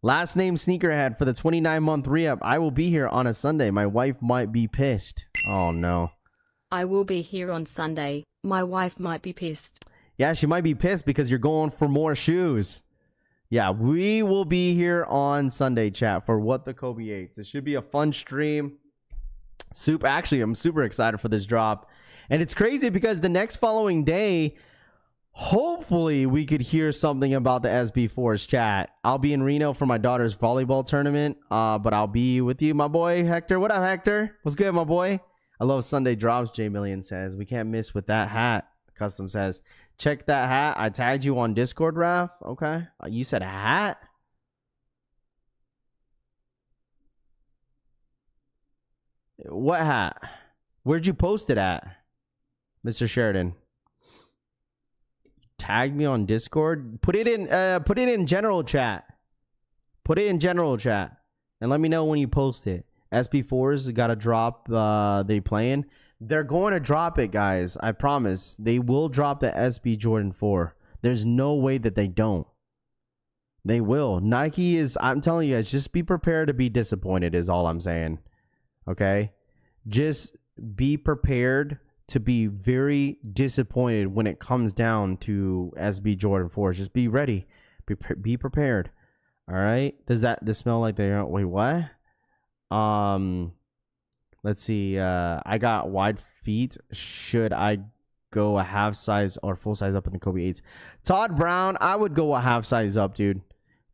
Last name Sneakerhead for the 29-month re-up. I will be here on a Sunday. My wife might be pissed. Oh, no. I will be here on Sunday. My wife might be pissed. Yeah, she might be pissed because you're going for more shoes. Yeah, we will be here on Sunday, chat, for What the Kobe Eats. It should be a fun stream. Actually, I'm super excited for this drop. And it's crazy because the next following day, hopefully we could hear something about the SB4's chat. I'll be in Reno for my daughter's volleyball tournament, but I'll be with you, my boy Hector. What up, Hector? What's good, my boy? I love Sunday drops, J Million says. We can't miss with that hat. Custom says, check that hat. I tagged you on Discord, Raph. Okay. You said a hat? What hat? Where'd you post it at, Mr. Sheridan? Tag me on Discord. Put it in general chat. Put it in general chat and let me know when you post it. SB4's got to drop. They playing. They're going to drop it, guys. I promise. They will drop the SB Jordan 4. There's no way that they don't. They will. Nike is. I'm telling you guys, just be prepared to be disappointed. Is all I'm saying. Okay, just be prepared to be very disappointed when it comes down to SB Jordan 4. Just be ready. Be prepared. All right. Does this smell like they don't? Wait, what? Let's see. I got wide feet. Should I go a half size or full size up in the Kobe 8s? Todd Brown, I would go a half size up, dude.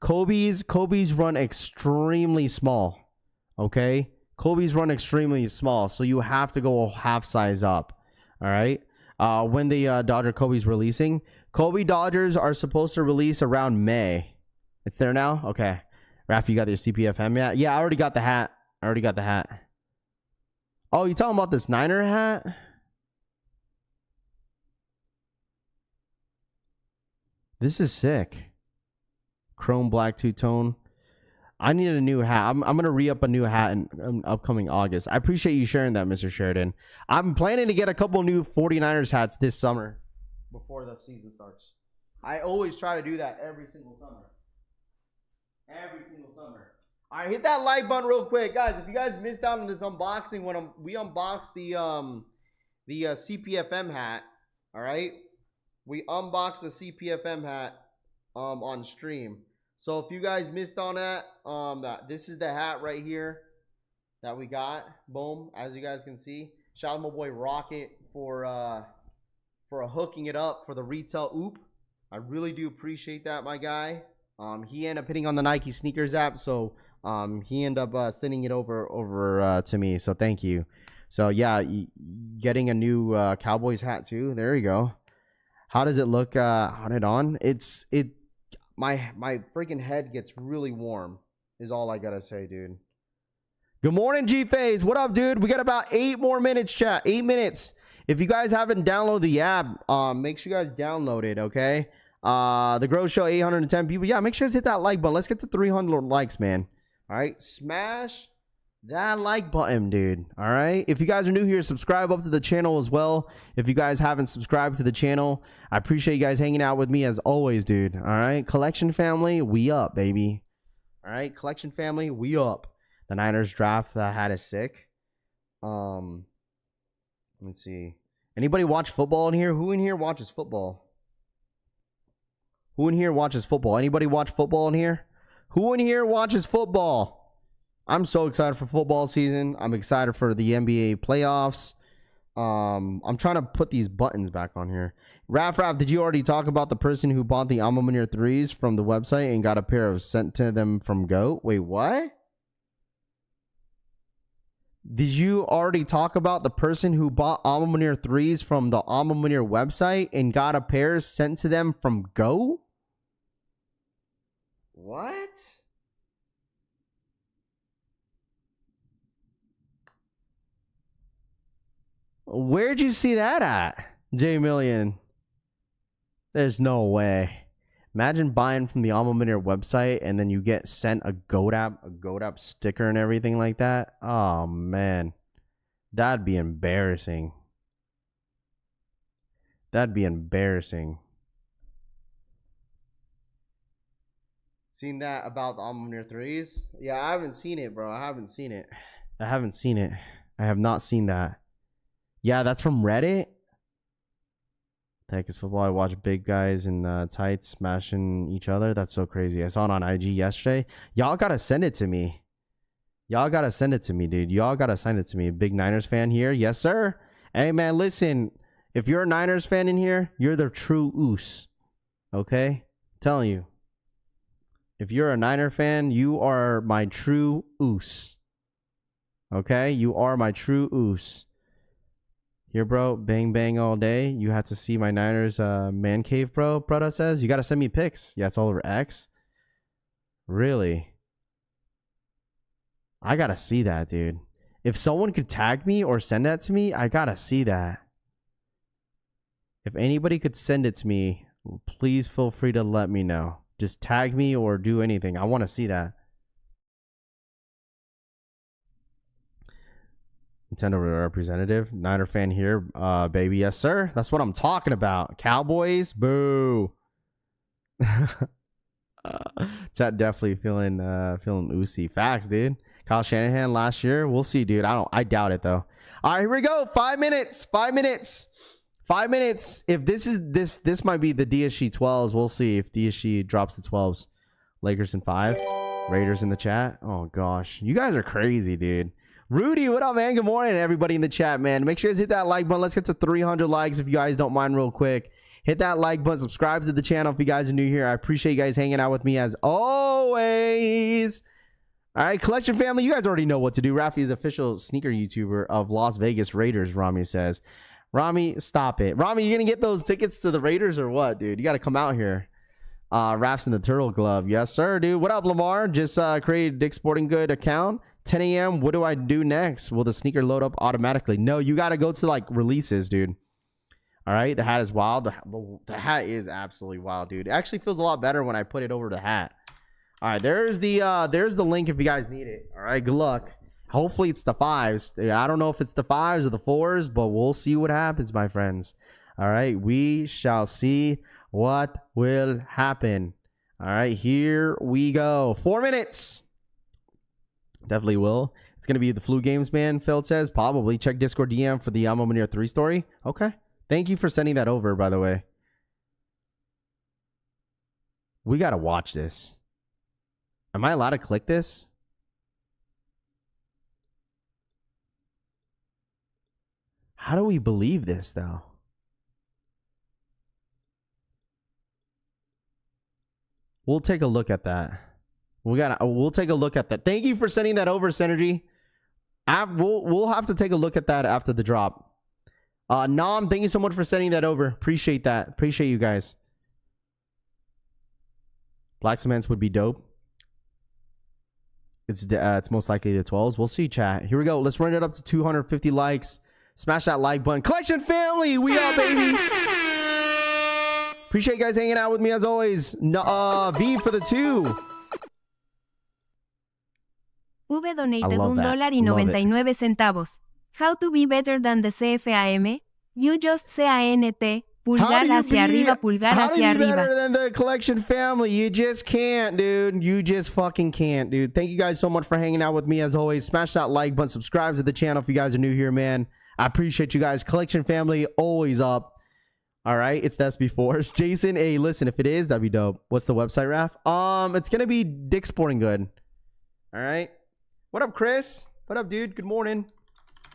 Kobe's run extremely small. Okay. Kobe's run extremely small, so you have to go a half size up. All right. When the Dodger Kobe's releasing, Kobe Dodgers are supposed to release around May. It's there now. Okay. Raph, you got your CPFM yet? Yeah, I already got the hat. Oh, you talking about this Niner hat? This is sick. Chrome black two-tone. I need a new hat. I'm going to re-up a new hat in upcoming August. I appreciate you sharing that, Mr. Sheridan. I'm planning to get a couple new 49ers hats this summer before the season starts. I always try to do that every single summer. Every single summer. All right, hit that like button real quick, guys. If you guys missed out on this unboxing when we unboxed the CPFM hat, all right, we unboxed the CPFM hat on stream. So if you guys missed on that, this is the hat right here that we got. Boom, as you guys can see. Shout out to my boy Rocket for hooking it up for the retail oop. I really do appreciate that, my guy. He ended up hitting on the Nike sneakers app, so he ended up sending it over to me. So thank you. So yeah, getting a new Cowboys hat too. There you go. How does it look on it on? My freaking head gets really warm is all I gotta say, dude. Good morning, G-Phase. What up, dude? We got about 8 more minutes, chat. 8 minutes. If you guys haven't downloaded the app, make sure you guys download it, okay? The Growth Show, 810 people. Yeah, make sure you guys hit that like button. Let's get to 300 likes, man. All right, smash that like button, dude. All right, if you guys are new here, subscribe up to the channel as well. If you guys haven't subscribed to the channel, I appreciate you guys hanging out with me as always, dude. All right, Collection family, we up, baby. All right, Collection family, we up. The Niners draft hat is sick. Let's see. Anybody watch football in here? Who in here watches football? Who in here watches football? Anybody watch football in here? Who in here watches football? I'm so excited for football season. I'm excited for the NBA playoffs. I'm trying to put these buttons back on here. Raf, did you already talk about the person who bought the Alma Mater 3s from the website and got a pair of sent to them from Go? Wait, what? Did you already talk about the person who bought Alma Mater 3s from the Alma Mater website and got a pair sent to them from Go? What? Where'd you see that at, J Million? There's no way. Imagine buying from the Alma Mater website and then you get sent a Goat app sticker and everything like that. Oh man, that'd be embarrassing. That'd be embarrassing. Seen that about the Alma Mater 3s? Yeah, I haven't seen it, bro. I haven't seen it. I have not seen that. Yeah, that's from Reddit. Heck is football. I watch big guys in tights smashing each other. That's so crazy. I saw it on IG yesterday. Y'all gotta send it to me. Y'all gotta send it to me, dude. Y'all gotta send it to me. Big Niners fan here. Yes, sir. Hey, man, listen. If you're a Niners fan in here, you're the true oos. Okay? I'm telling you. If you're a Niner fan, you are my true oos. Okay? You are my true oos. Here, bro, bang, bang all day. You had to see my Niners man cave, bro. Brother says, you got to send me pics. Yeah, it's all over X. Really? I got to see that, dude. If someone could tag me or send that to me, I got to see that. If anybody could send it to me, please feel free to let me know. Just tag me or do anything. I want to see that. Nintendo representative, Niner fan here, baby. Yes, sir. That's what I'm talking about. Cowboys, boo. Chat definitely feeling oozy. Facts, dude. Kyle Shanahan last year. We'll see, dude. I doubt it though. All right, here we go. 5 minutes. 5 minutes. 5 minutes. If this might be the DSG 12s. We'll see if DSG drops the 12s. Lakers in 5. Raiders in the chat. Oh gosh, you guys are crazy, dude. Rudy, what up, man? Good morning, everybody in the chat, man. Make sure you guys hit that like button. Let's get to 300 likes if you guys don't mind real quick. Hit that like button. Subscribe to the channel if you guys are new here. I appreciate you guys hanging out with me as always. All right, Collection family, you guys already know what to do. Rafi is the official sneaker YouTuber of Las Vegas Raiders, Rami says. Rami, stop it. Rami, you going to get those tickets to the Raiders or what, dude? You got to come out here. Raf's in the turtle glove. Yes, sir, dude. What up, Lamar? Just created Dick's Sporting Good account. 10 a.m. What do I do next? Will the sneaker load up automatically? No, you got to go to like releases, dude. All right. The hat is wild. The hat is absolutely wild, dude. It actually feels a lot better when I put it over the hat. All right. There's the link if you guys need it. All right. Good luck. Hopefully it's the 5s. I don't know if it's the 5s or the 4s, but we'll see what happens, my friends. All right. We shall see what will happen. All right, here we go. 4 minutes. Definitely will. It's going to be the flu games, man. Phil says probably. Check Discord DM for the Yama Munir 3 story. Okay. Thank you for sending that over, by the way. We got to watch this. Am I allowed to click this? How do we believe this, though? We'll take a look at that. We'll take a look at that. Thank you for sending that over, Synergy. We'll have to take a look at that after the drop. Nam, thank you so much for sending that over. Appreciate that. Appreciate you guys. Black cements would be dope. It's most likely the 12s. We'll see, chat. Here we go. Let's run it up to 250 likes. Smash that like button. Collection family, we are, baby. Appreciate you guys hanging out with me as always. V for the 2. V donated $1.99. How to be better than the CFAM? You just CANT. Pulgar hacia arriba, pulgar how hacia do you be arriba. better than the collection family? You just can't, dude. You just fucking can't, dude. Thank you guys so much for hanging out with me as always. Smash that like button. Subscribe to the channel if you guys are new here, man. I appreciate you guys. Collection family, always up. All right, it's the SB4s. Jason, hey, listen, if it is, that'd be dope. What's the website, Raf? It's gonna be Dick's Sporting Good. All right. What up, Chris? What up, dude? Good morning.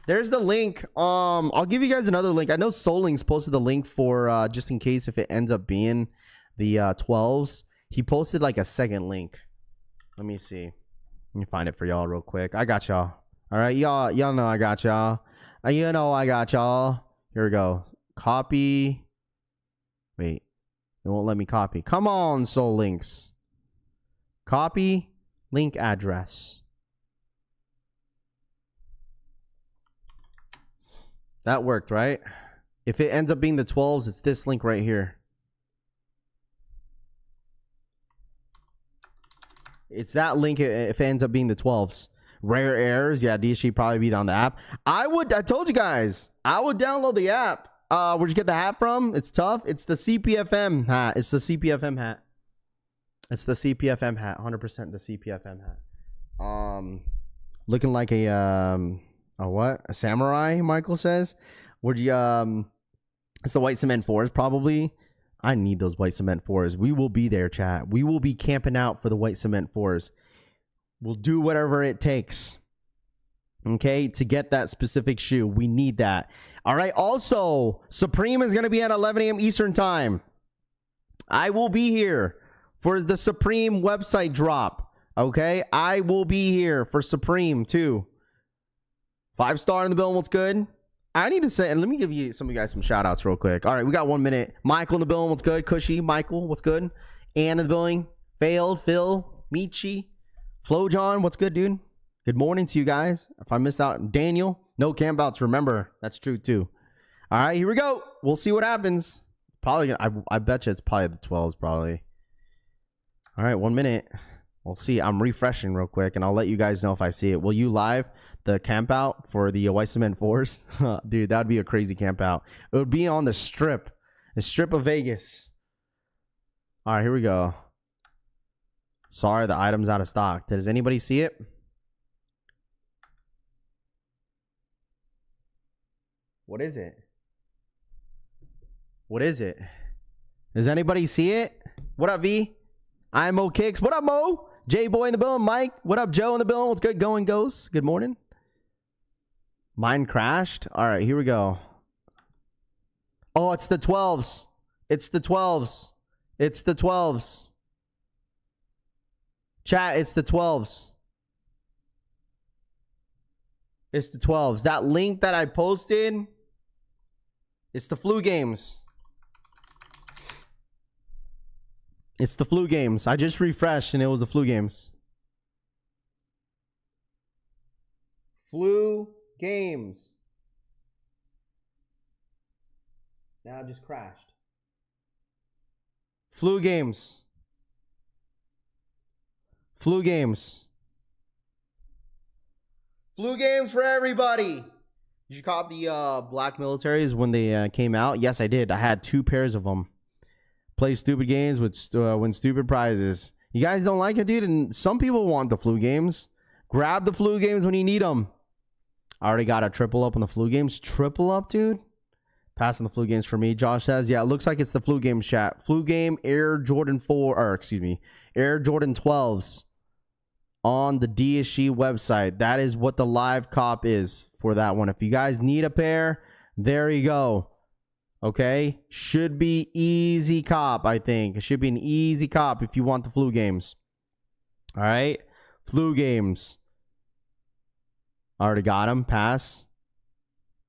There's the link. I'll give you guys another link. I know Soling's posted the link for just in case if it ends up being the 12s. He posted like a second link. Let me see. Let me find it for y'all real quick. I got y'all. All right, y'all know I got y'all. You know I got y'all. Here we go. Copy. Wait. It won't let me copy. Come on, Soul Links. Copy link address. That worked, right? If it ends up being the 12s, it's this link right here. It's that link if it ends up being the 12s. Rare errors. Yeah, these should probably be on the app. I told you guys, I would download the app. Where'd you get the hat from? It's tough. It's the CPFM hat. It's the CPFM hat. It's the CPFM hat. 100% the CPFM hat. Looking like a what? A samurai, Michael says. Would you it's the white cement 4s probably. I need those white cement 4s. We will be there, chat. We will be camping out for the white cement 4s. We'll do whatever it takes. Okay, to get that specific shoe. We need that. All right. Also, Supreme is going to be at 11 a.m. Eastern time. I will be here for the Supreme website drop. Okay, I will be here for Supreme too. 5-star in the building. What's good? I need to say, and let me give you some of you guys some shout outs real quick. All right, we got 1 minute. Michael in the building. What's good? Cushy, Michael. What's good? Ann in the building. Failed, Phil, Michi, Flo John. What's good, dude? Good morning to you guys. If I missed out, Daniel, no campouts. Remember, that's true too. All right, here we go. We'll see what happens. Probably, I bet you it's probably the 12s, probably. All right, 1 minute. We'll see. I'm refreshing real quick, and I'll let you guys know if I see it. Will you live the camp out for the white cement 4s? Dude, that'd be a crazy camp out. It would be on the strip of Vegas. All right, here we go. Sorry, the item's out of stock. Does anybody see it? What is it? What is it? Does anybody see it? What up, V? I'm Mo Kicks. What up, Mo? J Boy in the building. Mike. What up, Joe in the building? What's good? Going goes. Good morning. Mine crashed. All right, here we go. Oh, it's the 12s. It's the 12s. It's the 12s. Chat, it's the 12s. It's the 12s. That link that I posted, it's the flu games. It's the flu games. I just refreshed and it was the flu games. Flu games. Now it just crashed. Flu games. Flu games. Flu games for everybody. Did you cop the black militaries when they came out? Yes, I did. I had 2 pairs of them. Play stupid games with win stupid prizes. You guys don't like it, dude? And some people want the flu games. Grab the flu games when you need them. I already got a triple up on the flu games. Triple up, dude? Passing the flu games for me. Josh says, yeah, it looks like it's the flu game chat. Flu game Air Jordan 4, or excuse me, Air Jordan 12s on the DSG website. That is what the live cop is for that one. If you guys need a pair, there you go. Okay? Should be easy cop, I think. It should be an easy cop if you want the flu games. All right? Flu games. Already got them. Pass.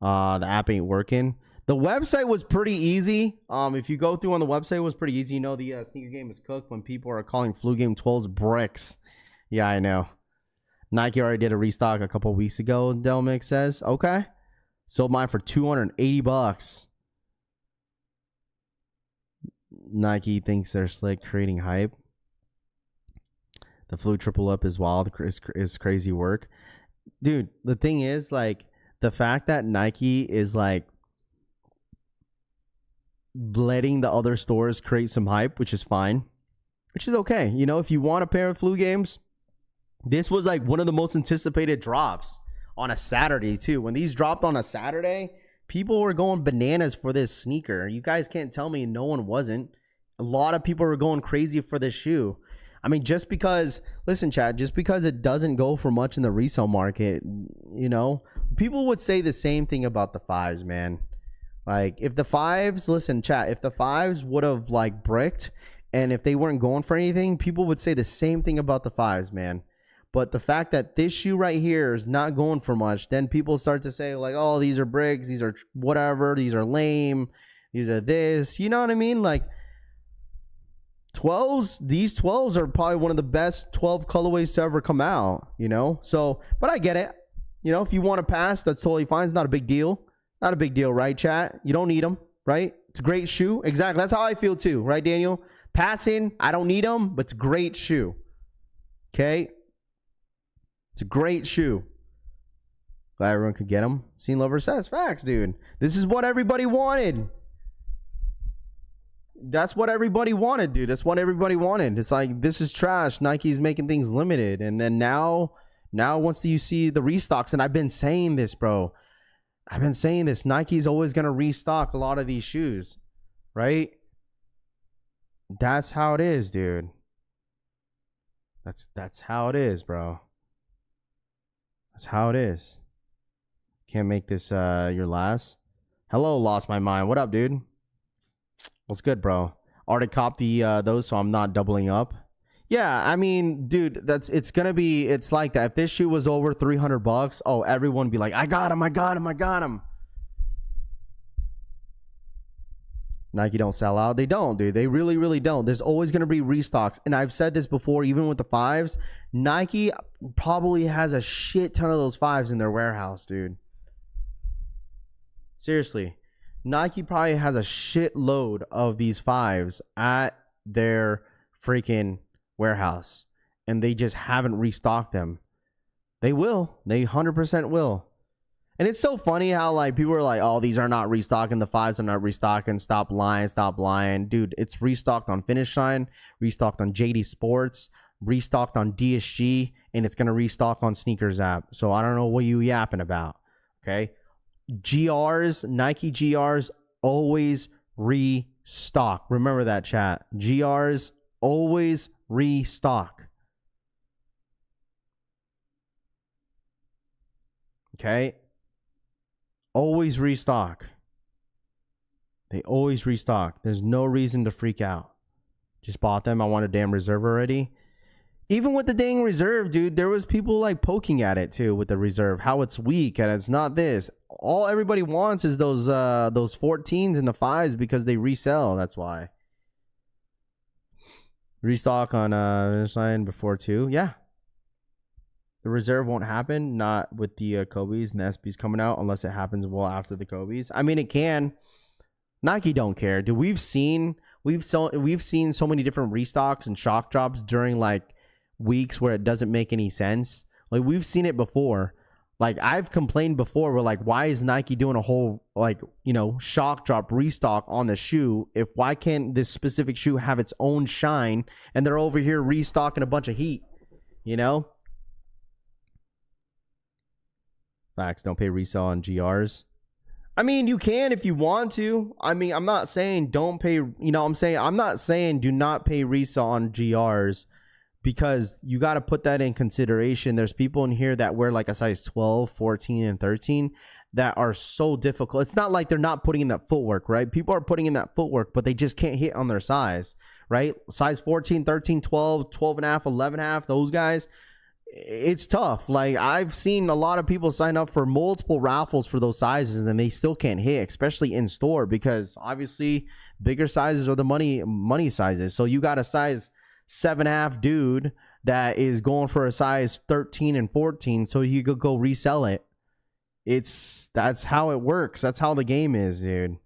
The app ain't working. The website was pretty easy. If you go through on the website, it was pretty easy. You know, the sneaker game is cooked when people are calling flu game 12s bricks. Yeah, I know. Nike already did a restock a couple weeks ago, Delmix says. Okay. Sold mine for $280. Nike thinks they're slick, creating hype. The flu triple up is wild. Is crazy work. Dude, the thing is, like, the fact that Nike is, like, letting the other stores create some hype, which is fine, which is okay. You know, if you want a pair of flu games, this was like one of the most anticipated drops on a Saturday too. When these dropped on a Saturday, people were going bananas for this sneaker. You guys can't tell me no one wasn't. A lot of people were going crazy for this shoe. I mean, just because, listen, chat, just because it doesn't go for much in the resale market, you know, people would say the same thing about the fives, man. Like, if the fives, listen, chat, if the fives would have, like, bricked, and if they weren't going for anything, people would say the same thing about the fives, man. But the fact that this shoe right here is not going for much, then people start to say, like, oh, these are bricks, these are whatever, these are lame, these are this. You know what I mean? Like, 12s, these 12s are probably one of the best 12 colorways to ever come out, you know? So, but I get it. You know, if you want to pass, that's totally fine. It's not a big deal. Not a big deal, right, chat? You don't need them, right? It's a great shoe. Exactly. That's how I feel too, right, Daniel? Passing, I don't need them, but it's a great shoe. Okay? It's a great shoe. Glad everyone could get them. Scene Lover says, facts, dude. This is what everybody wanted. That's what everybody wanted, dude. That's what everybody wanted. It's like, this is trash. Nike's making things limited. And then now once you see the restocks, and I've been saying this, bro. I've been saying this. Nike's always going to restock a lot of these shoes, right? That's how it is, dude. That's how it is, bro. That's how it is. Can't make this your last. Hello, lost my mind. What up, dude? What's good, bro? Already copy those, so I'm not doubling up. Yeah, I mean, dude, it's like that. If this shoe was over $300, oh, everyone would be like, I got him. Nike don't sell out. They don't, dude. They really, really don't. There's always going to be restocks. And I've said this before, even with the fives, Nike probably has a shit ton of those fives in their warehouse, dude. Seriously. Nike probably has a shitload of these fives at their freaking warehouse, and they just haven't restocked them. They will. They 100% will. And it's so funny how, like, people are like, oh, these are not restocking, the fives are not restocking, stop lying. Dude, it's restocked on Finish Line, restocked on JD Sports, restocked on DSG, and it's going to restock on Sneakers app. So I don't know what you yapping about. Okay? GRs, Nike GRs always restock. Remember that, chat. GRs always restock. Okay? Always restock. They always restock. There's no reason to freak out. Just bought them. I want a damn reserve already. Even with the dang reserve, dude, there was people like poking at it too with the reserve, how it's weak and it's not this. All everybody wants is those 14s and the 5s because they resell. That's why. Restock on sign before too. Yeah. The reserve won't happen, not with the Kobe's and the SBs coming out, unless it happens well after the Kobe's. I mean, it can. Nike don't care, dude. We've seen so many different restocks and shock drops during like weeks where it doesn't make any sense. Like, we've seen it before. Like, I've complained before, we're like, why is Nike doing a whole, like, you know, shock drop restock on the shoe? Why can't this specific shoe have its own shine, and they're over here restocking a bunch of heat, you know? Facts, don't pay resale on GRs. I mean, you can if you want to. I mean, I'm not saying don't pay, you know, I'm not saying do not pay resale on GRs, because you got to put that in consideration. There's people in here that wear like a size 12, 14, and 13 that are so difficult. It's not like they're not putting in that footwork, right? People are putting in that footwork, but they just can't hit on their size, right? Size 14, 13, 12, 12 and a half, 11 and a half, those guys, it's tough. Like, I've seen a lot of people sign up for multiple raffles for those sizes, and they still can't hit, especially in store, because obviously bigger sizes are the money sizes. So you got a size 7.5 dude that is going for a size 13 and 14, so you could go resell it. That's how it works. That's how the game is, dude.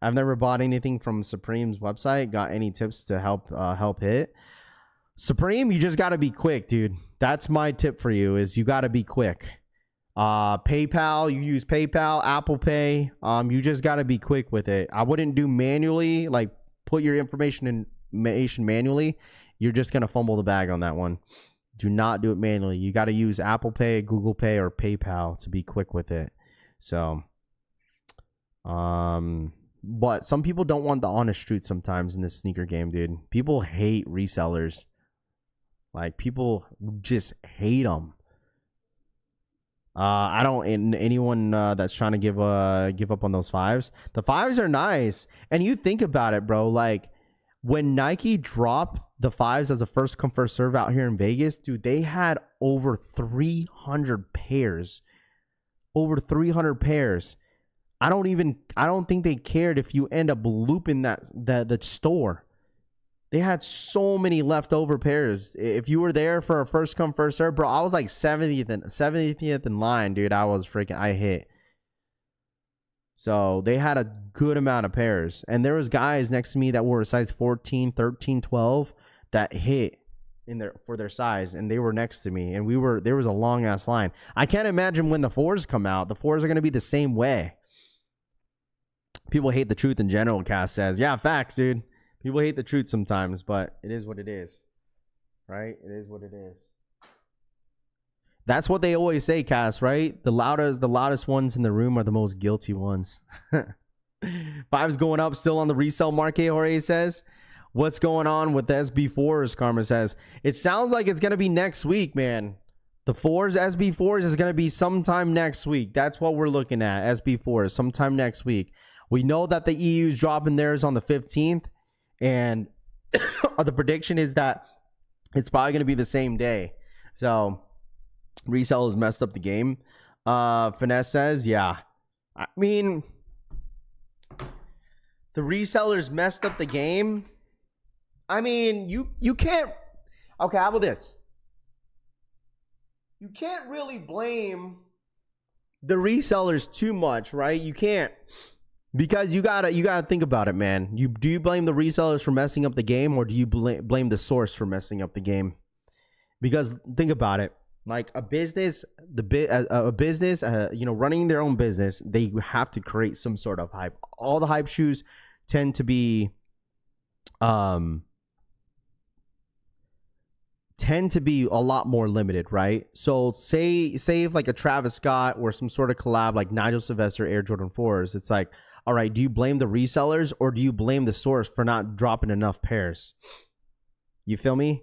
I've never bought anything from Supreme's website. Got any tips to help hit? Supreme, you just got to be quick, dude. That's my tip for you, is you got to be quick. PayPal, you use PayPal, Apple Pay. You just got to be quick with it. I wouldn't do manually, like put your information manually. You're just going to fumble the bag on that one. Do not do it manually. You got to use Apple Pay, Google Pay, or PayPal to be quick with it. So, but some people don't want the honest truth sometimes in this sneaker game, dude. People hate resellers. Like, people just hate them. I don't, and anyone that's trying to give up on those fives. The fives are nice. And you think about it, bro. Like, when Nike dropped the fives as a first come first serve out here in Vegas, dude, they had over 300 pairs. Over 300 pairs. I don't think they cared if you end up looping the store. They had so many leftover pairs. If you were there for a first come first serve, bro, I was like 70th in line, dude. I hit. So they had a good amount of pairs. And there was guys next to me that were a size 14, 13, 12 that hit for their size, and they were next to me, and there was a long ass line. I can't imagine when the fours come out. The fours are going to be the same way. People hate the truth in general, Cass says. Yeah, facts, dude. People hate the truth sometimes, but it is what it is. Right? It is what it is. That's what they always say, Cass, right? The loudest ones in the room are the most guilty ones. Fives going up still on the resale market, Jorge says. What's going on with the SB4s, Karma says. It sounds like it's going to be next week, man. The SB4s is going to be sometime next week. That's what we're looking at, SB4s, sometime next week. We know that the EU's dropping theirs on the 15th, and the prediction is that it's probably going to be the same day. So Resell has messed up the game. Finesse says, yeah. I mean, the resellers messed up the game. I mean, you can't. Okay, how about this? You can't really blame the resellers too much, right? You can't, because you gotta think about it, man. Do you blame the resellers for messing up the game, or do you blame the source for messing up the game? Because think about it. Like a business, running their own business, they have to create some sort of hype. All the hype shoes tend to be a lot more limited, right? So say if like a Travis Scott or some sort of collab like Nigel Sylvester Air Jordan 4s, it's like, all right, do you blame the resellers or do you blame the source for not dropping enough pairs? You feel me?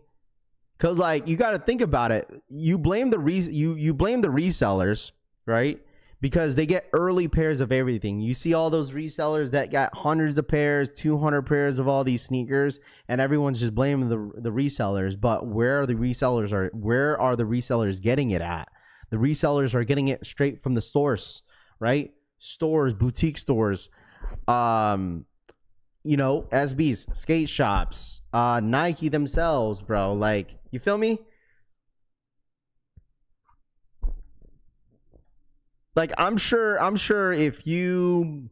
Because, like, you got to think about it. You blame the resellers, right? Because they get early pairs of everything. You see all those resellers that got hundreds of pairs, 200 pairs of all these sneakers, and everyone's just blaming the resellers. But where are the resellers getting it at? The resellers are getting it straight from the source, right? Stores, boutique stores, SBs, skate shops, Nike themselves, bro. Like, you feel me? Like, I'm sure if you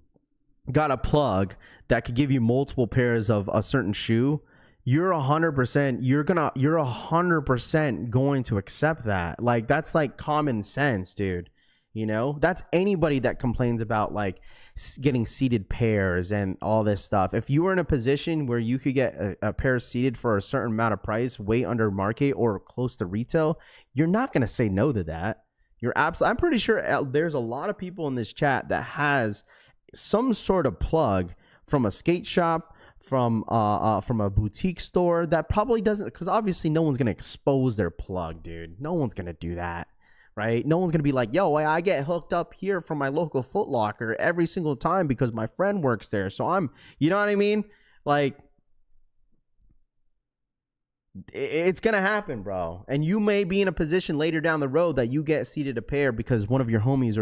got a plug that could give you multiple pairs of a certain shoe, you're 100% going to accept that. Like, that's like common sense, dude. You know, that's anybody that complains about like getting seated pairs and all this stuff. If you were in a position where you could get a pair seated for a certain amount of price, way under market or close to retail, you're not going to say no to that. I'm pretty sure there's a lot of people in this chat that has some sort of plug from a skate shop, from a boutique store that probably doesn't, because obviously no one's going to expose their plug, dude. No one's going to do that. Right? No one's going to be like, yo, I get hooked up here from my local Foot Locker every single time because my friend works there. So you know what I mean? Like, it's going to happen, bro. And you may be in a position later down the road that you get seated a pair because one of your homies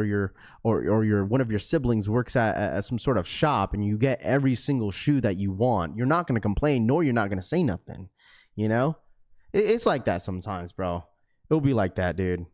or one of your siblings works at some sort of shop and you get every single shoe that you want. You're not going to complain, nor you're not going to say nothing. You know? It's like that sometimes, bro. It'll be like that, dude.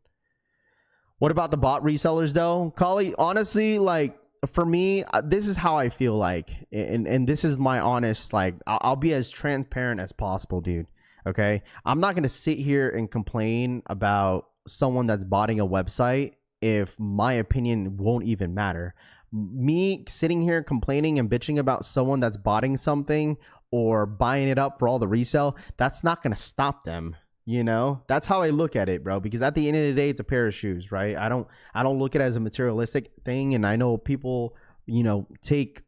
What about the bot resellers though? Kali, honestly, like for me, this is how I feel like, and this is my honest, like I'll be as transparent as possible, dude. Okay. I'm not going to sit here and complain about someone that's botting a website if my opinion won't even matter. Me sitting here complaining and bitching about someone that's botting something or buying it up for all the resale, that's not going to stop them. You know, that's how I look at it, bro, because at the end of the day, it's a pair of shoes, right? I don't look at it as a materialistic thing. And I know people, you know, take,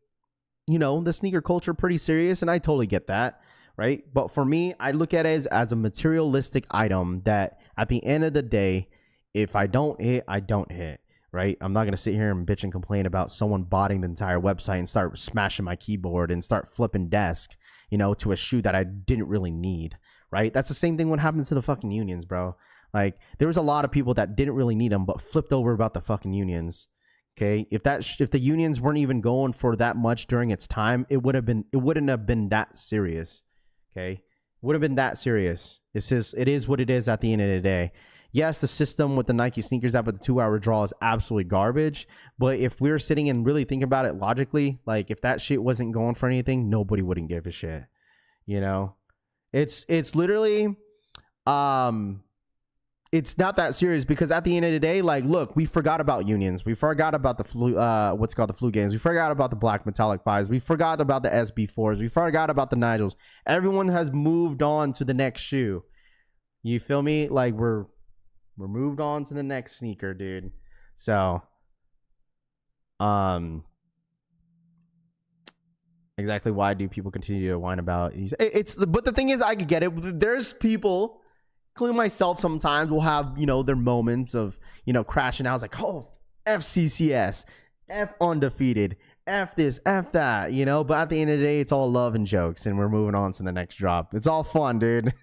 you know, the sneaker culture pretty serious. And I totally get that. Right. But for me, I look at it as a materialistic item that at the end of the day, if I don't hit, I don't hit. Right. I'm not going to sit here and bitch and complain about someone botting the entire website and start smashing my keyboard and start flipping desk, you know, to a shoe that I didn't really need. Right? That's the same thing what happened to the fucking unions, bro. Like, there was a lot of people that didn't really need them, but flipped over about the fucking unions. Okay? If the unions weren't even going for that much during its time, it wouldn't have been that serious. Okay? Would have been that serious. It is what it is at the end of the day. Yes, the system with the Nike sneakers app with the 2-hour draw is absolutely garbage. But if we were sitting and really think about it logically, like if that shit wasn't going for anything, nobody wouldn't give a shit. You know? It's literally, it's not that serious because at the end of the day, like, look, we forgot about unions. We forgot about the flu games. We forgot about the black metallic 5s. We forgot about the SB4s. We forgot about the Nigels. Everyone has moved on to the next shoe. You feel me? Like we're moved on to the next sneaker, dude. So, exactly why do people continue to whine about but the thing is, I could get it. There's people, including myself, sometimes will have, you know, their moments of, you know, crashing out. It's like, oh, F CCS, F undefeated, F this, F that, you know. But at the end of the day, it's all love and jokes, and we're moving on to the next drop. It's all fun, dude.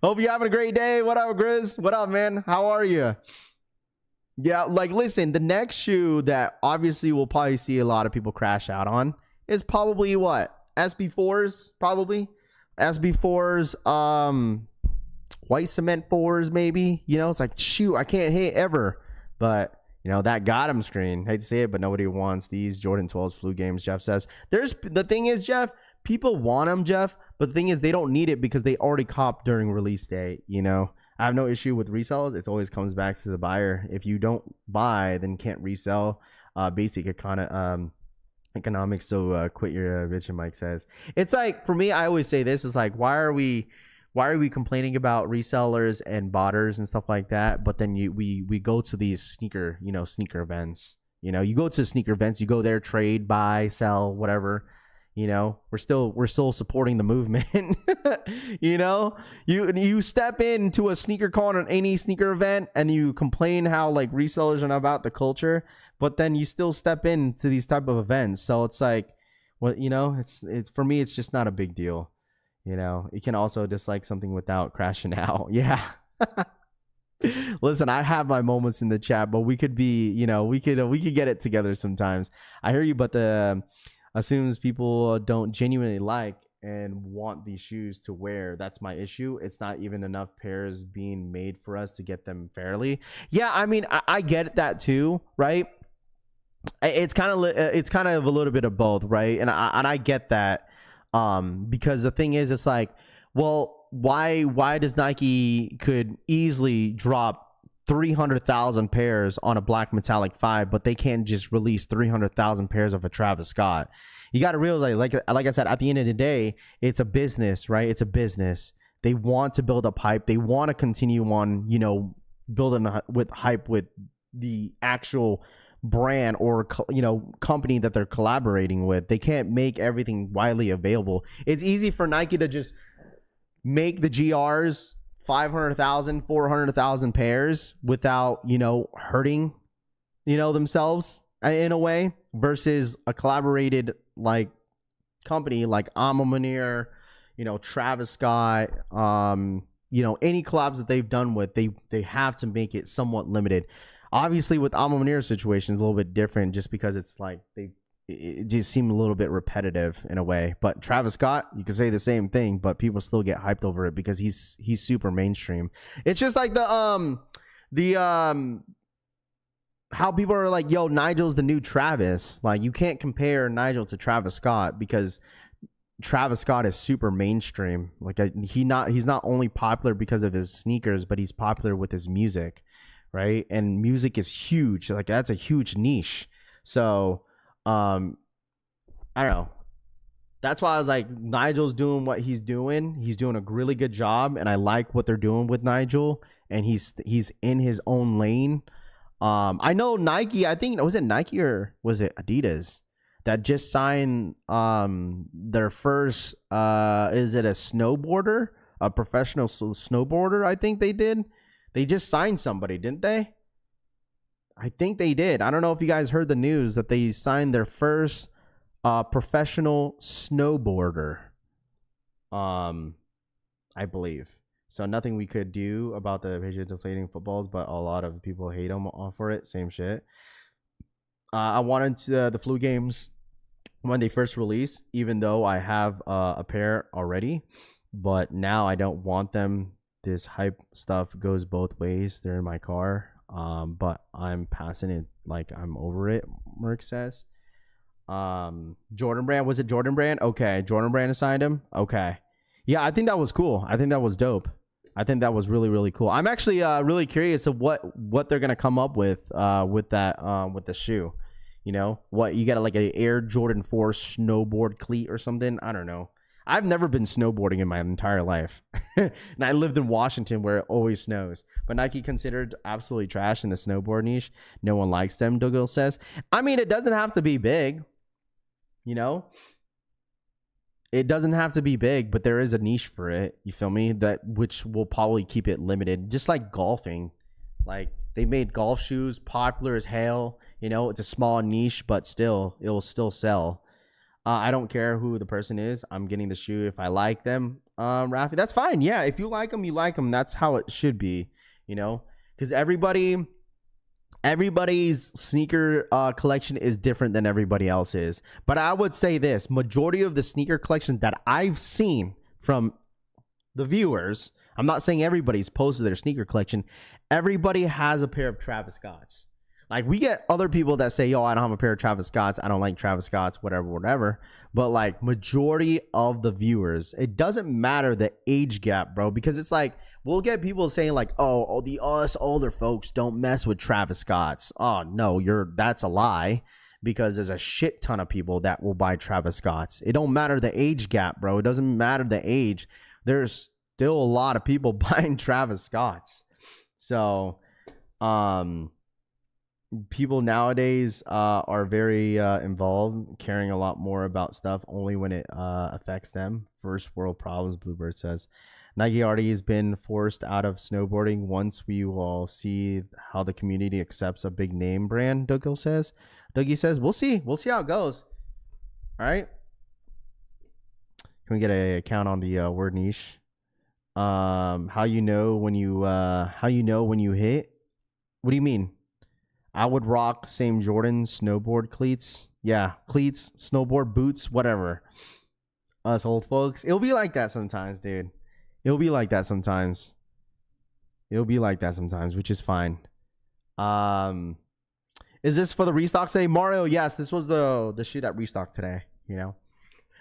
Hope you're having a great day. What up, Grizz? What up, man? How are you? Yeah, like, listen, the next shoe that obviously we'll probably see a lot of people crash out on is probably what? SB4s, probably. SB4s, white cement 4s, maybe. You know, it's like, shoot, I can't hit ever. But, you know, that got him screen. Hate to say it, but nobody wants these Jordan 12s flu games, Jeff says. The thing is, Jeff, people want them, Jeff, but the thing is they don't need it because they already copped during release day, you know. I have no issue with resellers. It always comes back to the buyer. If you don't buy, then can't resell. Basic economics, so quit your bitch, and Mike says. It's like, for me, I always say this, is like, why are we complaining about resellers and botters and stuff like that, but then we go to these sneaker events. You know, you go to sneaker events, you go there, trade, buy, sell, whatever. You know, we're still supporting the movement. You know, you step into a sneaker con or any sneaker event and you complain how like resellers are not about the culture, but then you still step into these type of events. So it's like, well, you know, it's for me, it's just not a big deal. You know, you can also dislike something without crashing out. Yeah. Listen, I have my moments in the chat, but we could be, you know, we could get it together sometimes. I hear you, but assumes people don't genuinely like and want these shoes to wear. That's my issue. It's not even enough pairs being made for us to get them fairly. Yeah, I mean, I get that too, right? It's kind of a little bit of both, right? And I get that, because the thing is, it's like, well, why does Nike could easily drop 300,000 pairs on a black metallic 5, but they can't just release 300,000 pairs of a Travis Scott. You got to realize, like I said, at the end of the day, it's a business, right? It's a business. They want to build up hype. They want to continue on, you know, building with hype with the actual brand or, you know, company that they're collaborating with. They can't make everything widely available. It's easy for Nike to just make the GRs 500,000, 400,000 pairs without, you know, hurting, you know, themselves in a way, versus a collaborated like company like Amamanier, you know, Travis Scott, you know, any collabs that they've done with, they have to make it somewhat limited. Obviously with Amamanier's situation is a little bit different, just because it's like it just seemed a little bit repetitive in a way. But Travis Scott, you could say the same thing, but people still get hyped over it because he's super mainstream. It's just like the how people are like, yo, Nigel's the new Travis. Like, you can't compare Nigel to Travis Scott because Travis Scott is super mainstream. Like, he's not only popular because of his sneakers, but he's popular with his music, right? And music is huge. Like, that's a huge niche. So I don't know. That's why I was like, Nigel's doing what he's doing. He's doing a really good job, and I like what they're doing with Nigel. And he's in his own lane. I know Nike. I think, was it Nike or was it Adidas that just signed their first? Is it a snowboarder, a professional snowboarder? I think they did. They just signed somebody, didn't they? I think they did. I don't know if you guys heard the news that they signed their first professional snowboarder. I believe. So nothing we could do about the Patriots deflating footballs, but a lot of people hate them for it. Same shit. I wanted the flu games when they first released, even though I have a pair already, but now I don't want them. This hype stuff goes both ways. They're in my car. But I'm passing it, like I'm over it, Merck says. Jordan Brand, was it Jordan Brand? Okay, Jordan Brand assigned him. Okay. Yeah, I think that was cool. I think that was dope. I think that was really, really cool. I'm actually really curious of what they're gonna come up with the shoe. You know, what you got, like an Air Jordan 4 snowboard cleat or something? I don't know. I've never been snowboarding in my entire life. And I lived in Washington where it always snows. But Nike considered absolutely trash in the snowboard niche. No one likes them, Dougal says. I mean, it doesn't have to be big. You know? It doesn't have to be big, but there is a niche for it. You feel me? That which will probably keep it limited. Just like golfing. Like, they made golf shoes popular as hell. You know, it's a small niche, but still, it will still sell. I don't care who the person is. I'm getting the shoe if I like them. Rafi, that's fine. Yeah, if you like them, you like them. That's how it should be, you know, because everybody's sneaker collection is different than everybody else's. But I would say this: majority of the sneaker collections that I've seen from the viewers, I'm not saying everybody's posted their sneaker collection. Everybody has a pair of Travis Scotts. Like, we get other people that say, yo, I don't have a pair of Travis Scotts. I don't like Travis Scotts, whatever. But, like, majority of the viewers, it doesn't matter the age gap, bro. Because it's like, we'll get people saying, like, oh, us older folks don't mess with Travis Scotts. Oh, no, that's a lie. Because there's a shit ton of people that will buy Travis Scotts. It don't matter the age gap, bro. It doesn't matter the age. There's still a lot of people buying Travis Scotts. So, people nowadays are very involved, caring a lot more about stuff only when it affects them. First world problems, Bluebird says. Nike already has been forced out of snowboarding. Once we will see how the community accepts a big name brand, Dougie says. We'll see how it goes. All right. Can we get a count on the word niche? How you know when you hit? What do you mean? I would rock same Jordan snowboard cleats. Yeah, cleats, snowboard boots, whatever. Us old folks. It'll be like that sometimes, dude. It'll be like that sometimes, which is fine. Is this for the restock today? Mario, yes, this was the shoe that restocked today, you know.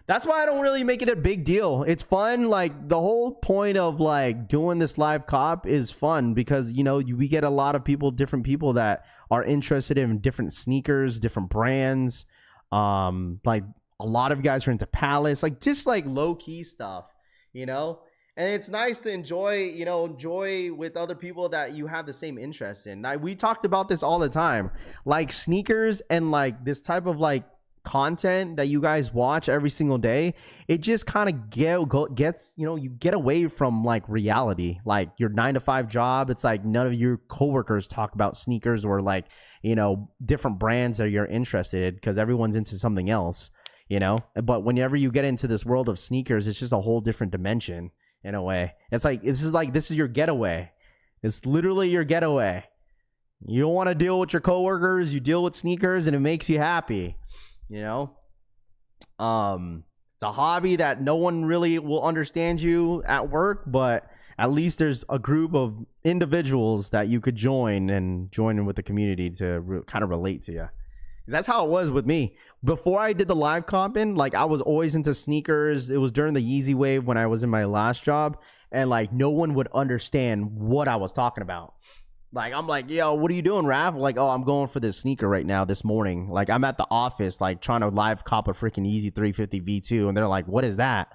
That's why I don't really make it a big deal. It's fun. Like the whole point of like doing this live cop is fun because, you know, we get a lot of people, different people that are interested in different sneakers, different brands. Like a lot of guys are into Palace, like just like low key stuff, you know? And it's nice to enjoy with other people that you have the same interest in. We talked about this all the time, like sneakers and like this type of like content that you guys watch every single day. It just kind of gets, you know, you get away from like reality, like your 9-to-5 job. It's like none of your coworkers talk about sneakers or like, you know, different brands that you're interested in because everyone's into something else, you know. But whenever you get into this world of sneakers, it's just a whole different dimension. In a way, it's like this is your getaway. It's literally your getaway. You don't want to deal with your coworkers, you deal with sneakers and it makes you happy, you know. It's a hobby that no one really will understand you at work, but at least there's a group of individuals that you could join in with the community to kind of relate to you. That's how it was with me. Before I did the live comping, like I was always into sneakers. It was during the Yeezy wave when I was in my last job, and like no one would understand what I was talking about. Like I'm like, yo, what are you doing, Raph? Like, oh, I'm going for this sneaker right now this morning. Like I'm at the office, like trying to live cop a freaking Yeezy 350 V2, and they're like, what is that?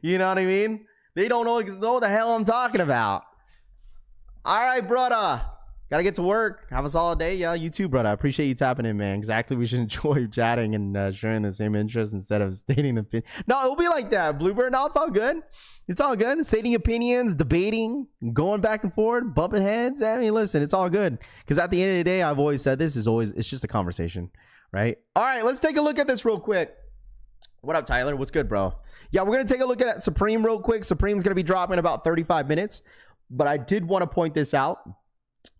You know what I mean? They don't know what the hell I'm talking about. All right, brother. Gotta get to work. Have a solid day. Yeah, you too, brother. I appreciate you tapping in, man. Exactly. We should enjoy chatting and sharing the same interest instead of stating opinions. No, it'll be like that, Bluebird. No, it's all good. It's all good. Stating opinions, debating, going back and forth, bumping heads. I mean, listen, it's all good. Because at the end of the day, I've always said it's just a conversation, right? All right, let's take a look at this real quick. What up, Tyler? What's good, bro? Yeah, we're going to take a look at Supreme real quick. Supreme's going to be dropping in about 35 minutes. But I did want to point this out.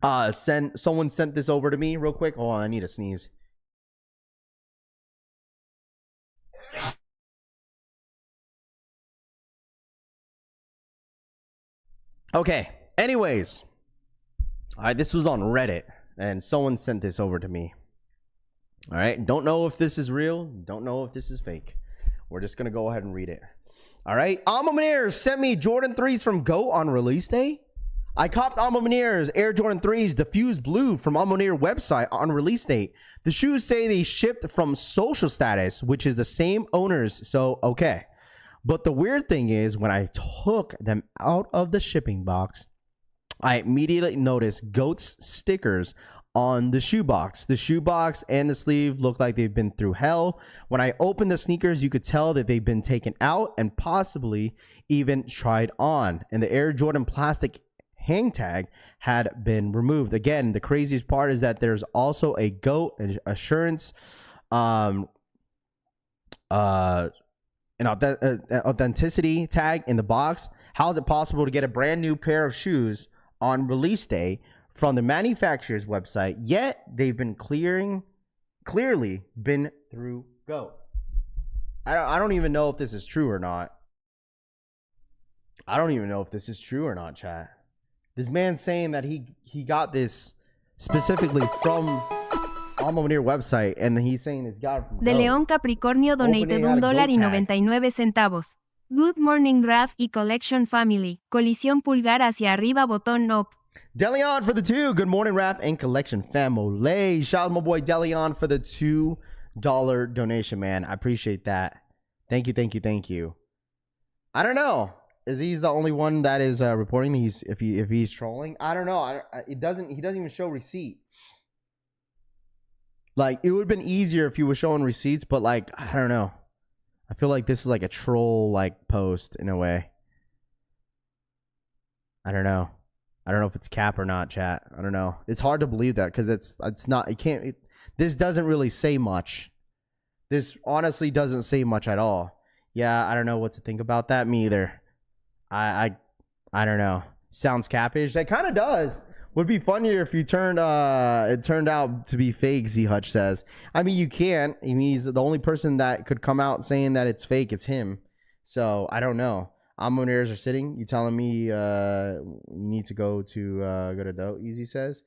Someone sent this over to me real quick. Oh, I need a sneeze. Okay. Anyways, all right. This was on Reddit, and someone sent this over to me. All right. Don't know if this is real. Don't know if this is fake. We're just gonna go ahead and read it. All right. Alma Mater sent me Jordan 3s from GOAT on release day. I copped Alma Mater's Air Jordan 3s Diffuse Blue from Alma Mater website on release date. The shoes say they shipped from Social Status, which is the same owners, so okay. But the weird thing is, when I took them out of the shipping box, I immediately noticed GOAT's stickers on the shoebox. The shoebox and the sleeve look like they've been through hell. When I opened the sneakers, you could tell that they've been taken out and possibly even tried on. And the Air Jordan plastic hang tag had been removed. Again, the craziest part is that there's also a GOAT assurance an authenticity tag in the box. How is it possible to get a brand new pair of shoes on release day from the manufacturer's website, yet they've been clearly been through GOAT? I don't even know if this is true or not. I don't even know if this is true or not, chat. This man's saying that he got this specifically from Alma Mater website, and he's saying it's got it from De León Capricornio donated $1.99. Good morning, Raf y Collection Family. Colisión pulgar hacia arriba, botón up. Deleon for the 2. Good morning, Raf and Collection Family. Shout out my boy Deleon for the $2 donation, man. I appreciate that. Thank you. I don't know. Is he's the only one that is reporting if he's trolling? I don't know. He doesn't even show receipt. Like, it would have been easier if he was showing receipts, but like, I don't know. I feel like this is like a troll like post in a way. I don't know if it's cap or not, chat. I don't know. It's hard to believe that because it's not. This doesn't really say much. This honestly doesn't say much at all. Yeah, I don't know what to think about that. Me either. I don't know. Sounds capish. That kind of does. Would be funnier if you it turned out to be fake, Z Hutch says. I mean, you can't. I mean, he's the only person that could come out saying that it's fake. It's him. So I don't know. Almonaires are sitting. You telling me you need to go to GOAT? Easy says.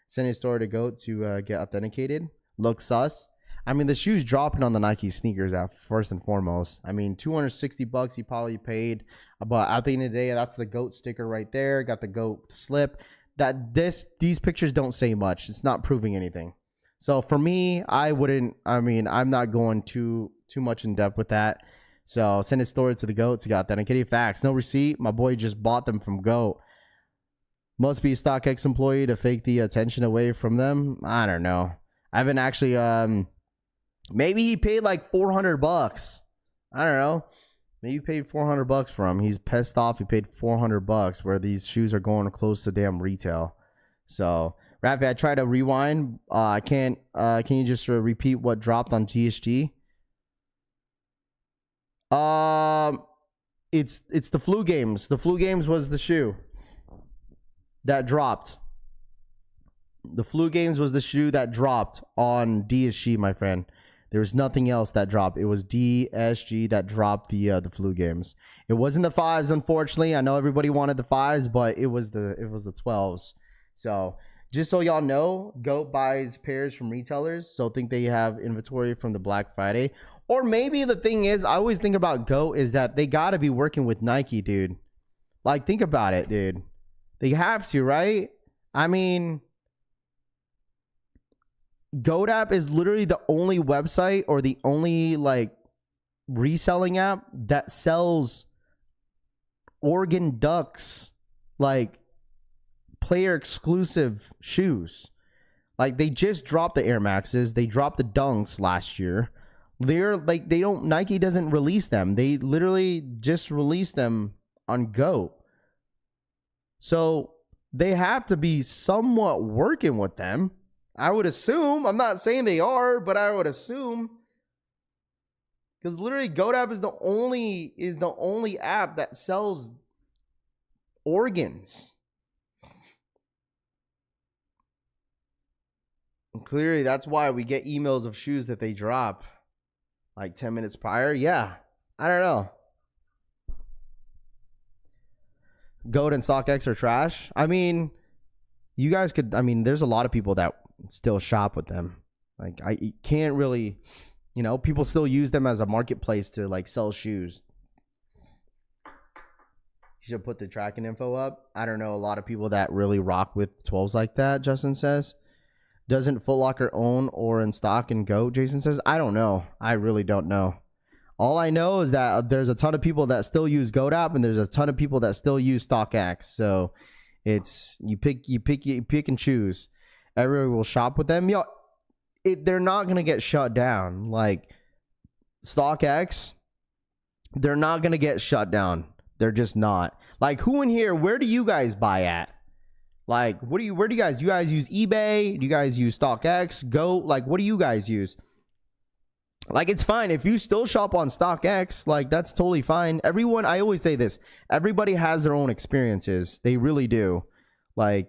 Send a store to GOAT to get authenticated. Look sus. I mean, the shoe's dropping on the Nike sneakers at first and foremost. I mean, $260 he probably paid, but at the end of the day, that's the GOAT sticker right there. Got the GOAT slip. These pictures don't say much. It's not proving anything. So for me, I'm not going too much in depth with that. So send his story to the GOATs. You got that. And Kitty facts, no receipt. My boy just bought them from GOAT. Must be a StockX employee to fake the attention away from them. I don't know. I haven't actually. Maybe he paid like $400. I don't know. Maybe he paid $400 for him. He's pissed off. He paid $400 where these shoes are going close to damn retail. So, Rafi, I tried to rewind. I can't. Can you just repeat what dropped on GSG? It's the flu games. The flu games was the shoe that dropped. The flu games was the shoe that dropped on DSG, my friend. There was nothing else that dropped. It was DSG that dropped the flu games. It wasn't the 5s, unfortunately. I know everybody wanted the 5s, but it was the 12s. So just so y'all know, GOAT buys pairs from retailers, so think they have inventory from the Black Friday. Or maybe the thing is, I always think about GOAT is that they got to be working with Nike, dude. Like, think about it, dude. They have to, right? I mean, GOAT app is literally the only website or the only like reselling app that sells Oregon Ducks like player exclusive shoes. Like, they just dropped the Air Maxes, they dropped the Dunks last year. Nike doesn't release them. They literally just released them on GOAT. So they have to be somewhat working with them. I would assume. I'm not saying they are, but I would assume. Because literally GOAT app is the only app that sells organs. And clearly that's why we get emails of shoes that they drop like 10 minutes prior. Yeah. I don't know. GOAT and StockX are trash. I mean, you guys could, there's a lot of people that still shop with them. Like, I can't really, people still use them as a marketplace to like sell shoes. You should put the tracking info up. I don't know a lot of people that really rock with 12s like that, Justin says. Doesn't Foot Locker own or in stock and GOAT, Jason says? I don't know. I really don't know. All I know is that there's a ton of people that still use GOAT app, and there's a ton of people that still use StockX. So it's you pick and choose. Everyone will shop with them. They're not gonna get shut down. Like StockX, they're not gonna get shut down. They're just not. Like, who in here? Where do you guys buy at? Like, where do you guys? Do you guys use eBay? Do you guys use StockX? GOAT? Like, what do you guys use? Like, it's fine if you still shop on StockX. Like, that's totally fine. Everyone, I always say this. Everybody has their own experiences. They really do. Like,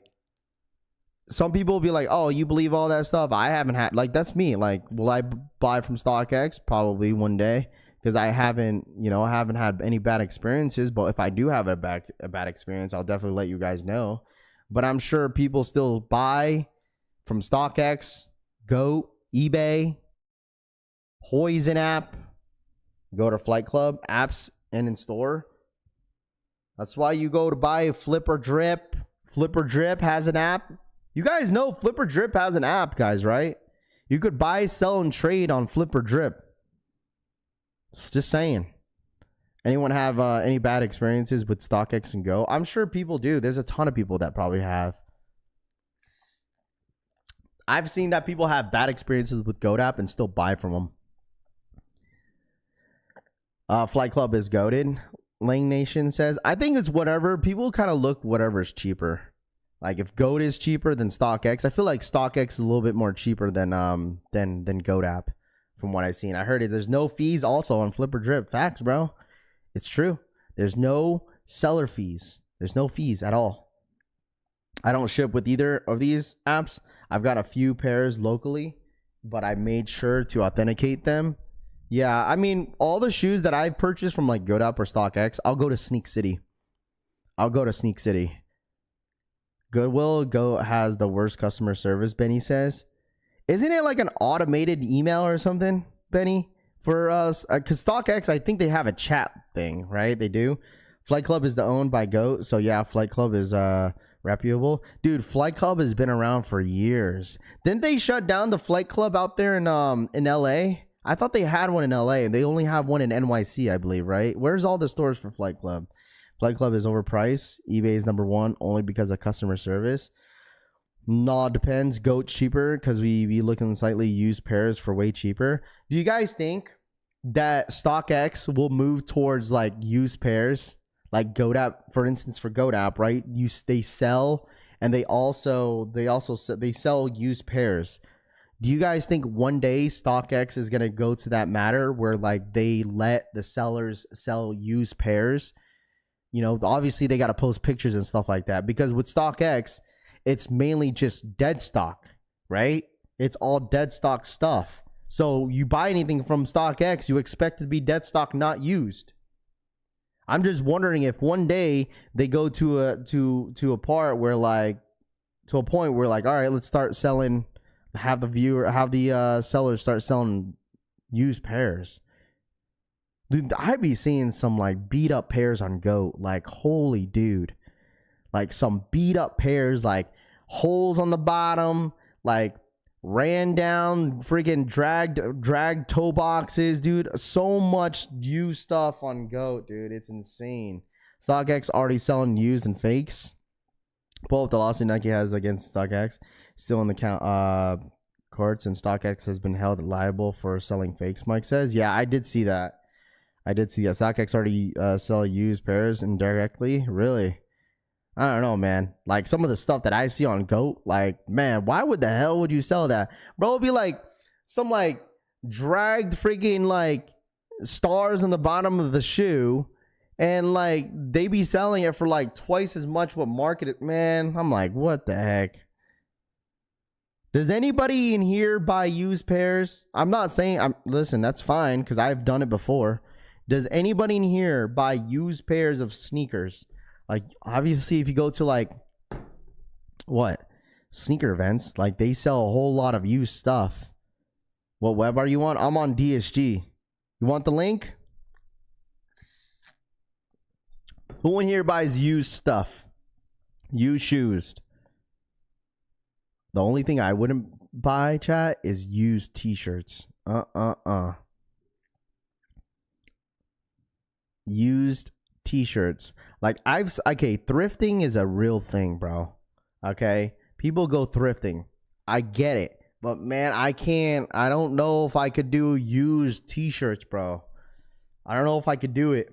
some people will be like, "Oh, you believe all that stuff?" I haven't had. Like, that's me. Like, will I buy from StockX? Probably one day, because I haven't had any bad experiences. But if I do have a bad experience, I'll definitely let you guys know. But I'm sure people still buy from StockX, GOAT, eBay, Poison app, go to Flight Club, apps, and in store. That's why you go to buy Flipper Drip. Flipper Drip has an app. You guys know Flipper Drip has an app, guys, right? You could buy, sell, and trade on Flipper Drip. Just saying. Anyone have any bad experiences with StockX and Go? I'm sure people do. There's a ton of people that probably have. I've seen that people have bad experiences with GOAT app and still buy from them. Flight Club is goated. Lang Nation says, I think it's whatever. People kind of look whatever is cheaper. Like, if GOAT is cheaper than StockX, I feel like StockX is a little bit more cheaper than GOAT app, from what I've seen. I heard it. There's no fees also on Flipper Drip. Facts, bro. It's true. There's no seller fees. There's no fees at all. I don't ship with either of these apps. I've got a few pairs locally, but I made sure to authenticate them. Yeah, I mean, all the shoes that I've purchased from like GOAT app or StockX, I'll go to Sneak City. Goodwill has the worst customer service, Benny says. Isn't it like an automated email or something, Benny? For us, because StockX, I think they have a chat thing, right? They do. Flight Club is owned by Goat, so yeah, Flight Club is reputable. Dude, Flight Club has been around for years. Didn't they shut down the Flight Club out there in LA? I thought they had one in LA. They only have one in NYC, I believe, right? Where's all the stores for Flight Club? Flight Club is overpriced. eBay is #1 only because of customer service. No, it depends. Goat's cheaper because we be looking slightly used pairs for way cheaper. Do you guys think that StockX will move towards like used pairs? Like Goat app, for instance, for Goat app, right? They sell and they sell used pairs. Do you guys think one day StockX is gonna go to that matter where like they let the sellers sell used pairs? You know, obviously they got to post pictures and stuff like that because with StockX, it's mainly just dead stock, right? It's all dead stock stuff. So you buy anything from StockX, you expect it to be dead stock, not used. I'm just wondering if one day they go to a point where like, all right, let's start selling. Have the sellers start selling used pairs. Dude, I'd be seeing some like beat up pairs on Goat. Like, holy dude. Like some beat up pairs, like holes on the bottom, like ran down, freaking dragged toe boxes, dude. So much used stuff on Goat, dude. It's insane. StockX already selling used and fakes. Pull up the lawsuit Nike has against StockX. Still in the courts, and StockX has been held liable for selling fakes, Mike says. Yeah, I did see that. StockX already sell used pairs indirectly. Really? I don't know, man. Like some of the stuff that I see on Goat, like, man, why would the hell would you sell that? Bro, it'd be like some like dragged freaking like stars on the bottom of the shoe, and like they be selling it for like twice as much what market it. Man, I'm like, what the heck? Does anybody in here buy used pairs? I'm not saying listen, that's fine because I've done it before. Does anybody in here buy used pairs of sneakers? Like, obviously, if you go to like sneaker events, like they sell a whole lot of used stuff. What web are you on? I'm on DSG. You want the link? Who in here buys used stuff? Used shoes. The only thing I wouldn't buy, chat, is used t-shirts. Used t-shirts. Like thrifting is a real thing, bro. Okay, people go thrifting. I get it, but man, I don't know if I could do used t-shirts, bro. I don't know if I could do it.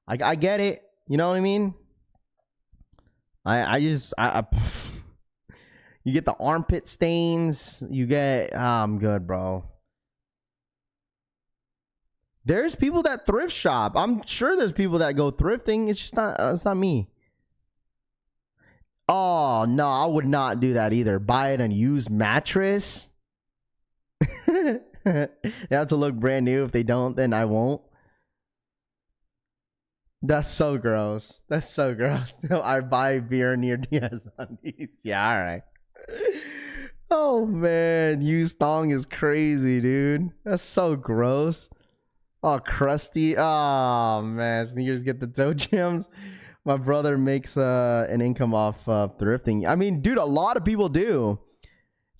I get it. You know what I mean? You get the armpit stains. You get I'm good, bro. There's people that thrift shop. I'm sure there's people that go thrifting. It's just not. It's not me. Oh no, I would not do that either. Buy an unused mattress. They have to look brand new. If they don't, then I won't. That's so gross. That's so gross. I buy beer near DS undies. Yeah, all right. Oh man, used thong is crazy, dude. That's so gross. Oh, crusty. Oh man, sneakers get the toe jams. My brother makes an income off thrifting. I mean, dude, a lot of people do.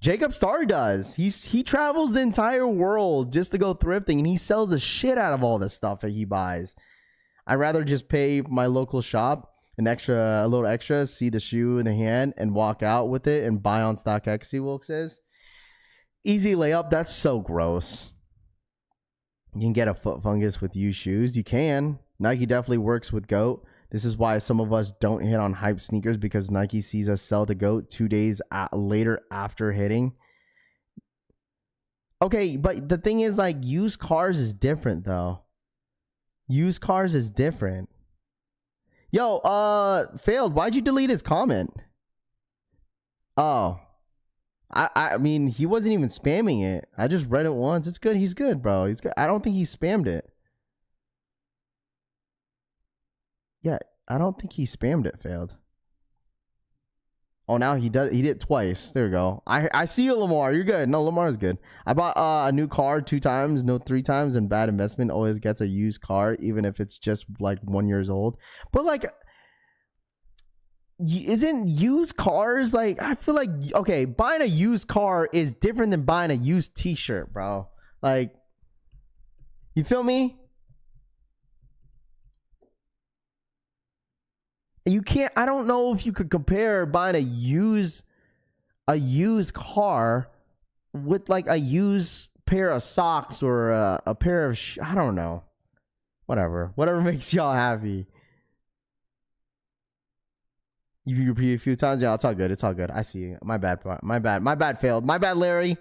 Jacob Starr does. He travels the entire world just to go thrifting, and he sells the shit out of all the stuff that he buys. I'd rather just pay my local shop a little extra, see the shoe in the hand, and walk out with it and buy on StockX. See, Wilk says, easy layup. That's so gross. You can get a foot fungus with used shoes. You can. Nike definitely works with Goat. This is why some of us don't hit on hype sneakers, because Nike sees us sell to Goat 2 days later after hitting. Okay, but the thing is, like, used cars is different, though. Used cars is different. Yo, Failed, why'd you delete his comment? Oh. I mean, he wasn't even spamming it. I just read it once. It's good. He's good, bro. He's good. I don't think he spammed it. Yeah, I don't think he spammed it, Failed. Oh, now he did it twice. There we go. I see you, Lamar. You're good. No, Lamar's good. I bought a new car 2 times, no 3 times, and bad investment always gets a used car, even if it's just like 1 year old. But like, isn't used cars like, I feel like, okay, buying a used car is different than buying a used t-shirt, bro. Like, you feel me? You can't, I don't know if you could compare buying a used car with like a used pair of socks or a pair of I don't know. Whatever makes y'all happy. You repeat a few times. Yeah, it's all good. I see you. My bad failed. My bad, Larry.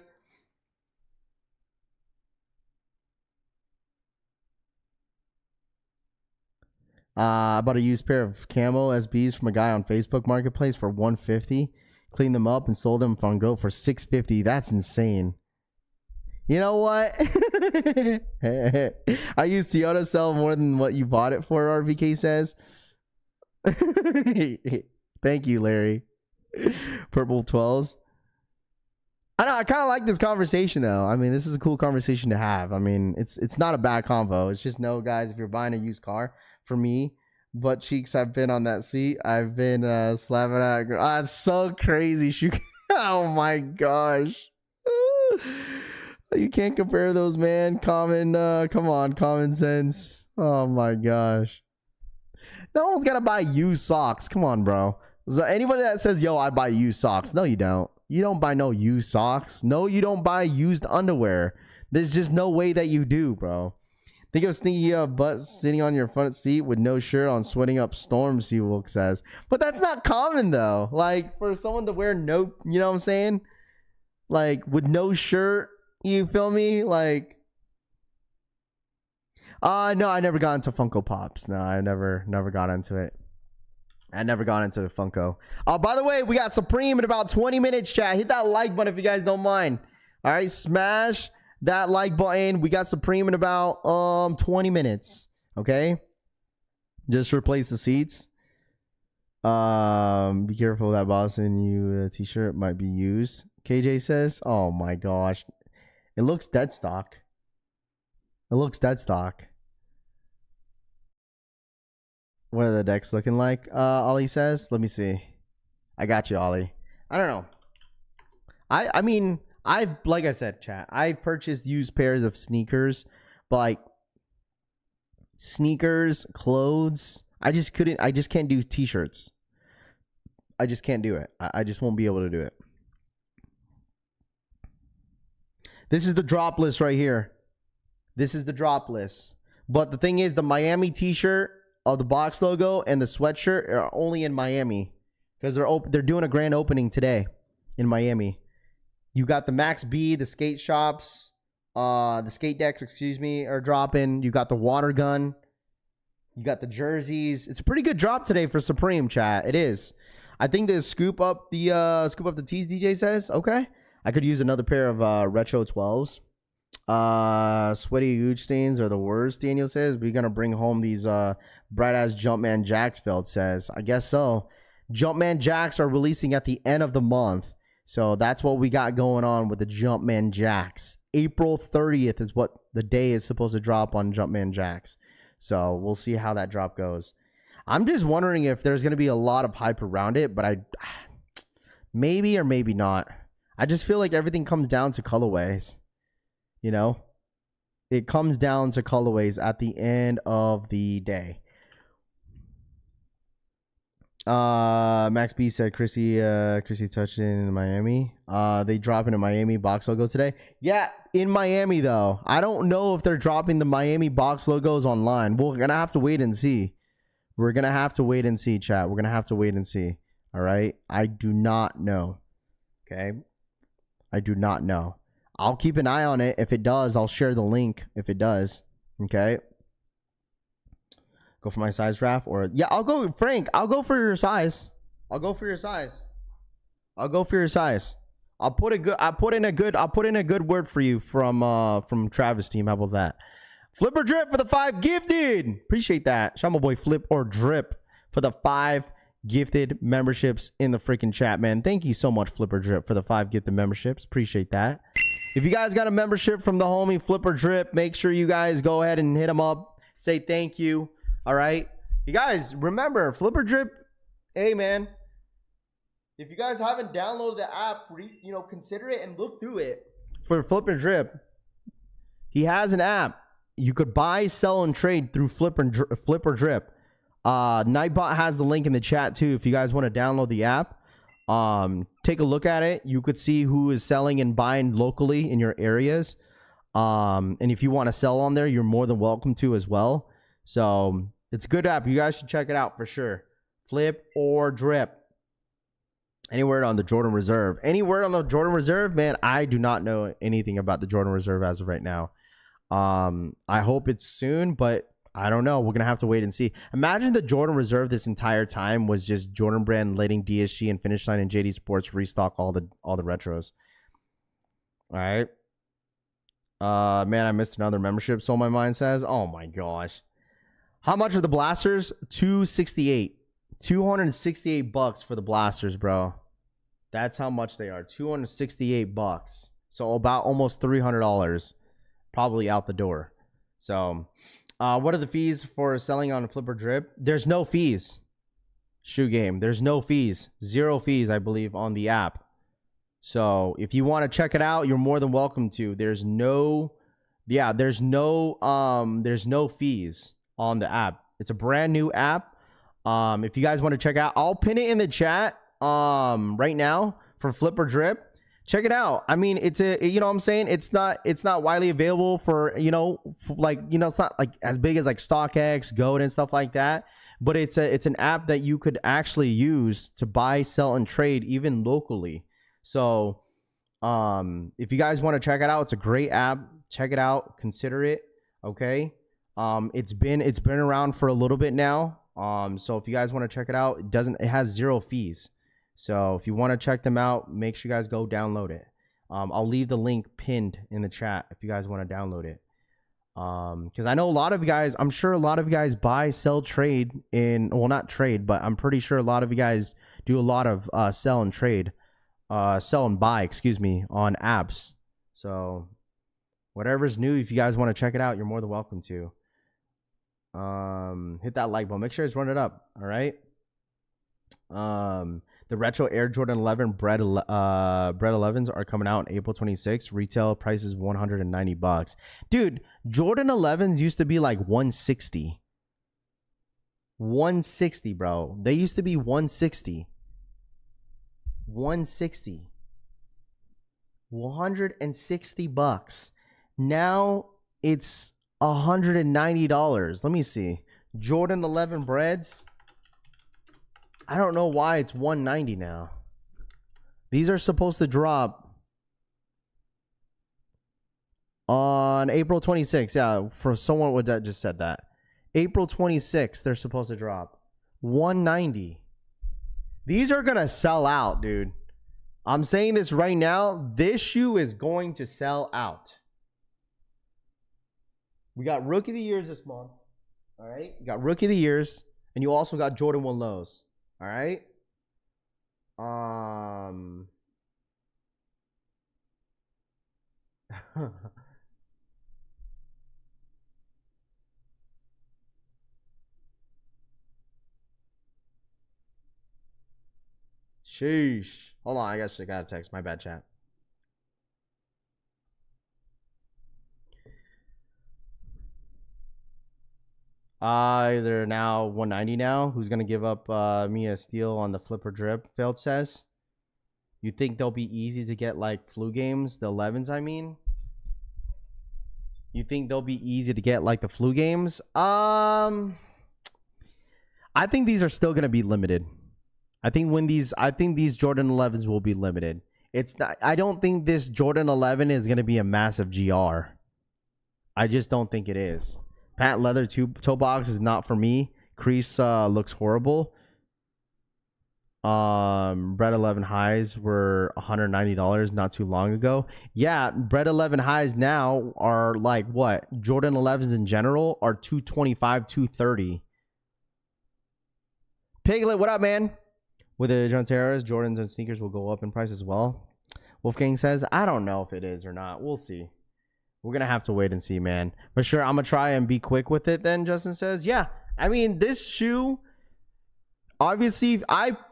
I bought a used pair of camo SBs from a guy on Facebook Marketplace for $150. Cleaned them up and sold them on Go for $650. That's insane. You know what? I used Toyota sell more than what you bought it for, RVK says. Thank you, Larry. Purple 12s. I know, I kind of like this conversation though. I mean, this is a cool conversation to have. I mean, it's not a bad convo. It's just, no, guys, if you're buying a used car, for me, butt cheeks have been on that seat. I've been slapping at. It's so crazy. Oh my gosh. You can't compare those, man. Come on, common sense. Oh my gosh. No one's gotta buy used socks. Come on, bro. So anybody that says, yo, I buy used socks, no, you don't. You don't buy no used socks. No, you don't buy used underwear. There's just no way that you do, bro. Think of sneaky butt sitting on your front seat with no shirt on, sweating up storms, Seawolk says. But that's not common, though. Like, for someone to wear no, you know what I'm saying? Like, with no shirt, you feel me? Like, no, I never got into Funko Pops. No, I never got into it. I never got into the Funko. Oh, by the way, we got Supreme in about 20 minutes, chat. Hit that like button if you guys don't mind. All right, smash that like button. We got Supreme in about 20 minutes. Okay, just replace the seats. Be careful, that Boston U t-shirt might be used, KJ says. Oh my gosh, it looks dead stock. What are the decks looking like? Ollie says. Let me see. I got you, Ollie. I don't know. I mean, like I said, chat, I've purchased used pairs of sneakers, but like sneakers, clothes, I just can't do t-shirts. I just can't do it. I just won't be able to do it. This is the drop list right here. This is the drop list. But the thing is, the Miami t-shirt of the box logo and the sweatshirt are only in Miami because they're doing a grand opening today in Miami. You got the Max B, the skate shops, the skate decks, are dropping. You got the water gun. You got the jerseys. It's a pretty good drop today for Supreme, chat. It is. I think they scoop up the tees, DJ says. Okay. I could use another pair of retro 12s. Sweaty huge stains are the worst, Daniel says. We're gonna bring home these bright ass Jumpman Jacks, Feld says. I guess so. Jumpman Jacks are releasing at the end of the month, so that's what we got going on with the Jumpman Jacks. April 30th is what the day is supposed to drop on Jumpman Jacks, so we'll see how that drop goes. I'm just wondering if there's gonna be a lot of hype around it, but maybe or maybe not. I just feel like everything comes down to colorways. You know, it comes down to colorways at the end of the day. Max B said Chrissy touched in Miami. They dropping a Miami box logo today. Yeah, in Miami though. I don't know if they're dropping the Miami box logos online. We're gonna have to wait and see. Chat. We're gonna have to wait and see. All right. I do not know. Okay. I do not know. I'll keep an eye on it. If it does, I'll share the link. If it does, okay. Go for my size, Raph, or yeah, I'll go, Frank. I'll go for your size. I'll put in a good word for you from Travis team. How about that? Flip or Drip for the 5 gifted. Appreciate that. Shout out my boy Flip or Drip for the 5 gifted memberships in the freaking chat, man. Thank you so much, Flipper Drip, for the 5 gifted memberships. Appreciate that. If you guys got a membership from the homie Flipper Drip, make sure you guys go ahead and hit him up. Say thank you. All right. You guys, remember, Flipper Drip, hey, man. If you guys haven't downloaded the app, consider it and look through it. For Flipper Drip, he has an app. You could buy, sell, and trade through Flipper Drip. Nightbot has the link in the chat too. If you guys want to download the app, take a look at it. You could see who is selling and buying locally in your areas. And if you want to sell on there, you're more than welcome to as well. So it's a good app. You guys should check it out for sure. Flip or Drip. Any word on the Jordan Reserve? Any word on the Jordan Reserve? Man, I do not know anything about the Jordan Reserve as of right now. I hope it's soon, but I don't know. We're going to have to wait and see. Imagine the Jordan Reserve this entire time was just Jordan Brand letting DSG and Finish Line and JD Sports restock all the retros. All right. Man, I missed another membership, so my mind says. Oh my gosh. How much are the blasters? $268. $268 for the blasters, bro. That's how much they are. $268. So about almost $300. Probably out the door. So what are the fees for selling on Flipper Drip? There's no fees. Shoe Game. There's no fees. 0 fees, I believe, on the app. So if you want to check it out, you're more than welcome to. There's no fees on the app. It's a brand new app. If you guys want to check out, I'll pin it in the chat right now for Flipper Drip. Check it out. I mean, it's you know what I'm saying? It's not widely available for, it's not like as big as like StockX, Goat and stuff like that, but it's an app that you could actually use to buy, sell and trade even locally. So, if you guys want to check it out, it's a great app. Check it out, consider it, okay? It's been around for a little bit now. So if you guys want to check it out, it has 0 fees. So if you want to check them out, make sure you guys go download it. I'll leave the link pinned in the chat if you guys want to download it. Because I know a lot of you guys, I'm sure a lot of you guys buy, sell, trade not trade, but I'm pretty sure a lot of you guys do a lot of sell and trade, sell and buy, on apps. So whatever's new, if you guys want to check it out, you're more than welcome to. Hit that like button. Make sure it's running up. All right. The retro Air Jordan 11 bread 11s are coming out on April 26th. Retail price is $190. Dude, Jordan 11s used to be like 160. 160, bro. They used to be 160. 160. $160. Now it's $190. Let me see. Jordan 11 breads. I don't know why it's $190 now. These are supposed to drop on April 26th. Yeah, for someone that just said that. April 26th, they're supposed to drop. $190. These are going to sell out, dude. I'm saying this right now. This shoe is going to sell out. We got Rookie of the Years this month. All right? You got Rookie of the Years. And you also got Jordan 1 lows. All right? Sheesh. Hold on. I guess I got a text. My bad, chat. They're now $190 now. Who's gonna give up me a steal on the Flipper Drip? Failed says. You think they'll be easy to get like flu games, the 11s? I mean, you think they'll be easy to get like the flu games? I think these are still gonna be limited. I think these Jordan 11s will be limited. It's not. I don't think this Jordan 11 is gonna be a massive GR. I just don't think it is. Patent leather toe box is not for me. Crease looks horrible. Bread 11 highs were $190 not too long ago. Yeah, Bread 11 highs now are like what? Jordan 11s in general are $225, $230. Piglet, what up, man? With the Jonteras, Jordans and sneakers will go up in price as well. Wolfgang says, I don't know if it is or not. We'll see. We're going to have to wait and see, man. For sure, I'm going to try and be quick with it then, Justin says. Yeah, I mean, this shoe, obviously,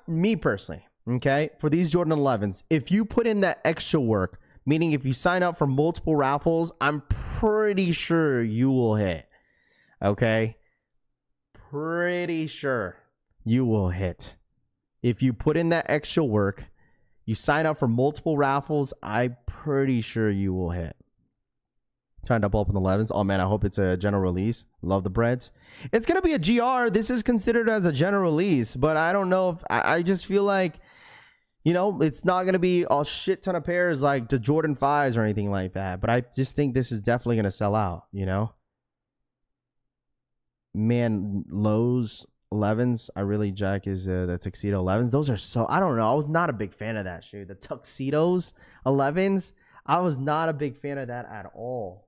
me personally, okay, for these Jordan 11s, if you put in that extra work, meaning if you sign up for multiple raffles, I'm pretty sure you will hit. Okay? Pretty sure you will hit. If you put in that extra work, you sign up for multiple raffles, I'm pretty sure you will hit. Trying to double up on the 11s. Oh, man, I hope it's a general release. Love the breads. It's going to be a GR. This is considered as a general release, but I don't know if... I just feel like, you know, it's not going to be a shit ton of pairs like the Jordan 5s or anything like that, but I just think this is definitely going to sell out, you know? Man, Lowe's 11s, I really jack is the Tuxedo 11s. Those are so... I don't know. I was not a big fan of that shoe. The Tuxedos 11s, I was not a big fan of that at all.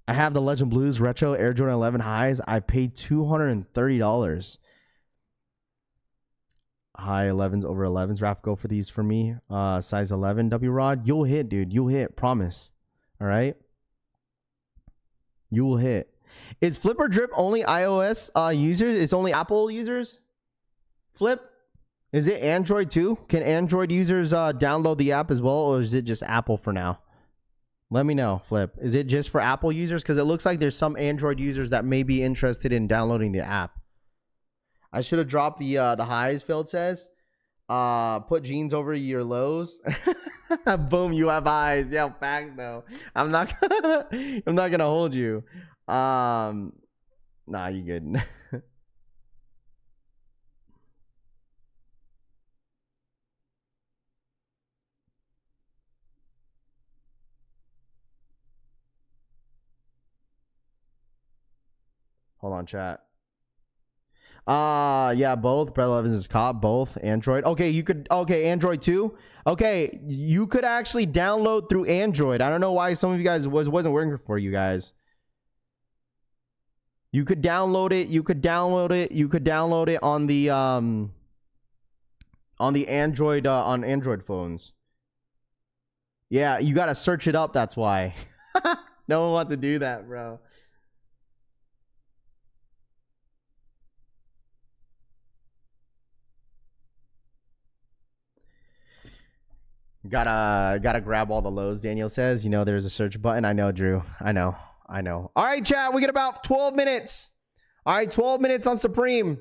I have the Legend Blues Retro Air Jordan 11 highs. I paid $230. High 11s over 11s. Raf, go for these for me. Size 11 W Rod. You'll hit, dude. You'll hit. Promise. All right. You will hit. Is Flip or Drip only iOS users? It's only Apple users? Flip? Is it Android too? Can Android users download the app as well, or is it just Apple for now? Let me know, Flip. Is it just for Apple users? Because it looks like there's some Android users that may be interested in downloading the app. I should have dropped the highs, Phil says. Put jeans over your lows. Boom, you have eyes. Yeah, fact though. I'm not gonna hold you. Nah, you good. Hold on, chat. Yeah, both. Brett Evans is caught. Both Android. Okay, you could. Okay, Android too. Okay, you could actually download through Android. I don't know why some of you guys wasn't working for you guys. You could download it. You could download it. You could download it on the Android on Android phones. Yeah, you gotta search it up. That's why. No one wants to do that, bro. Gotta grab all the lows, Daniel says. You know, there's a search button. I know, Drew. I know. All right, chat. We get about 12 minutes. All right, 12 minutes on Supreme.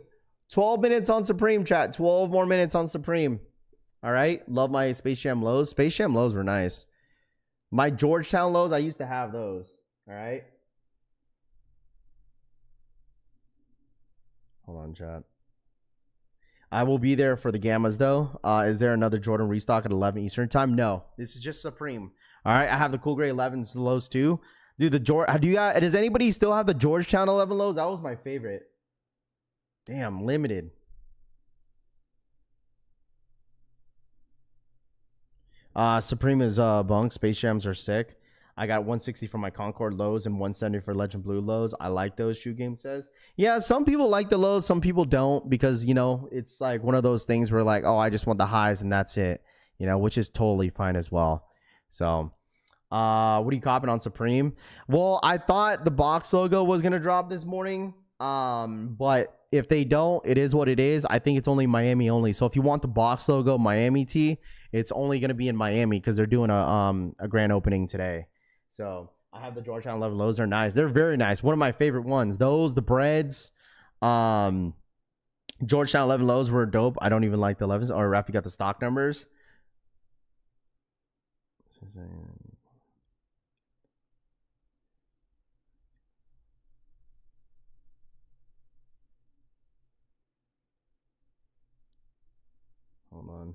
12 minutes on Supreme, chat. 12 more minutes on Supreme. All right. Love my Space Jam lows. Space Jam lows were nice. My Georgetown lows, I used to have those. All right. Hold on, chat. I will be there for the Gammas, though. Is there another Jordan restock at 11 Eastern time? No. This is just Supreme. All right. I have the Cool Gray 11s lows, too. Dude, does anybody still have the Georgetown 11 lows? That was my favorite. Damn, limited. Supreme is bunk. Space Jams are sick. I got 160 for my Concord lows and 170 for Legend Blue lows. I like those, Shoe Game says. Yeah, some people like the lows, some people don't, because, you know, it's like one of those things where like, oh, I just want the highs and that's it, you know, which is totally fine as well. So, what are you copping on Supreme? Well, I thought the box logo was going to drop this morning, but if they don't, it is what it is. I think it's only Miami only. So if you want the box logo Miami tee, it's only going to be in Miami because they're doing a grand opening today. So I have the Georgetown 11 lows. They're nice. They're very nice. One of my favorite ones. Those, the breads. Georgetown 11 lows were dope. I don't even like the 11s. Or Rafi got the stock numbers. Hold on.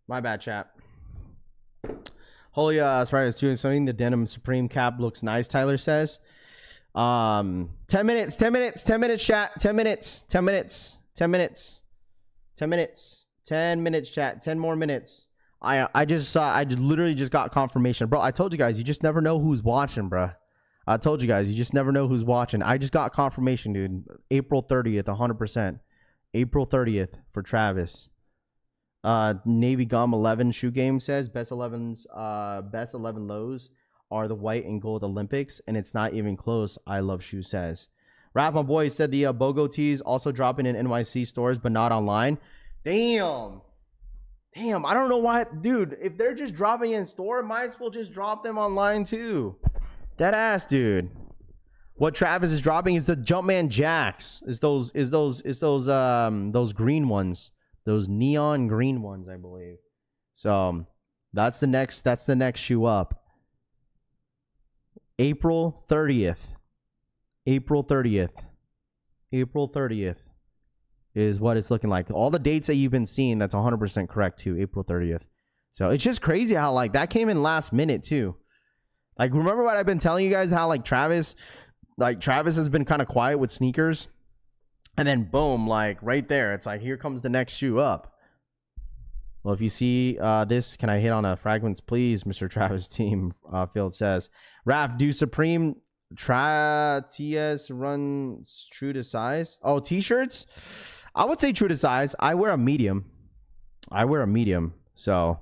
My bad, chat. Holy Aspire is doing something. The denim Supreme cap looks nice, Tyler says. 10 minutes, 10 minutes, 10 minutes, chat. 10 minutes, 10 minutes, 10 minutes, 10 minutes, 10 minutes, chat. 10 more minutes. I literally just got confirmation. Bro, I told you guys, you just never know who's watching, bro. I told you guys, you just never know who's watching. I just got confirmation, dude. April 30th, 100%. April 30th for Travis. Navy Gum 11 shoe game says best 11 lows are the white and gold Olympics, and it's not even close. I love shoe says. Rap my boy said the BOGO tees also dropping in NYC stores, but not online. Damn, I don't know why, dude. If they're just dropping in store, might as well just drop them online too. That ass, dude. What Travis is dropping is the Jumpman Jacks. Is those green ones, those neon green ones, I believe. So that's the next shoe up. April 30th. April 30th is what it's looking like. All the dates that you've been seeing, that's 100% correct too. April 30th. So it's just crazy how like that came in last minute too. Like, remember what I've been telling you guys, how like Travis has been kind of quiet with sneakers, and then boom, like right there, it's like here comes the next shoe up. Well, if you see this, can I hit on a fragments, please, Mr. Travis Team? Field says, Raph, do Supreme TS run true to size? Oh, t-shirts? I would say true to size. I wear a medium. So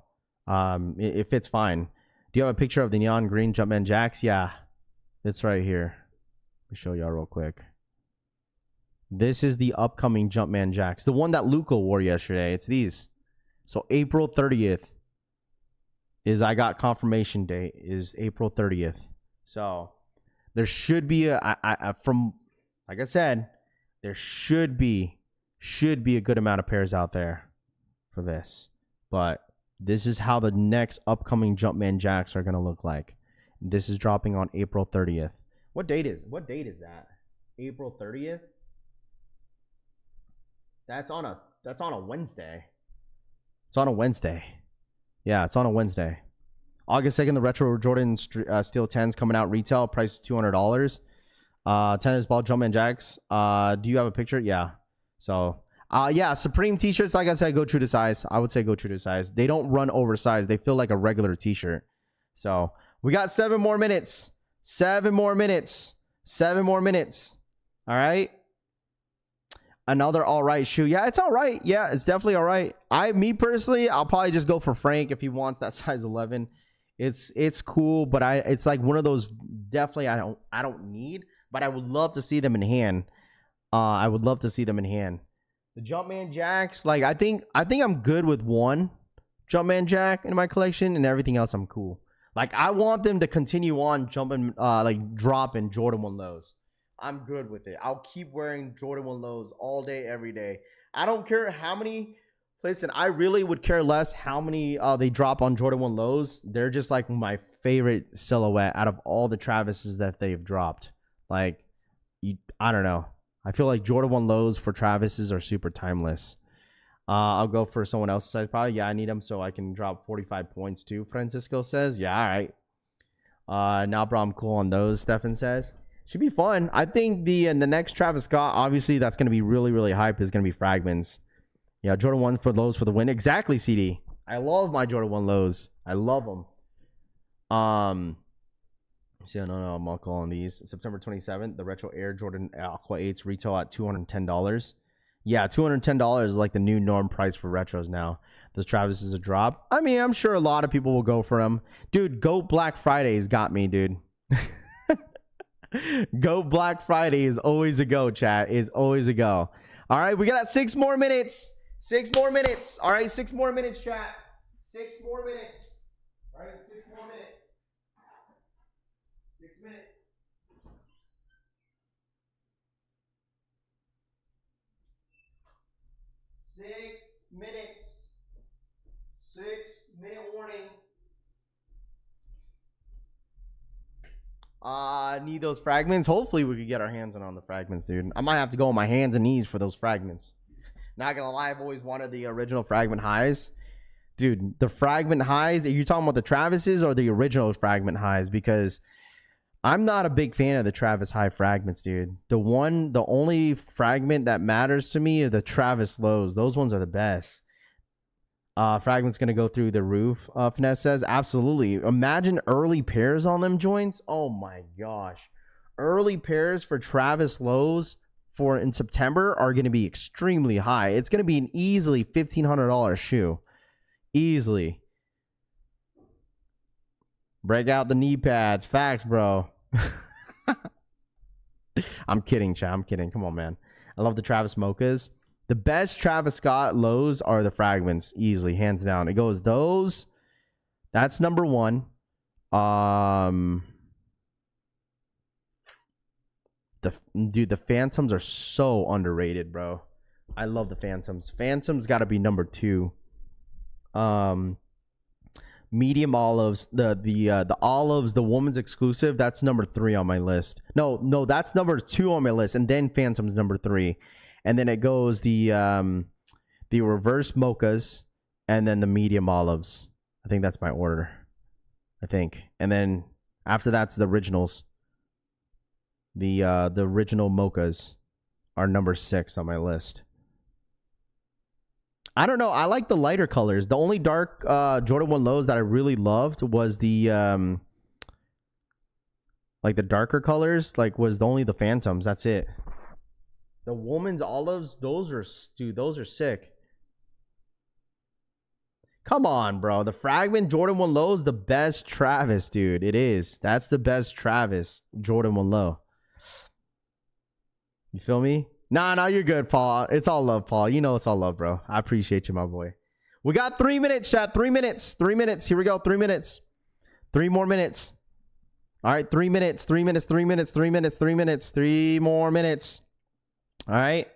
it fits fine. Do you have a picture of the neon green Jumpman Jacks? Yeah, it's right here. Let me show y'all real quick. This is the upcoming Jumpman Jacks, the one that Luco wore yesterday. It's these. So April 30th is, I got confirmation date is April 30th. So there should be from, like I said, there should be a good amount of pairs out there for this. But this is how the next upcoming Jumpman Jacks are going to look like. This is dropping on April 30th. What date is that? April 30th? That's on a Wednesday. It's on a Wednesday. Yeah, it's on a Wednesday. August 2nd, the Retro Jordan Steel 10s coming out retail. Price is $200. Tennis ball Jumpman Jacks. Do you have a picture? Yeah. So, yeah, Supreme t-shirts, like I said, go true to size. I would say go true to size. They don't run oversized. They feel like a regular t-shirt. So, we got 7 more minutes. 7 more minutes. All right. Another all right shoe. Yeah, it's all right. Yeah, it's definitely all right. Me personally, I'll probably just go for Frank if he wants that size 11. It's cool, but it's like one of those definitely I don't need, but I would love to see them in hand. The Jumpman Jacks, like I think I'm good with one Jumpman Jack in my collection, and everything else I'm cool. Like I want them to continue on dropping Jordan 1 lows. I'm good with it. I'll keep wearing Jordan 1 lows all day, every day. I don't care how many. Listen, I really would care less how many they drop on Jordan 1 lows. They're just like my favorite silhouette out of all the Travises that they've dropped. Like, I don't know. I feel like Jordan 1 lows for Travises are super timeless. I'll go for someone else's size probably. Yeah, I need them so I can drop 45 points too, Francisco says. Yeah, all right. Now, bro, I'm cool on those, Stefan says. Should be fun. I think the next Travis Scott, obviously, that's going to be really, really hype, is going to be Fragments. Yeah, Jordan 1 for lows for the win. Exactly, CD. I love my Jordan 1 lows. I love them. So, no, I'm not calling these. September 27th, the Retro Air Jordan Aqua 8s retail at $210. Yeah, $210 is like the new norm price for retros now. Those Travis is a drop. I mean, I'm sure a lot of people will go for them. Dude, Go Black Fridays got me, dude. Go Black Friday is always a go, chat. Is always a go. All right, we got 6 more minutes. 6 more minutes. All right, 6 more minutes, chat. 6 more minutes. All right, 6 more minutes. 6 minutes. 6 minutes. 6-minute warning. Need those fragments. Hopefully we could get our hands on the fragments, dude. I might have to go on my hands and knees for those fragments. Not gonna lie, I've always wanted the original fragment highs. Dude, the fragment highs, are you talking about the Travises or the original fragment highs? Because I'm not a big fan of the Travis high fragments, dude. The only fragment that matters to me are the Travis lows. Those ones are the best. Fragment's gonna go through the roof. Finesse says, absolutely. Imagine early pairs on them joints. Oh my gosh. early pairs for Travis Lowe's for in September are going to be extremely high. It's going to be an easily $1,500 shoe. Easily. Break out the knee pads. Facts, bro. I'm kidding, chat. I'm kidding. Come on, man. I love the Travis Mochas. The best Travis Scott lows are the fragments. Easily, hands down. It goes those. That's number one. The Phantoms are so underrated, bro. I love the Phantoms. Phantoms got to be number two. Medium olives, the olives, the woman's exclusive, that's number 3 on my list. No, that's number 2 on my list, and then Phantom's number 3, and then it goes the reverse mochas, and then the medium olives. I think that's my order. I think, and then after that's the originals. The original mochas are number 6 on my list. I don't know. I like the lighter colors. The only dark Jordan 1 lows that I really loved was the like the darker colors. Like was only the Phantoms. That's it. The woman's olives, those are sick. Come on, bro. The fragment Jordan 1 low is the best Travis, dude. It is. That's the best Travis Jordan 1 low. You feel me? Nah, you're good, Paul. It's all love, Paul. You know it's all love, bro. I appreciate you, my boy. We got 3 minutes, chat. 3 minutes. 3 minutes. Here we go. 3 minutes. 3 more minutes. All right, 3 minutes. 3 minutes. 3 minutes. 3 minutes. 3 minutes. 3 more minutes. All right.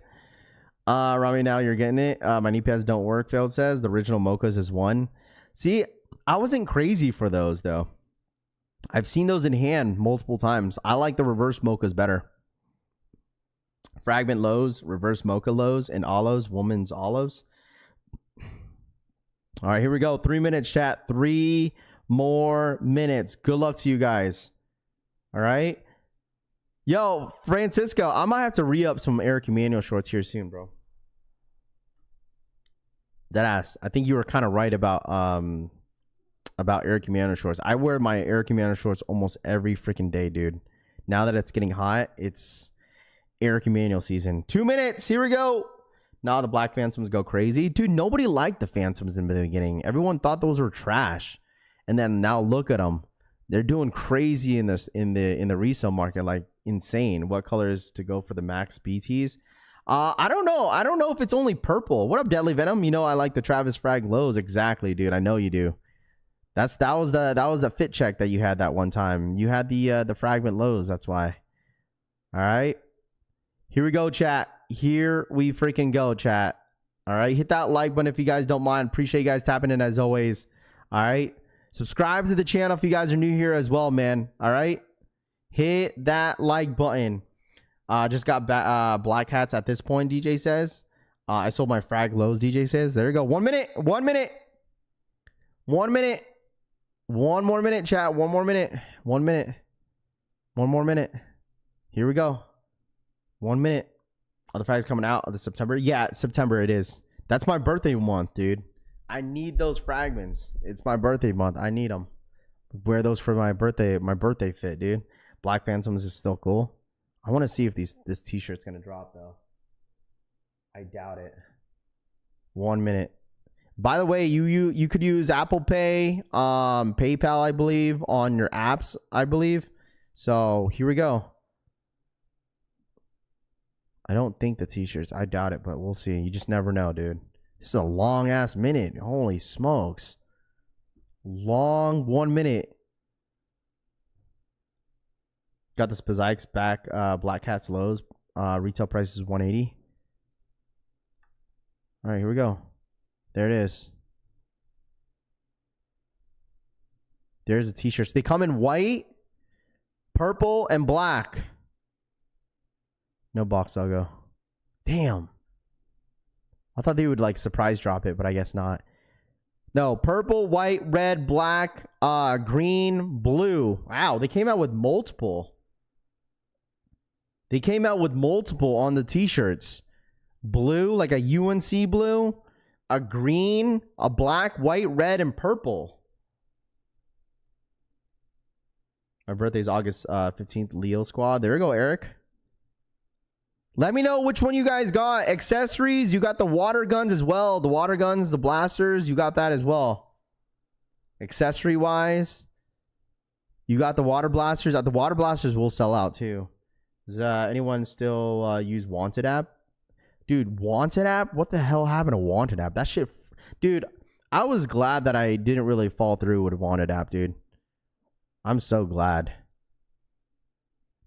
Rami, now you're getting it. My knee pads don't work, Failed says. The original mochas is 1. See, I wasn't crazy for those, though. I've seen those in hand multiple times. I like the reverse mochas better. Fragment lows, reverse mocha lows, and olives, woman's olives. All right, here we go. 3 minutes, chat. 3 more minutes. Good luck to you guys. All right. Yo, Francisco, I might have to re-up some Eric Emanuel shorts here soon, bro. Deadass. I think you were kind of right about Eric Emanuel shorts. I wear my Eric Emanuel shorts almost every freaking day, dude. Now that it's getting hot, it's Eric Emanuel season. 2 minutes. Here we go. Now the Black Phantoms go crazy. Dude, nobody liked the Phantoms in the beginning. Everyone thought those were trash. And then now look at them. They're doing crazy in the resale market, like insane. What colors to go for the Max BTs? I don't know. I don't know if it's only purple. What up, Deadly Venom? You know I like the Travis Frag lows. Exactly, dude. I know you do. That was the fit check that you had that one time. You had the fragment lows. That's why. All right. Here we go, chat. Here we freaking go, chat. All right. Hit that like button if you guys don't mind. Appreciate you guys tapping in as always. All right. Subscribe to the channel if you guys are new here as well, man. All right. Hit that like button. Just got black hats at this point, DJ says. I sold my frag lows, DJ says. There you go. 1 minute. 1 minute. 1 minute. 1 more minute, chat. 1 more minute. 1 minute. 1 more minute. Here we go. 1 minute. Are the frags coming out of the September? Yeah, September it is. That's my birthday month, dude. I need those fragments. It's my birthday month. I need them. Wear those for my birthday fit, dude. Black Phantoms is still cool. I want to see if this t-shirt's going to drop, though. I doubt it. 1 minute. By the way, you could use Apple Pay, PayPal, I believe, on your apps, I believe. So here we go. I don't think the t-shirts. I doubt it, but we'll see. You just never know, dude. This is a long ass minute. Holy smokes. Long 1 minute. Got the Spazikes back. Black Cats lows. Retail price is $180. All right, here we go. There it is. There's the t-shirts. They come in white, purple, and black. No box logo. Damn. I thought they would like surprise drop it, but I guess not. No, purple, white, red, black, green, blue. Wow, they came out with multiple. They came out with multiple on the t-shirts. Blue, like a UNC blue, a green, a black, white, red, and purple. My birthday's August 15th. Leo Squad. There we go, Eric. Let me know which one you guys got. Accessories. You got the water guns as well. The water guns, the blasters. You got that as well. Accessory wise, you got the water blasters. The water blasters will sell out too. Does anyone still use Wanted app? Dude, Wanted app? What the hell happened to Wanted app? That shit. Dude, I was glad that I didn't really fall through with Wanted app, dude. I'm so glad.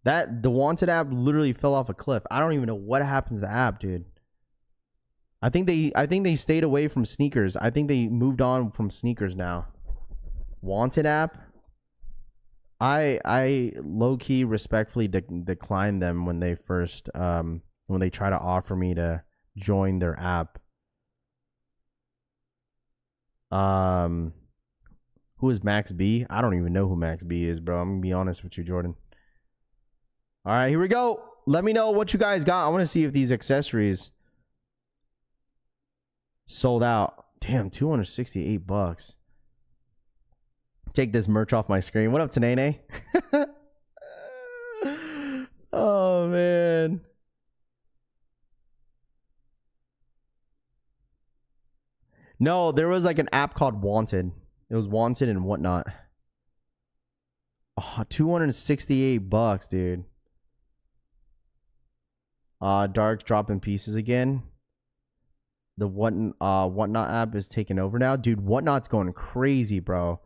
The Wanted app literally fell off a cliff. I don't even know what happened to the app, dude. I think they stayed away from sneakers. I think they moved on from sneakers now. Wanted app. I low key respectfully declined them when they first when they try to offer me to join their app. Who is Max B? I don't even know who Max B is, bro. I'm gonna be honest with you, Jordan. All right, here we go. Let me know what you guys got. I want to see if these accessories sold out. Damn, $268. Take this merch off my screen. What up, Tanene? Oh, man. No, there was like an app called Wanted. It was Wanted and whatnot. Oh, $268, dude. Dark dropping pieces again. The whatnot app is taking over now, dude. Whatnot's going crazy, bro.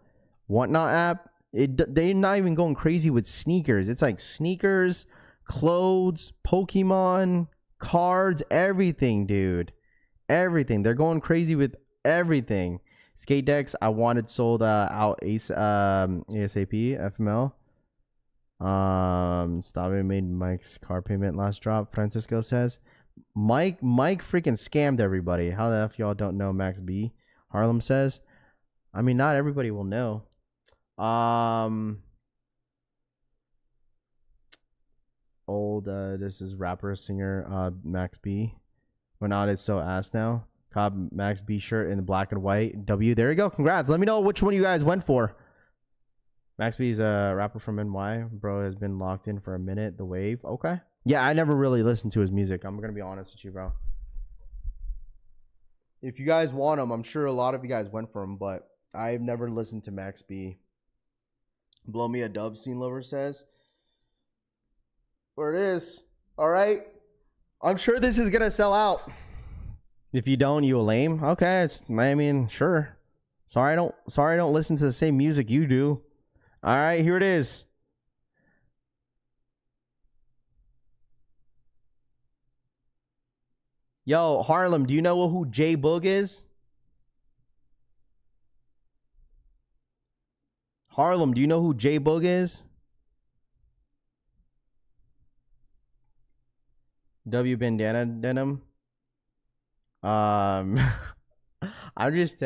Whatnot app, they're not even going crazy with sneakers. It's like sneakers, clothes, Pokemon, cards, everything, dude. Everything. They're going crazy with everything. Skate decks, I wanted sold out ASAP, FML. Stave made Mike's car payment last drop, Francisco says. Mike freaking scammed everybody. How the F y'all don't know Max B? Harlem says. I mean, not everybody will know. This is rapper singer Max B. When out it's so ass now. Cobb Max B shirt in the black and white. W. There you go. Congrats. Let me know which one you guys went for. Max B is a rapper from NY. Bro has been locked in for a minute. The Wave. Okay. Yeah, I never really listened to his music. I'm gonna be honest with you, bro. If you guys want him, I'm sure a lot of you guys went for him, but I've never listened to Max B. Blow me a dub, Scene Lover says. Where it is. All right. I'm sure this is gonna sell out. If you don't, you a lame. Okay, I mean, sure. Sorry I don't listen to the same music you do. All right, here it is. Yo, Harlem, do you know who J Boog is? Harlem, do you know who J Boog is? W Bandana Denim. I'm just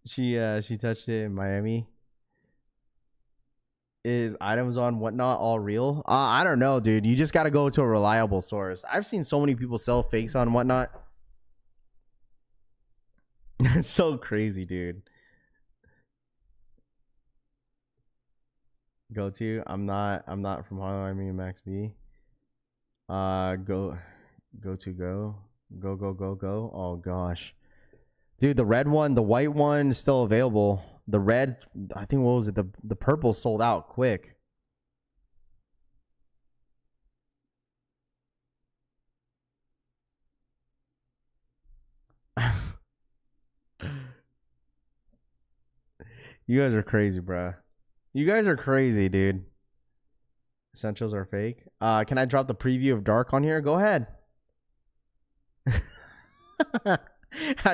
she touched it in Miami. Is items on Whatnot all real? I don't know, dude. You just got to go to a reliable source. I've seen so many people sell fakes on Whatnot. It's so crazy, dude. Go to. I'm not from Harlem. I mean Max B. Go. Oh gosh, dude. The red one, the white one is still available. The red, I think, what was it? The purple sold out quick. You guys are crazy, bro. You guys are crazy, dude. Essentials are fake. Can I drop the preview of Dark on here? Go ahead.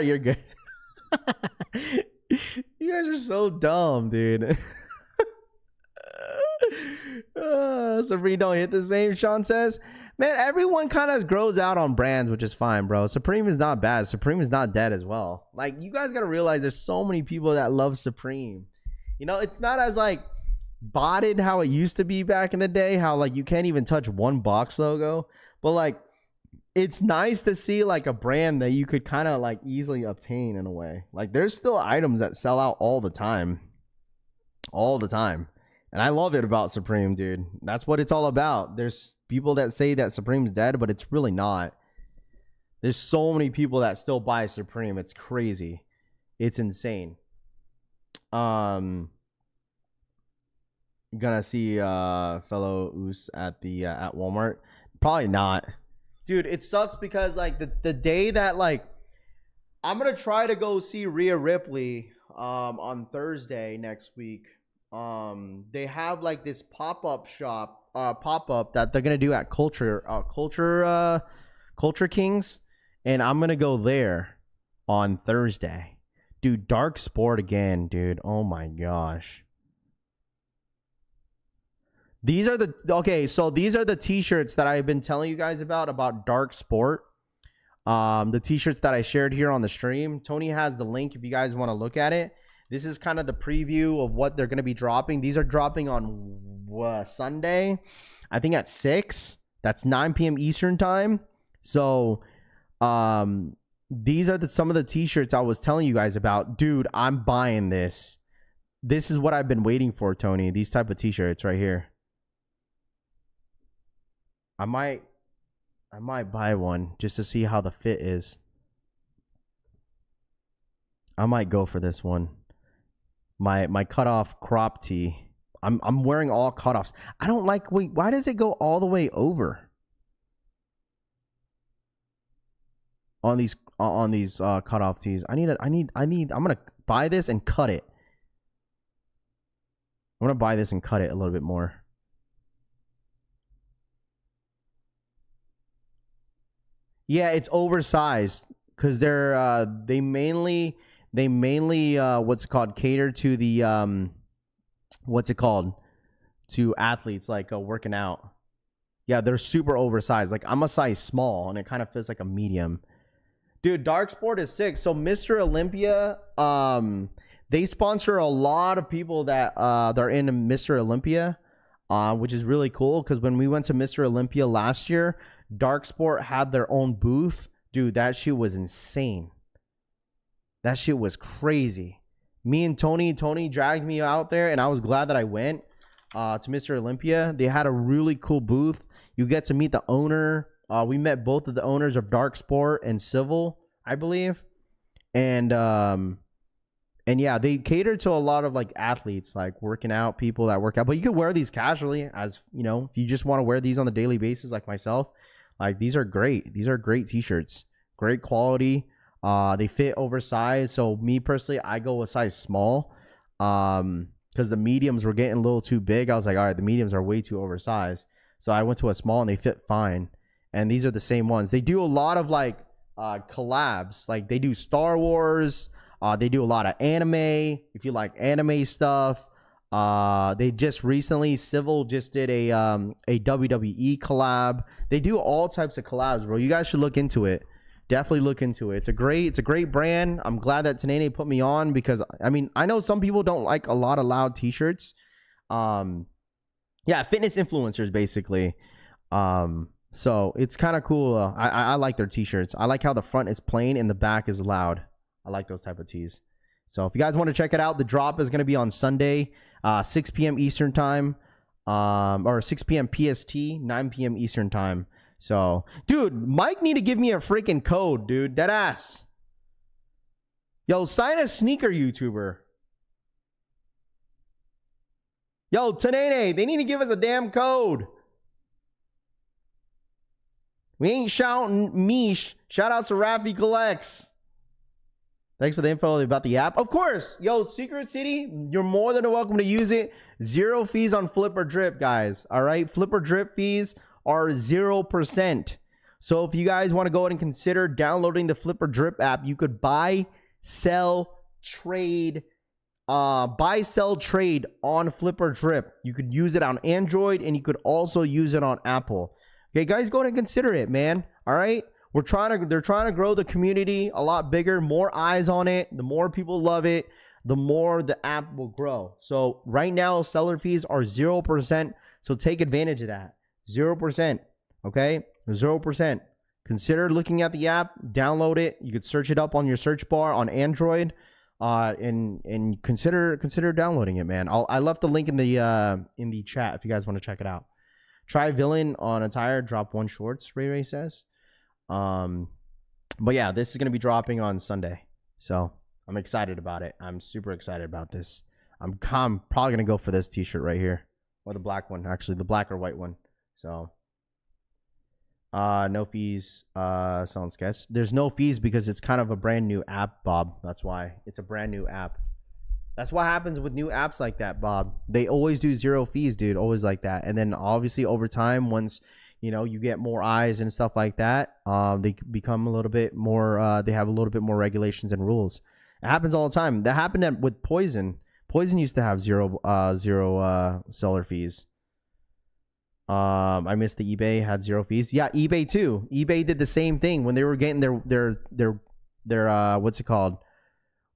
You're good. You guys are so dumb, dude. Supreme don't hit the same, Sean says. Man, everyone kind of grows out on brands, which is fine, bro. Supreme is not bad. Supreme is not dead as well. Like, you guys got to realize there's so many people that love Supreme. You know, it's not as, like, botted how it used to be back in the day. How, like, you can't even touch one box logo. But, like, it's nice to see like a brand that you could kind of like easily obtain in a way. Like there's still items that sell out all the time. And I love it about Supreme, dude. That's what it's all about. There's people that say that Supreme's dead, but it's really not. There's so many people that still buy Supreme. It's crazy. It's insane. Gonna see fellow Oos at the at Walmart. Probably not. Dude, it sucks because like the day that like I'm gonna try to go see Rhea Ripley on Thursday next week. They have like this pop-up shop pop-up that they're gonna do at Culture Kings, and I'm gonna go there on Thursday. Dude, Dark Sport again, dude. Oh my gosh. These are the t-shirts that I've been telling you guys about Dark Sport. The t-shirts that I shared here on the stream. Tony has the link if you guys want to look at it. This is kind of the preview of what they're going to be dropping. These are dropping on Sunday, I think at 6. That's 9 p.m. Eastern time. So, these are some of the t-shirts I was telling you guys about. Dude, I'm buying this. This is what I've been waiting for, Tony. These type of t-shirts right here. I might buy one just to see how the fit is. I might go for this one. My cutoff crop tee. I'm wearing all cutoffs. I don't like. Wait, why does it go all the way over on these cutoff tees? I'm gonna buy this and cut it. I'm gonna buy this and cut it a little bit more. Yeah, it's oversized because they mainly what's it called, cater to the to athletes like working out. Yeah, they're super oversized. Like I'm a size small and it kind of fits like a medium. Dude, Dark Sport is sick. So Mr. Olympia, they sponsor a lot of people that they're in Mr. Olympia, which is really cool because when we went to Mr. Olympia last year, Dark Sport had their own booth. Dude, that shit was insane. That shit was crazy. Me and Tony dragged me out there, and I was glad that I went to Mr. Olympia. They had a really cool booth. You get to meet the owner. We met both of the owners of Dark Sport and Civil, I believe. And yeah, they cater to a lot of like athletes, like working out, people that work out. But you could wear these casually, as you know, if you just want to wear these on the daily basis, like myself. Like these are great. These are great t-shirts. Great quality. They fit oversized. So me personally, I go a size small. Because the mediums were getting a little too big. I was like, all right, the mediums are way too oversized. So I went to a small and they fit fine. And these are the same ones. They do a lot of like collabs. Like they do Star Wars. They do a lot of anime. If you like anime stuff. They just recently, Civil just did a WWE collab. They do all types of collabs, bro. You guys should look into it. Definitely look into it. It's a great brand. I'm glad that Tanene put me on because I mean, I know some people don't like a lot of loud t-shirts. Yeah, fitness influencers basically. So it's kind of cool. I like their t-shirts. I like how the front is plain and the back is loud. I like those type of tees. So if you guys want to check it out, the drop is going to be on Sunday, 6 p.m. Eastern time, or 6 p.m. PST, 9 p.m. Eastern time. So, dude, Mike need to give me a freaking code, dude. Dead ass. Yo, sign a sneaker YouTuber. Yo, Tanene, they need to give us a damn code. We ain't shouting Mish. Shout out to Rafi Collects. Thanks for the info about the app. Of course. Yo, Secret City, you're more than welcome to use it. 0 fees on Flip or Drip, guys. All right? Flip or Drip fees are 0%. So if you guys want to go ahead and consider downloading the Flip or Drip app, you could buy, sell, trade on Flip or Drip. You could use it on Android and you could also use it on Apple. Okay, guys, go ahead and consider it, man. All right? They're trying to grow the community a lot bigger, more eyes on it. The more people love it, the more the app will grow. So right now, seller fees are 0%. So take advantage of that. 0%. Okay? 0%. Consider looking at the app, download it. You could search it up on your search bar on Android. And consider downloading it, man. I left the link in the chat if you guys want to check it out. Try villain on attire, drop 1 shorts, Ray says. But yeah, this is gonna be dropping on Sunday, so I'm excited about it. I'm super excited about this. I'm probably gonna go for this t-shirt right here, or the black one, actually, the black or white one. So no fees, sound sketch. There's no fees because it's kind of a brand new app, Bob. That's why it's a brand new app. That's what happens with new apps like that, Bob. They always do 0 fees, dude. Always like that. And then obviously over time, once you get more eyes and stuff like that, they become a little bit more. They have a little bit more regulations and rules. It happens all the time. That happened with Poison. Poison used to have zero seller fees. I missed the eBay had 0 fees. Yeah, eBay too. eBay did the same thing when they were getting their what's it called?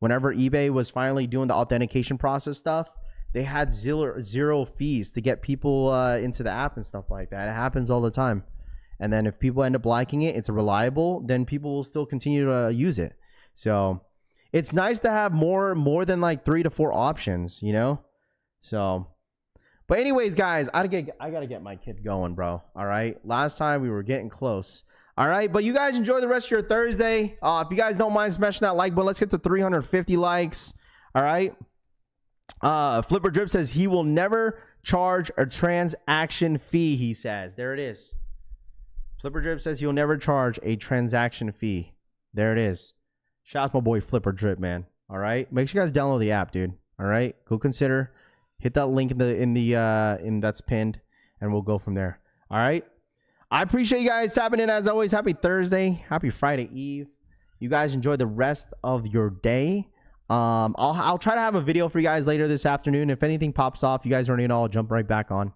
Whenever eBay was finally doing the authentication process stuff, they had 0 fees to get people into the app and stuff like that. It happens all the time. And then if people end up liking it, it's reliable, then people will still continue to use it. So it's nice to have more than like 3 to 4 options, So, but anyways, guys, I gotta get my kid going, bro. All right. Last time we were getting close. All right, but you guys enjoy the rest of your Thursday. If you guys don't mind smashing that like button, let's get to 350 likes. All right. Flipper Drip says he will never charge a transaction fee. He says there it is. Flipper Drip says he'll never charge a transaction fee. There it is. Shout out to my boy Flipper Drip, man. All right, make sure you guys download the app, dude. All right, go consider. Hit that link in that's pinned, and we'll go from there. All right. I appreciate you guys tapping in as always. Happy Thursday. Happy Friday Eve. You guys enjoy the rest of your day. I'll try to have a video for you guys later this afternoon. If anything pops off, you guys already know, I'll jump right back on.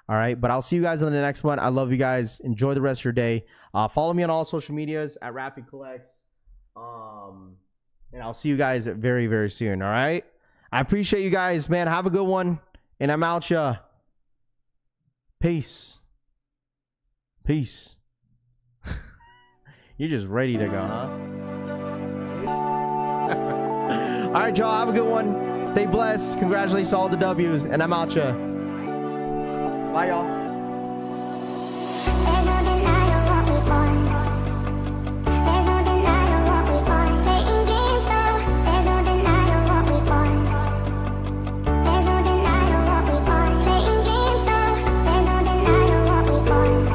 All right. But I'll see you guys on the next one. I love you guys. Enjoy the rest of your day. Follow me on all social medias at Rafi Collects. And I'll see you guys very, very soon. All right. I appreciate you guys, man. Have a good one. And I'm out ya. Peace. Peace. You're just ready to go, huh? All right, y'all. Have a good one. Stay blessed. Congratulations to all the W's. And I'm out ya. Bye, y'all. There's no denying what we want. There's no denying what we want. Playing games though. There's no denying what we want. There's no denying what we want. Playing games though. There's no denying what we want.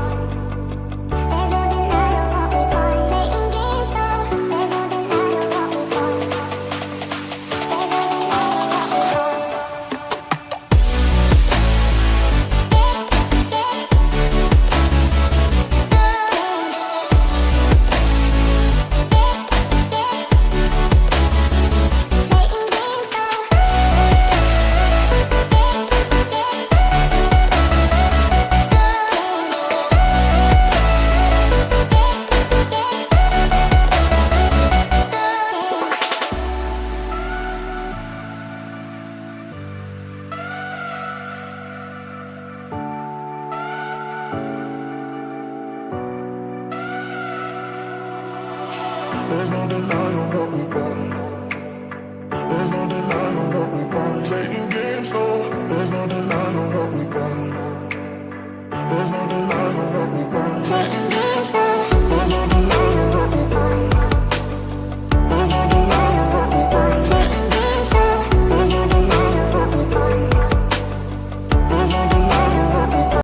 There's no denying what we want. Playing games though. There's no denying what we want. There's no denying what we want. There's no denying what we want.